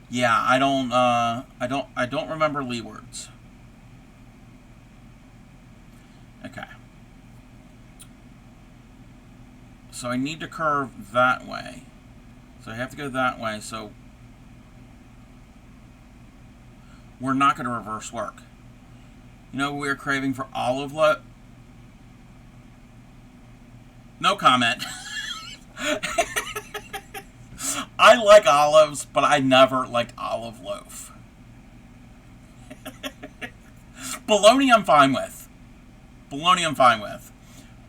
Yeah, I don't remember Lee Words. Okay. So I need to curve that way. So I have to go that way. So we're not going to reverse work. You know, we're craving for olive loaf. No comment. I like olives, but I never liked olive loaf. Bologna I'm fine with. Bologna I'm fine with.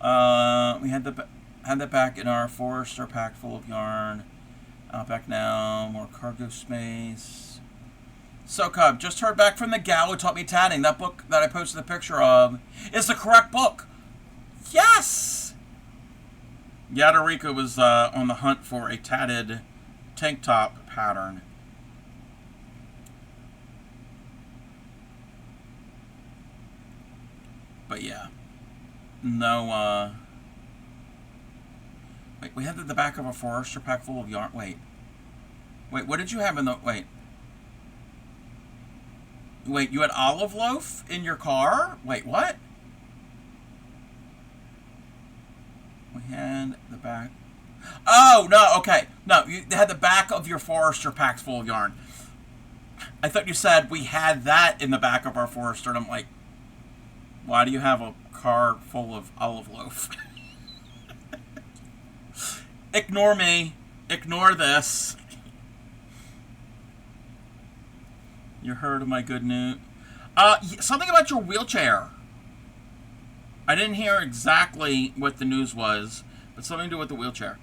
We had that back in our Forester pack full of yarn. Back now, more cargo space. So Cub, just heard back from the gal who taught me tatting. That book that I posted a picture of is the correct book. Yes! Yadarika was on the hunt for a tatted tank top pattern. But yeah. No, wait, we had the back of a Forester pack full of yarn. Wait, what did you have in the... Wait, you had olive loaf in your car? Wait, what? We had the back... Oh, no, okay. No, you had the back of your Forester packs full of yarn. I thought you said we had that in the back of our Forester, and I'm like, why do you have a car full of olive loaf? Ignore me. Ignore this. You heard of my good news. Something about your wheelchair. I didn't hear exactly what the news was, but something to do with the wheelchair.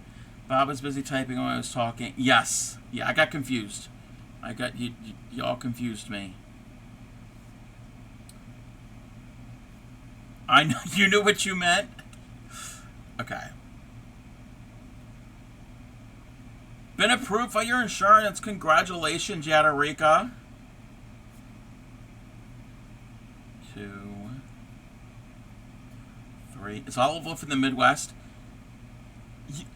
Bob was busy typing while I was talking. Yes. Yeah, I got confused. You all confused me. I know you knew what you meant. Okay. Been approved by your insurance. Congratulations, Yadarika. 2, 3. It's olive loaf in the Midwest.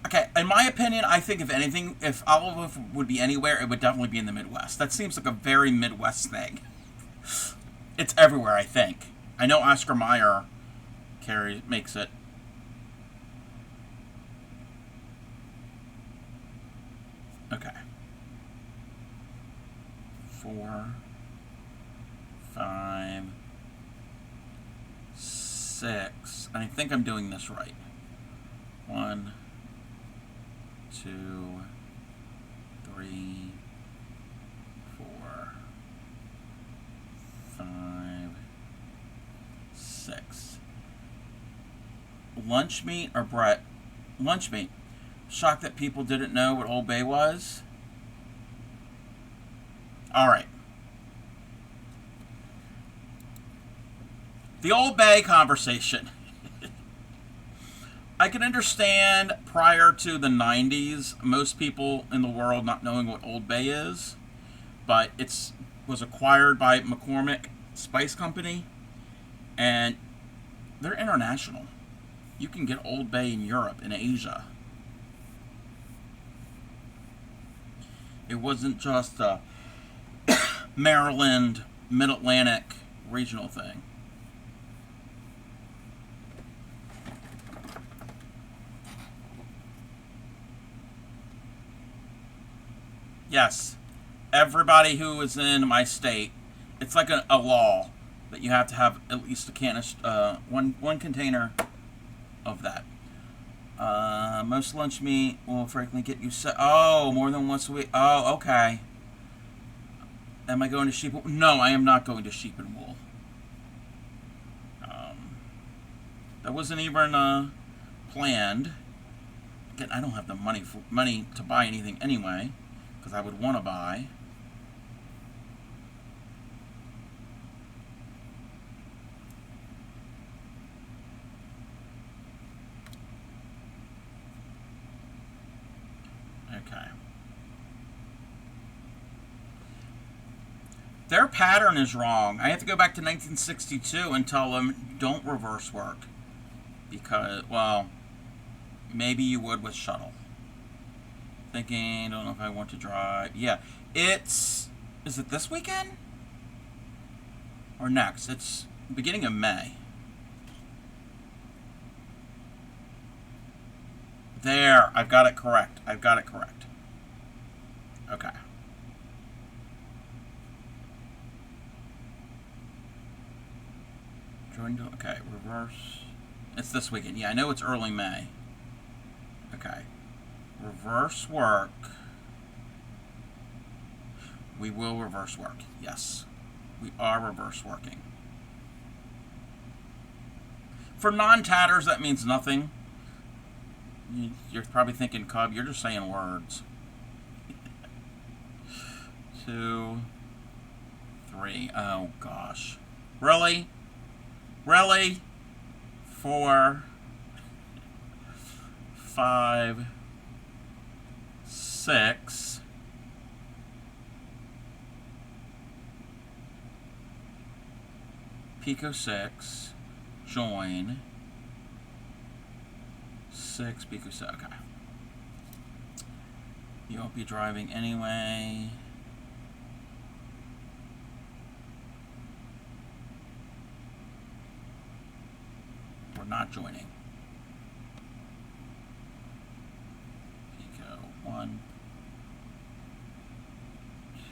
Okay, in my opinion, I think if anything, if olive loaf would be anywhere, it would definitely be in the Midwest. That seems like a very Midwest thing. It's everywhere, I think. I know Oscar Mayer makes it. Okay. 4, 5, 6. I think I'm doing this right. 1, 2, 3, 4, 5, 6. Lunch meat or Brett? Lunch meat. Shocked that people didn't know what Old Bay was. All right. The Old Bay conversation. I can understand prior to the 90s, most people in the world not knowing what Old Bay is, but it was acquired by McCormick Spice Company, and they're international. You can get Old Bay in Europe and Asia. It wasn't just a Maryland, Mid-Atlantic regional thing. Yes, everybody who is in my state, it's like a law that you have to have at least a can of one container of that. Most lunch meat will frequently get you set. Oh, more than once a week. Oh, okay. Am I going to sheep? No, I am not going to sheep and wool. That wasn't even planned. Again, I don't have the money to buy anything anyway, because I would want to buy. Okay. Their pattern is wrong. I have to go back to 1962 and tell them, don't reverse work. Because, well, maybe you would with shuttle. Thinking, don't know if I want to drive. Yeah, is it this weekend? Or next? It's beginning of May. There, I've got it correct. Okay. Okay, reverse. It's this weekend. Yeah, I know it's early May. Okay. Reverse work. We will reverse work. Yes. We are reverse working. For non-tatters, that means nothing. You're probably thinking, Cub, you're just saying words. 2, 3. Oh, gosh. Really? Really? 4, 5, 6. Pico 6. Join. 6, Pico 6. Okay. You won't be driving anyway. We're not joining. Pico 1,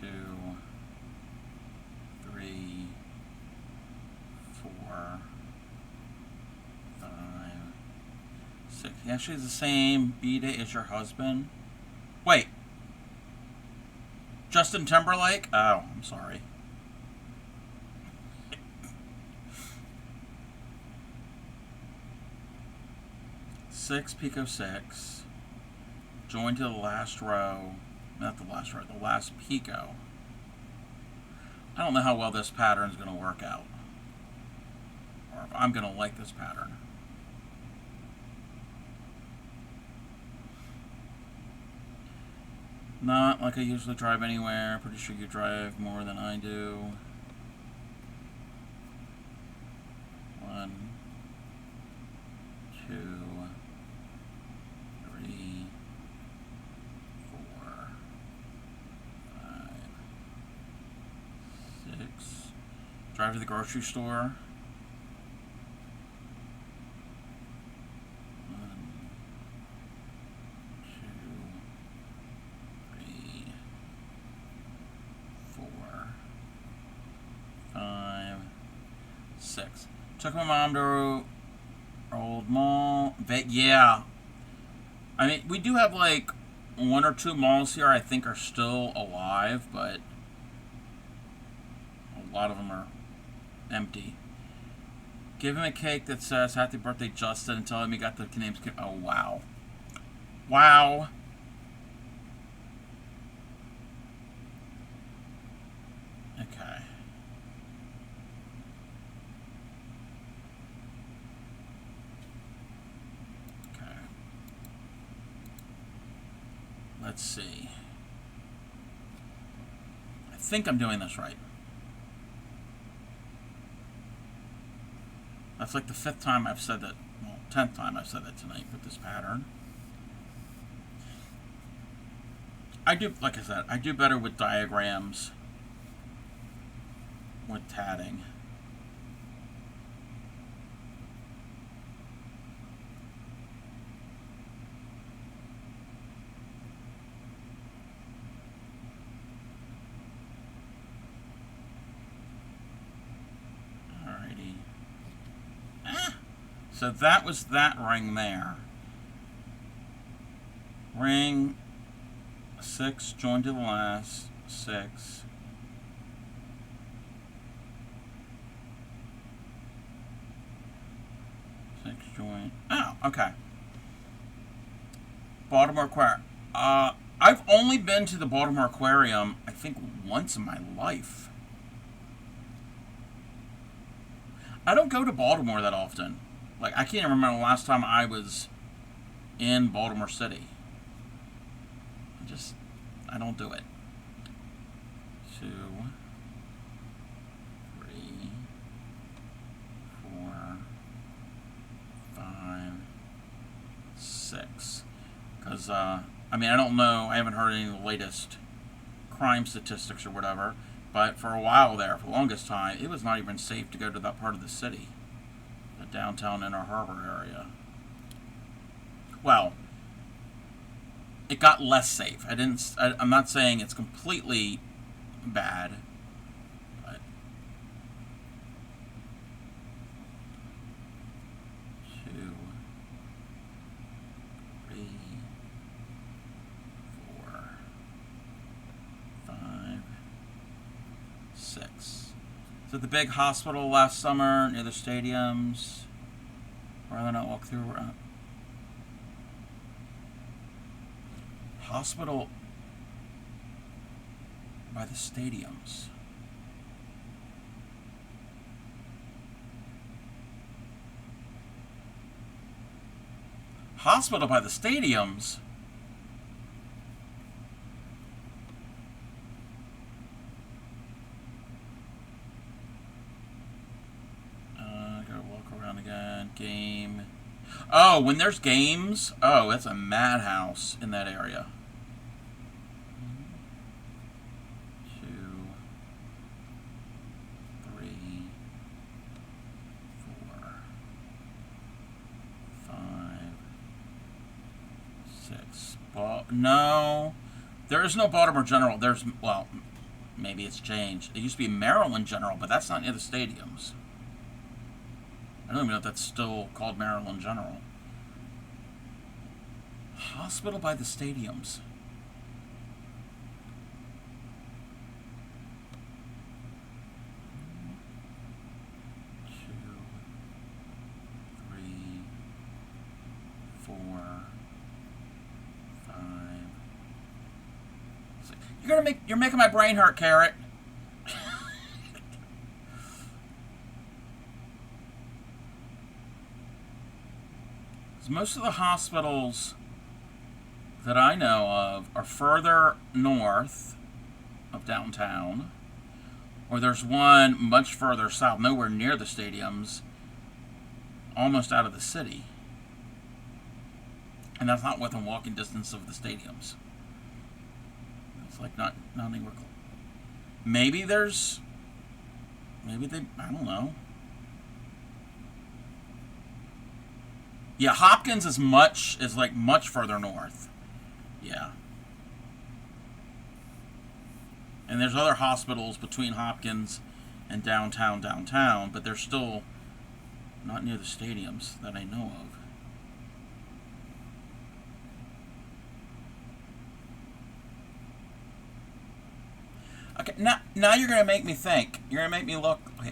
2, 3, 4, 5, 6. He actually has the same B-Day as your husband. Wait. Justin Timberlake? Oh, I'm sorry. Six, Pico 6. Join to the last row. Not the last row, the last Pico. I don't know how well this pattern is going to work out. Or if I'm going to like this pattern. Not like I usually drive anywhere. Pretty sure you drive more than I do. 1, 2, 3, 4, 5, 6, Drive to the grocery store. 1, 2, 3, 4, 5, 6. Took my mom to Old Mall. Yeah. I mean, we do have like 1 or 2 malls here I think are still alive, but a lot of them are empty. Give him a cake that says "Happy Birthday, Justin," and tell him he got the name's. Oh wow, wow. Okay. Okay. Let's see. I think I'm doing this right. That's like the 5th time I've said that, well, 10th time I've said that tonight with this pattern. I do, like I said, I do better with diagrams, with tatting. So that was that ring there. Ring 6 joined to the last 6. Joint. Oh, okay. Baltimore Aquarium. I've only been to the Baltimore Aquarium, I think, once in my life. I don't go to Baltimore that often. Like, I can't remember the last time I was in Baltimore City. I don't do it. 2, 3, 4, 5, 6. Because, I mean, I don't know, I haven't heard any of the latest crime statistics or whatever, but for a while there, for the longest time, it was not even safe to go to that part of the city. The downtown Inner Harbor area. Well, it got less safe. I'm not saying it's completely bad, but 2, 3, 4, 5, 6. So the big hospital last summer near the stadiums. Rather not walk through. Hospital by the stadiums. Hospital by the stadiums? Gotta walk around again. Game. Oh, when there's games? Oh, it's a madhouse in that area. 2, 3, 4, 5, 6. No. There is no Baltimore General. There's, well, maybe it's changed. It used to be Maryland General, but that's not near the stadiums. I don't even know if that's still called Maryland General. Hospital by the stadiums. 2, 3, 4, 5, 6. You're making my brain hurt, Carrot. Most of the hospitals that I know of are further north of downtown, or there's one much further south, nowhere near the stadiums, almost out of the city. And that's not within walking distance of the stadiums. It's like not anywhere close. Maybe there's Maybe they, I don't know. Yeah, Hopkins is like much further north. Yeah. And there's other hospitals between Hopkins and downtown, but they're still not near the stadiums that I know of. Okay, now you're gonna make me think. You're gonna make me look. Okay.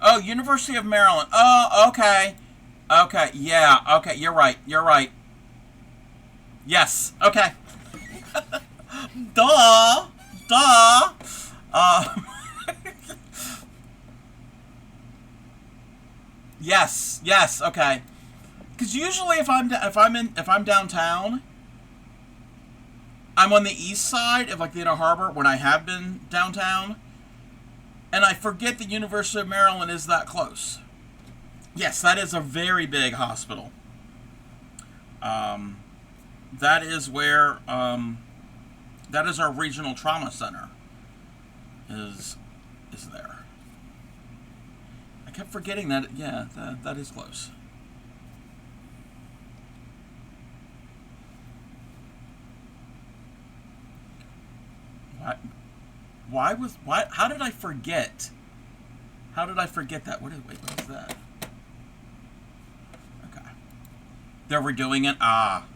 Oh, University of Maryland. Oh, okay. Okay, yeah. Okay, you're right. You're right. Yes. Okay. Duh. Duh. Uh, yes. Yes. Okay. Because usually, if I'm downtown, I'm on the east side of like the Inner Harbor when I have been downtown, and I forget the University of Maryland is that close. Yes, that is a very big hospital. That is where that is our regional trauma center. Is there? I kept forgetting that. Yeah, that is close. What? Why? How did I forget? How did I forget that? What is that? Okay. They're redoing it? Ah.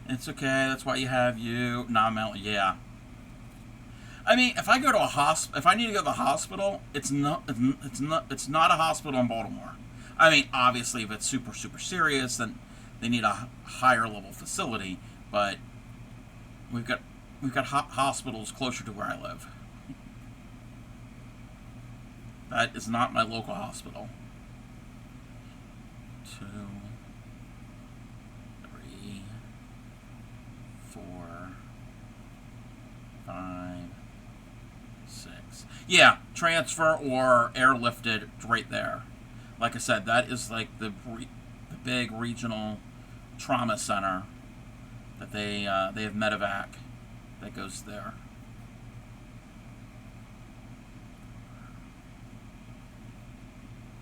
It's okay. That's why you have you. Nominal, yeah. I mean, if I go to if I need to go to the hospital, it's not a hospital in Baltimore. I mean, obviously, if it's super serious, then they need a higher level facility. But we've got hospitals closer to where I live. That is not my local hospital. 2, 3, 4, 5, 6. Yeah, transfer or airlifted right there. Like I said, that is like the big regional trauma center that they have medevac that goes there.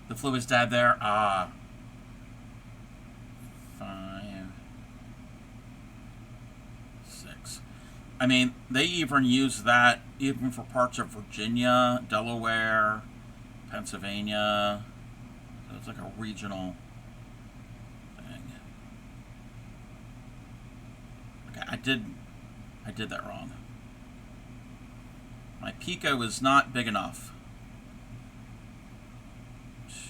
The flu is dead there. Ah. 5, 6. I mean, they even use that even for parts of Virginia, Delaware, Pennsylvania. So it's like a regional thing. Okay, I did that wrong. My Pico is not big enough.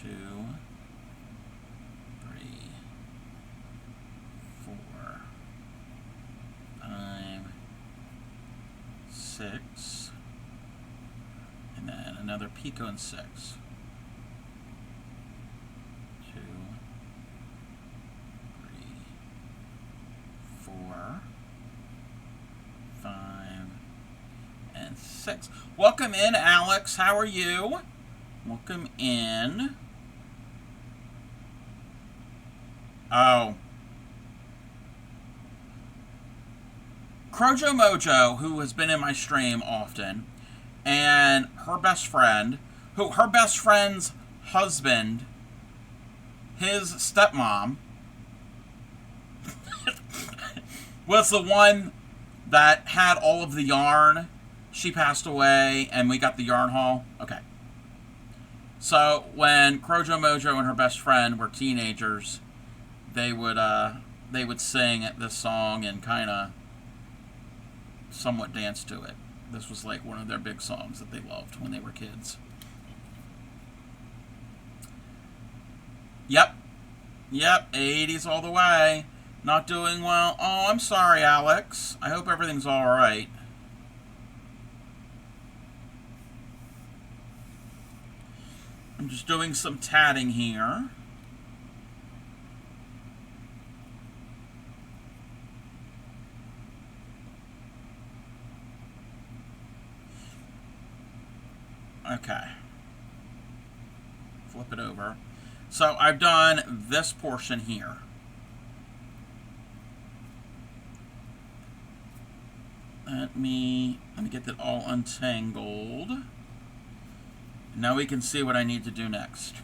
2, 3, 4, 5, 6, and then another Pico and 6. 2, 3, 4, 5, and 6. Welcome in, Alex. How are you? Welcome in. Oh. Crojo Mojo, who has been in my stream often, and her best friend, her best friend's husband, his stepmom, was the one that had all of the yarn. She passed away, and we got the yarn haul. Okay. So when Crojo Mojo and her best friend were teenagers, they would sing this song and kind of somewhat dance to it. This was like one of their big songs that they loved when they were kids. Yep, 80s all the way. Not doing well. Oh, I'm sorry, Alex. I hope everything's all right. I'm just doing some tatting here. Okay. Flip it over. So I've done this portion here. Let me get that all untangled. Now we can see what I need to do next.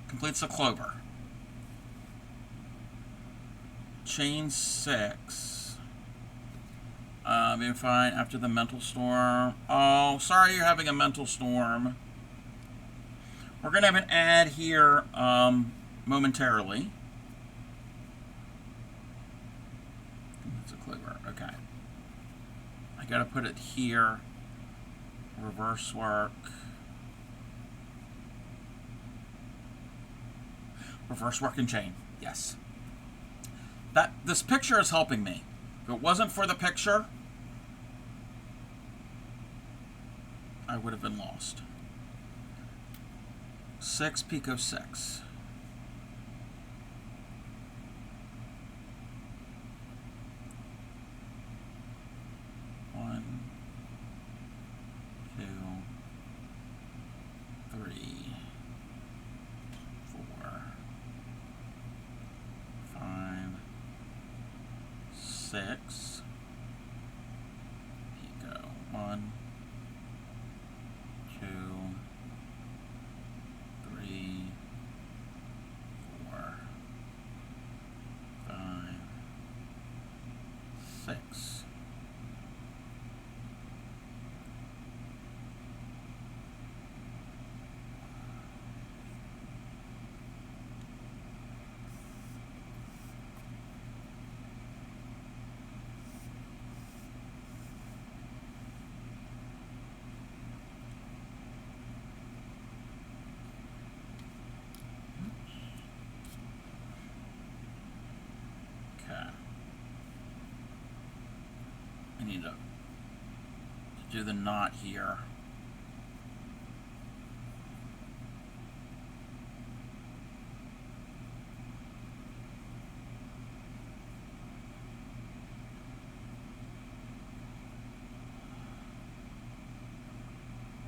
Completes the clover. Chain 6. Being fine after the mental storm. Oh, sorry you're having a mental storm. We're going to have an ad here momentarily. That's a clover. Okay. I got to put it here. Reverse work. Reverse work and chain. Yes. This picture is helping me. If it wasn't for the picture, I would have been lost. 6 picot 6. 1, 2, 3, 4, 5, 6. Picot 1, 2, 3, 4, 5, 6. I need to do the knot here.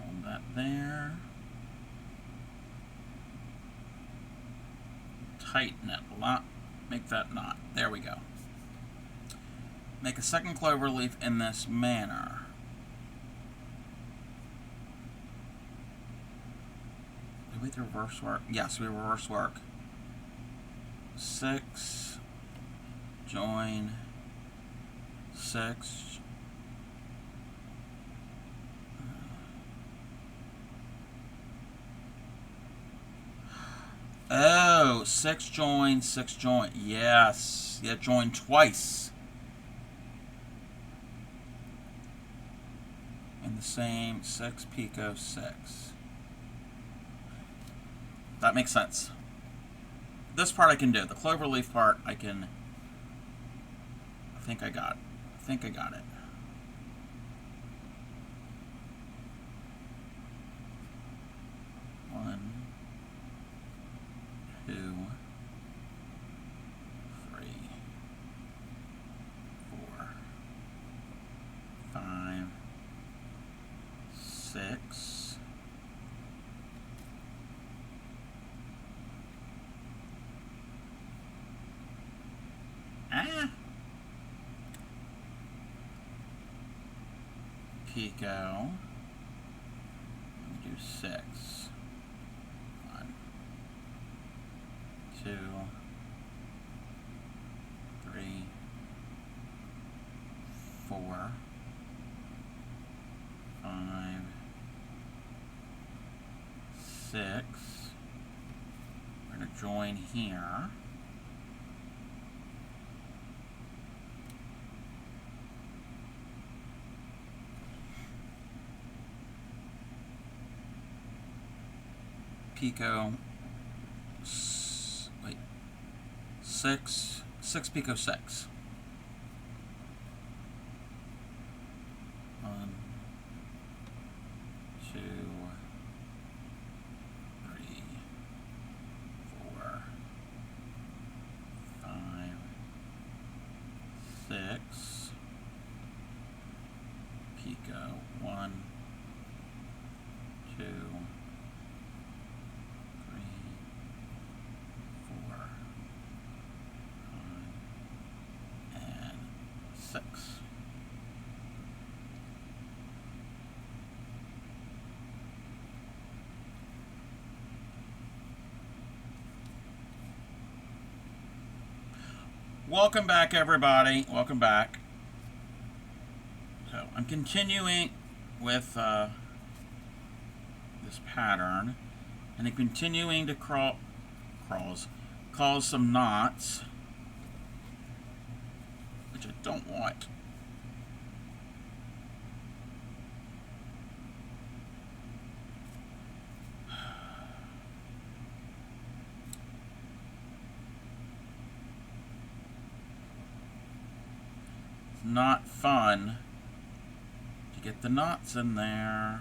Hold that there. Tighten it a lot. Make that knot. There we go. Make a second clover leaf in this manner. Did we reverse work? Yes, we reverse work. 6, join, 6. Oh, 6 join, 6 join. Yes, yeah, join twice. In the same 6 picot 6. That makes sense. This part I can do. The clover leaf part I can. I think I got it. 1, 2, 3, 4, 5, 6. Picot. Do 6. 1, 2, 3, 4, 5, 6. We're going to join here. Picot, wait, 6 picot 6. 1, 6. Welcome back, everybody. Welcome back. So I'm continuing with this pattern, and I'm continuing to cause some knots, which I don't want. It's not fun to get the knots in there.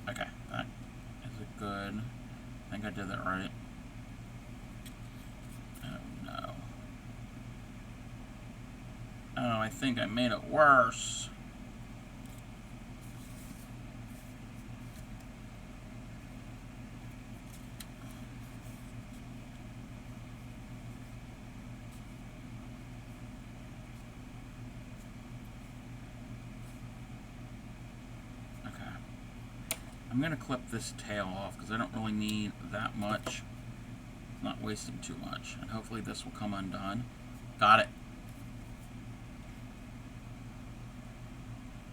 Okay, that is a good. I think I did that right. Oh no. Oh, I think I made it worse. I'm going to clip this tail off because I don't really need that much. Not wasting too much. And hopefully this will come undone. Got it.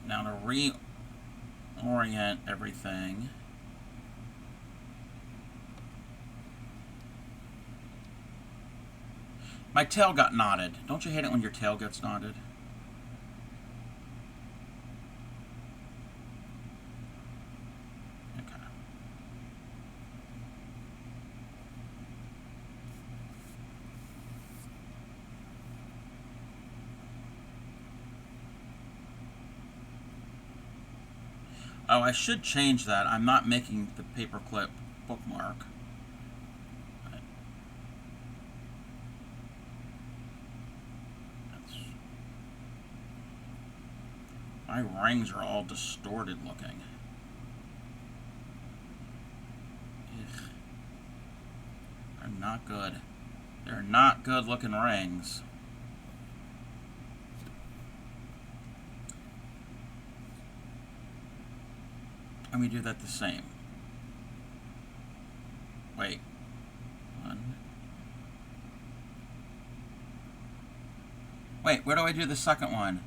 Now to reorient everything. My tail got knotted. Don't you hate it when your tail gets knotted? Oh, I should change that. I'm not making the paperclip bookmark. My rings are all distorted looking. Ugh. They're not good. They're not good looking rings. And we do that the same. Wait. 1. Wait, where do I do the second one?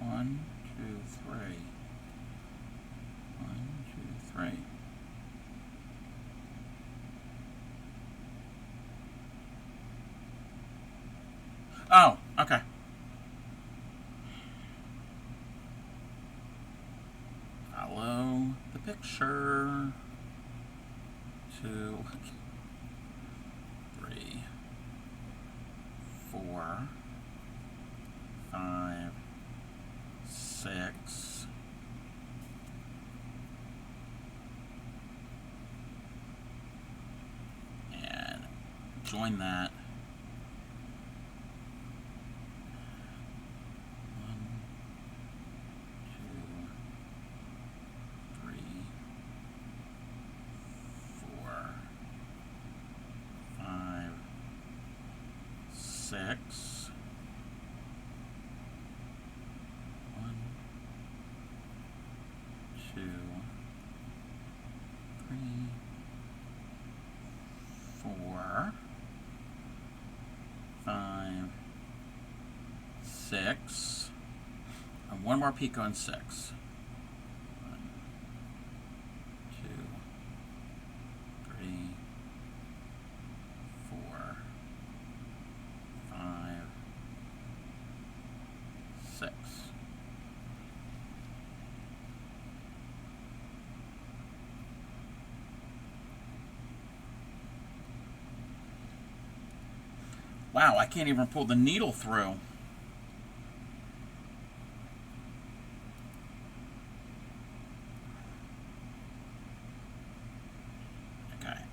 One, two, three. 1, 2, 3. Oh, okay. Follow the picture. 2, 3, 4, 5, 6. And join that. 1, 2, 3, 4, 5, 6. 1, 2, 3, 4, 5, 6, and one more picot on 6. 1, 2, 3, 4, 5, 6. Wow, I can't even pull the needle through.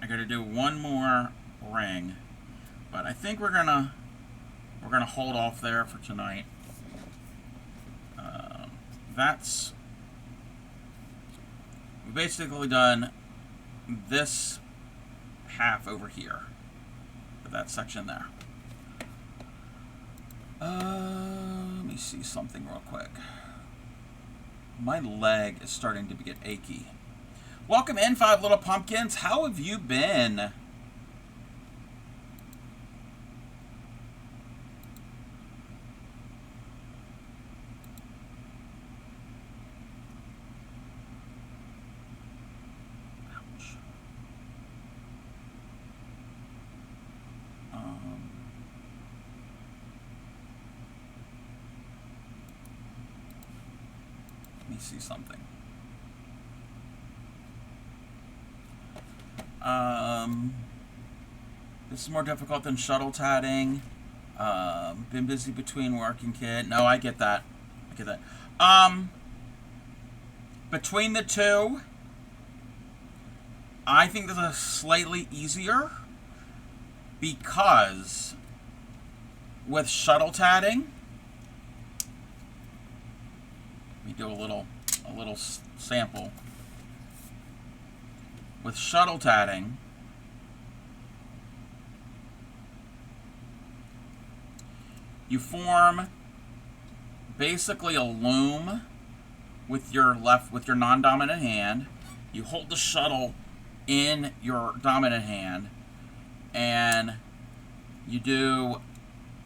I got to do one more ring, but I think we're gonna hold off there for tonight. We've basically done this half over here, for that section there. Let me see something real quick. My leg is starting to get achy. Welcome in, Five Little Pumpkins. How have you been? Let me see something. This is more difficult than shuttle tatting. Been busy between work and kid. No, I get that. I get that. Between the two, I think this is slightly easier because with shuttle tatting, let me do a little sample. With shuttle tatting, you form basically a loom with your non-dominant hand. You hold the shuttle in your dominant hand, and you do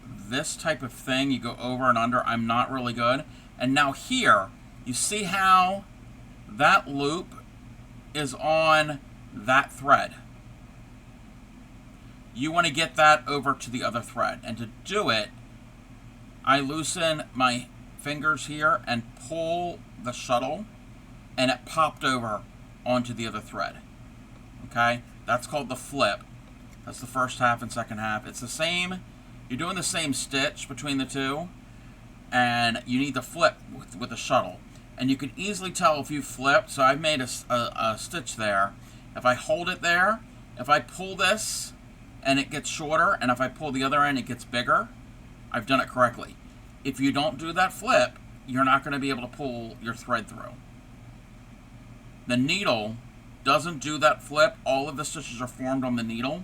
this type of thing. You go over and under. I'm not really good. And now here, you see how that loop is on that thread. You want to get that over to the other thread. And to do it, I loosen my fingers here and pull the shuttle, and it popped over onto the other thread. Okay? That's called the flip. That's the first half and second half. It's the same. You're doing the same stitch between the two, and you need to flip with the shuttle. And you can easily tell if you flipped. So I've made a stitch there. If I hold it there, if I pull this and it gets shorter, and if I pull the other end it gets bigger, I've done it correctly. If you don't do that flip, you're not going to be able to pull your thread through. The needle doesn't do that flip. All of the stitches are formed on the needle.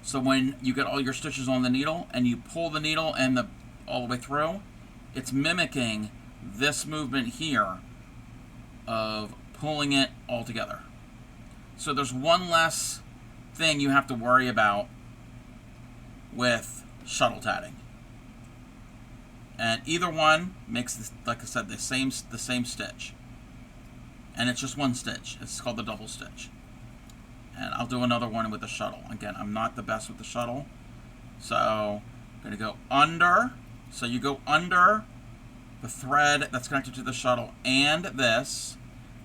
So when you get all your stitches on the needle and you pull the needle and all the way through, it's mimicking this movement here of pulling it all together. So there's one less thing you have to worry about with shuttle tatting. And either one makes this, like I said, the same stitch. And it's just one stitch. It's called the double stitch. And I'll do another one with the shuttle. Again, I'm not the best with the shuttle. So I'm going to go under. So you go under the thread that's connected to the shuttle and this.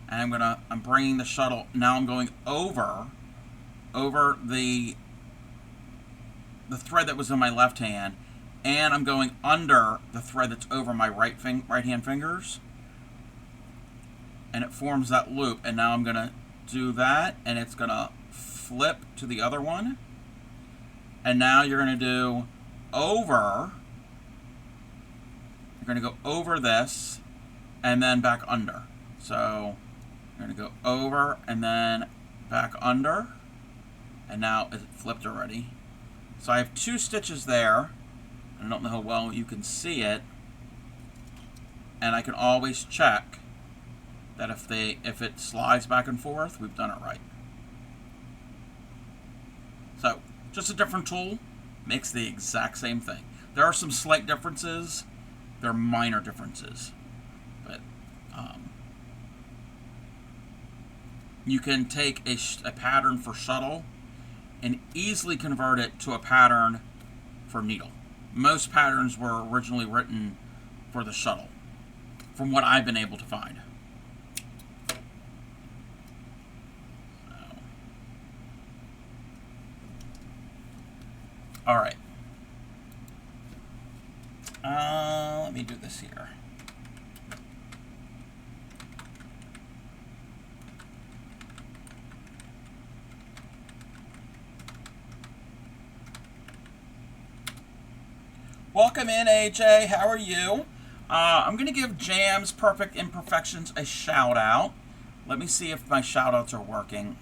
And I'm bringing the shuttle. Now I'm going over the thread that was in my left hand. And I'm going under the thread that's over my right hand fingers. And it forms that loop. And now I'm going to do that. And it's going to flip to the other one. And now you're going to do over. You're going to go over this. And then back under. So you're going to go over and then back under. And now it flipped already. So I have 2 stitches there. I don't know how well you can see it, and I can always check that if it slides back and forth, we've done it right. So just a different tool makes the exact same thing. There are some slight differences. They're minor differences, but you can take a pattern for shuttle and easily convert it to a pattern for needle. Most patterns were originally written for the shuttle, from what I've been able to find. So. All right. Let me do this here. Welcome in, AJ. How are you? I'm going to give Jam's Perfect Imperfections a shout out. Let me see if my shout outs are working.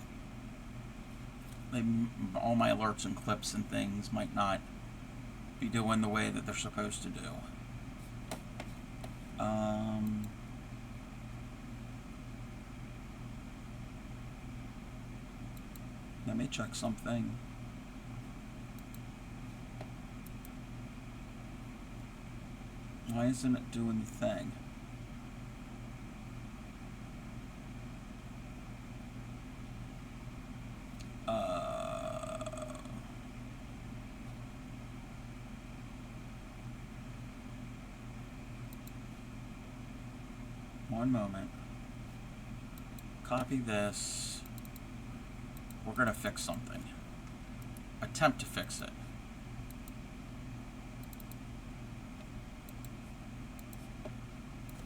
All my alerts and clips and things might not be doing the way that they're supposed to do. Let me check something. Why isn't it doing the thing? One moment. Copy this. We're going to fix something. Attempt to fix it.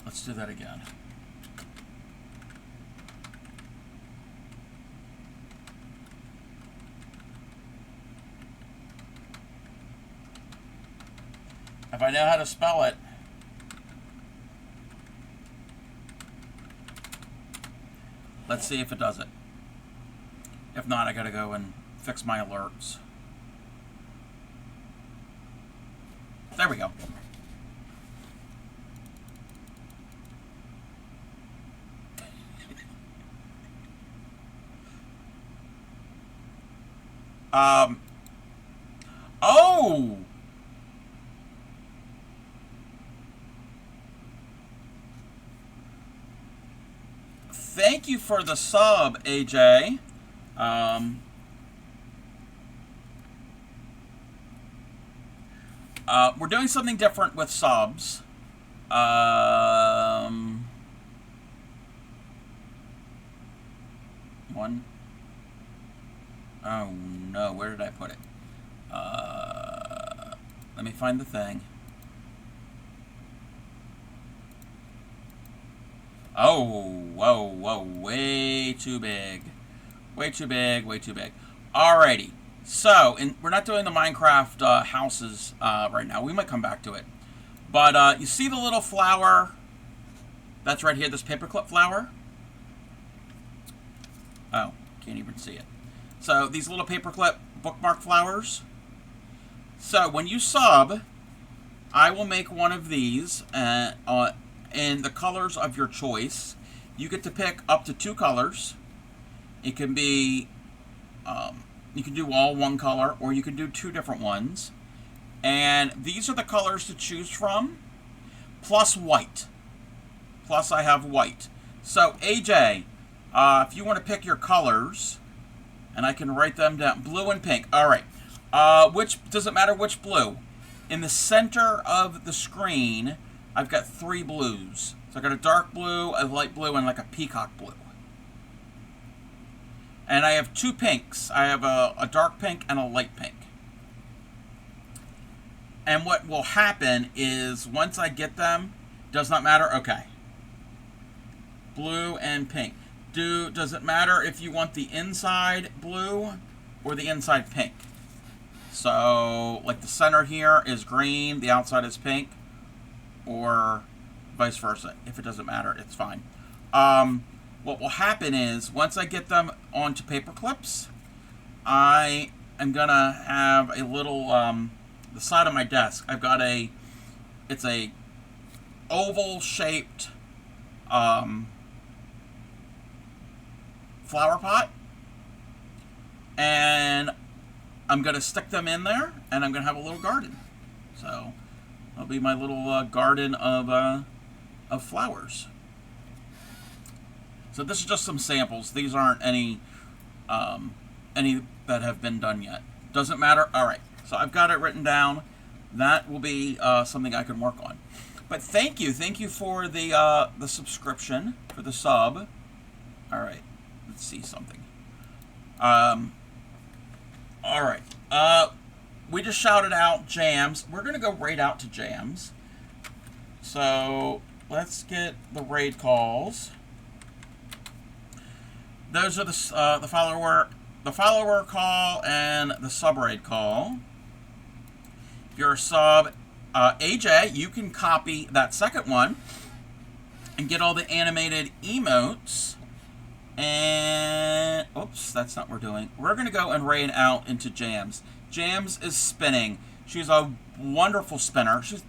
Let's do that again. If I know how to spell it. Let's see if it does it. If not, I gotta go and fix my alerts. There we go. Oh! Thank you for the sub, AJ. We're doing something different with subs. One. Oh no, where did I put it? Let me find the thing. Oh, whoa, whoa, way too big. Way too big, way too big. Alrighty. So, we're not doing the Minecraft houses right now. We might come back to it. But you see the little flower that's right here, this paperclip flower? Oh, can't even see it. So, these little paperclip bookmark flowers. So, when you sub, I will make one of these in the colors of your choice. You get to pick up to 2 colors. It can be, you can do all one color, or you can do 2 different ones. And these are the colors to choose from, plus white. Plus I have white. So AJ, if you want to pick your colors, and I can write them down, blue and pink. All right. Which, does it matter which blue? In the center of the screen, I've got 3 blues. So I got a dark blue, a light blue, and like a peacock blue. And I have 2 pinks. I have a dark pink and a light pink. And what will happen is once I get them, does not matter. Okay. Blue and pink. Does it matter if you want the inside blue or the inside pink? So, like the center here is green, the outside is pink, or vice versa. If it doesn't matter, it's fine. What will happen is, once I get them onto paper clips, I am going to have a little, the side of my desk, I've got it's a oval-shaped flower pot, and I'm going to stick them in there, and I'm going to have a little garden. So, that'll be my little garden of flowers. So this is just some samples. These aren't any that have been done yet. Doesn't matter. All right. So I've got it written down. That will be something I can work on. But thank you for the subscription, for the sub. All right. Let's see something. All right. We just shouted out Jams. We're gonna go right out to Jams. So let's get the raid calls. Those are the follower call and the sub raid call. If you're a sub, AJ, you can copy that second one and get all the animated emotes. And, oops, that's not what we're doing. We're going to go and raid out into Jams. Jams is spinning. She's a wonderful spinner. She's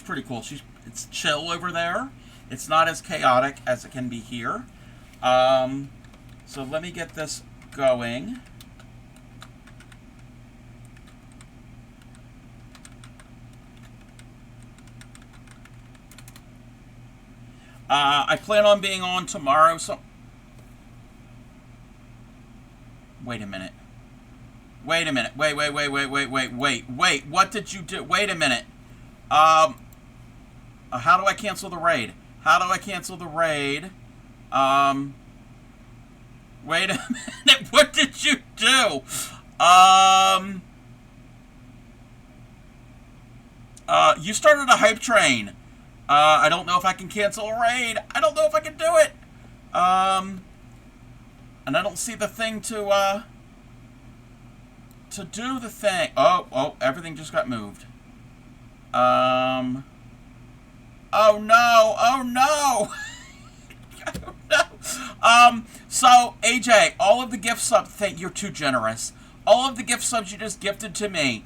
pretty cool. It's chill over there. It's not as chaotic as it can be here. So let me get this going. I plan on being on tomorrow, so... Wait a minute. Wait a minute. Wait. What did you do? Wait a minute. How do I cancel the raid? How do I cancel the raid? Wait a minute. What did you do? You started a hype train. I don't know if I can cancel a raid. I don't know if I can do it. And I don't see the thing to do the thing. Oh, everything just got moved. Oh no. Oh no. So AJ, all of the gift subs, you're too generous. All of the gift subs you just gifted to me.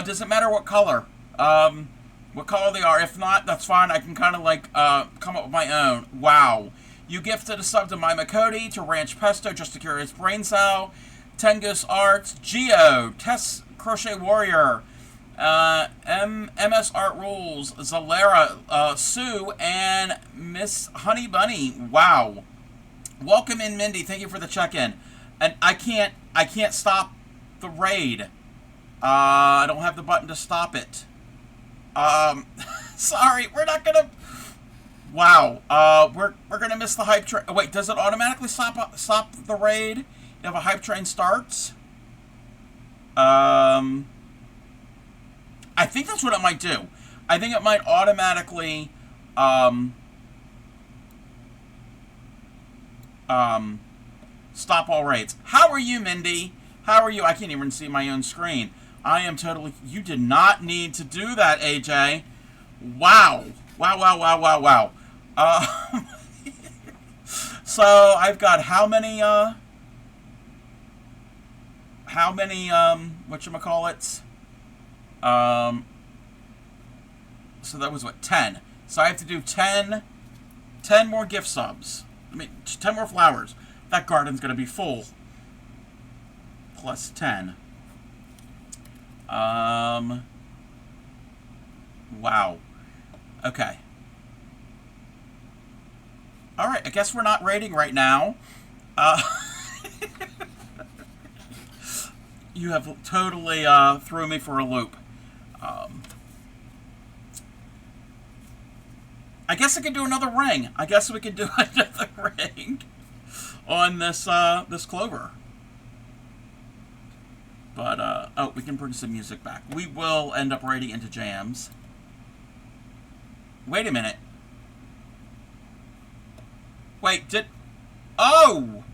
Does it matter what color? What color they are? If not, that's fine. I can kind of like come up with my own. Wow. You gifted a sub to Mima Cody, to Ranch Pesto, Just a Curious Brain Cell, Tengus Arts, Geo, Tess Crochet Warrior, MS Art Rules, Zalera, Sue, and Miss Honey Bunny. Wow. Welcome in, Mindy. Thank you for the check-in. And I can't stop the raid. I don't have the button to stop it. Sorry, we're not gonna... Wow, we're gonna miss the hype train. Oh, wait, does it automatically stop the raid if a hype train starts? I think that's what it might do. I think it might automatically stop all raids. How are you, Mindy? How are you? I can't even see my own screen. I am totally... You did not need to do that, AJ. Wow. Wow. So I've got how many whatchamacallits? So that was what, 10. So I have to do 10 more gift subs. I mean, 10 more flowers. That garden's gonna be full. Plus 10. Wow. Okay. Alright, I guess we're not raiding right now. You have totally threw me for a loop. I guess I could do another ring. I guess we could do another ring on this this clover. But, oh, we can bring some music back. We will end up raiding into Jams. Wait a minute. Wait, oh!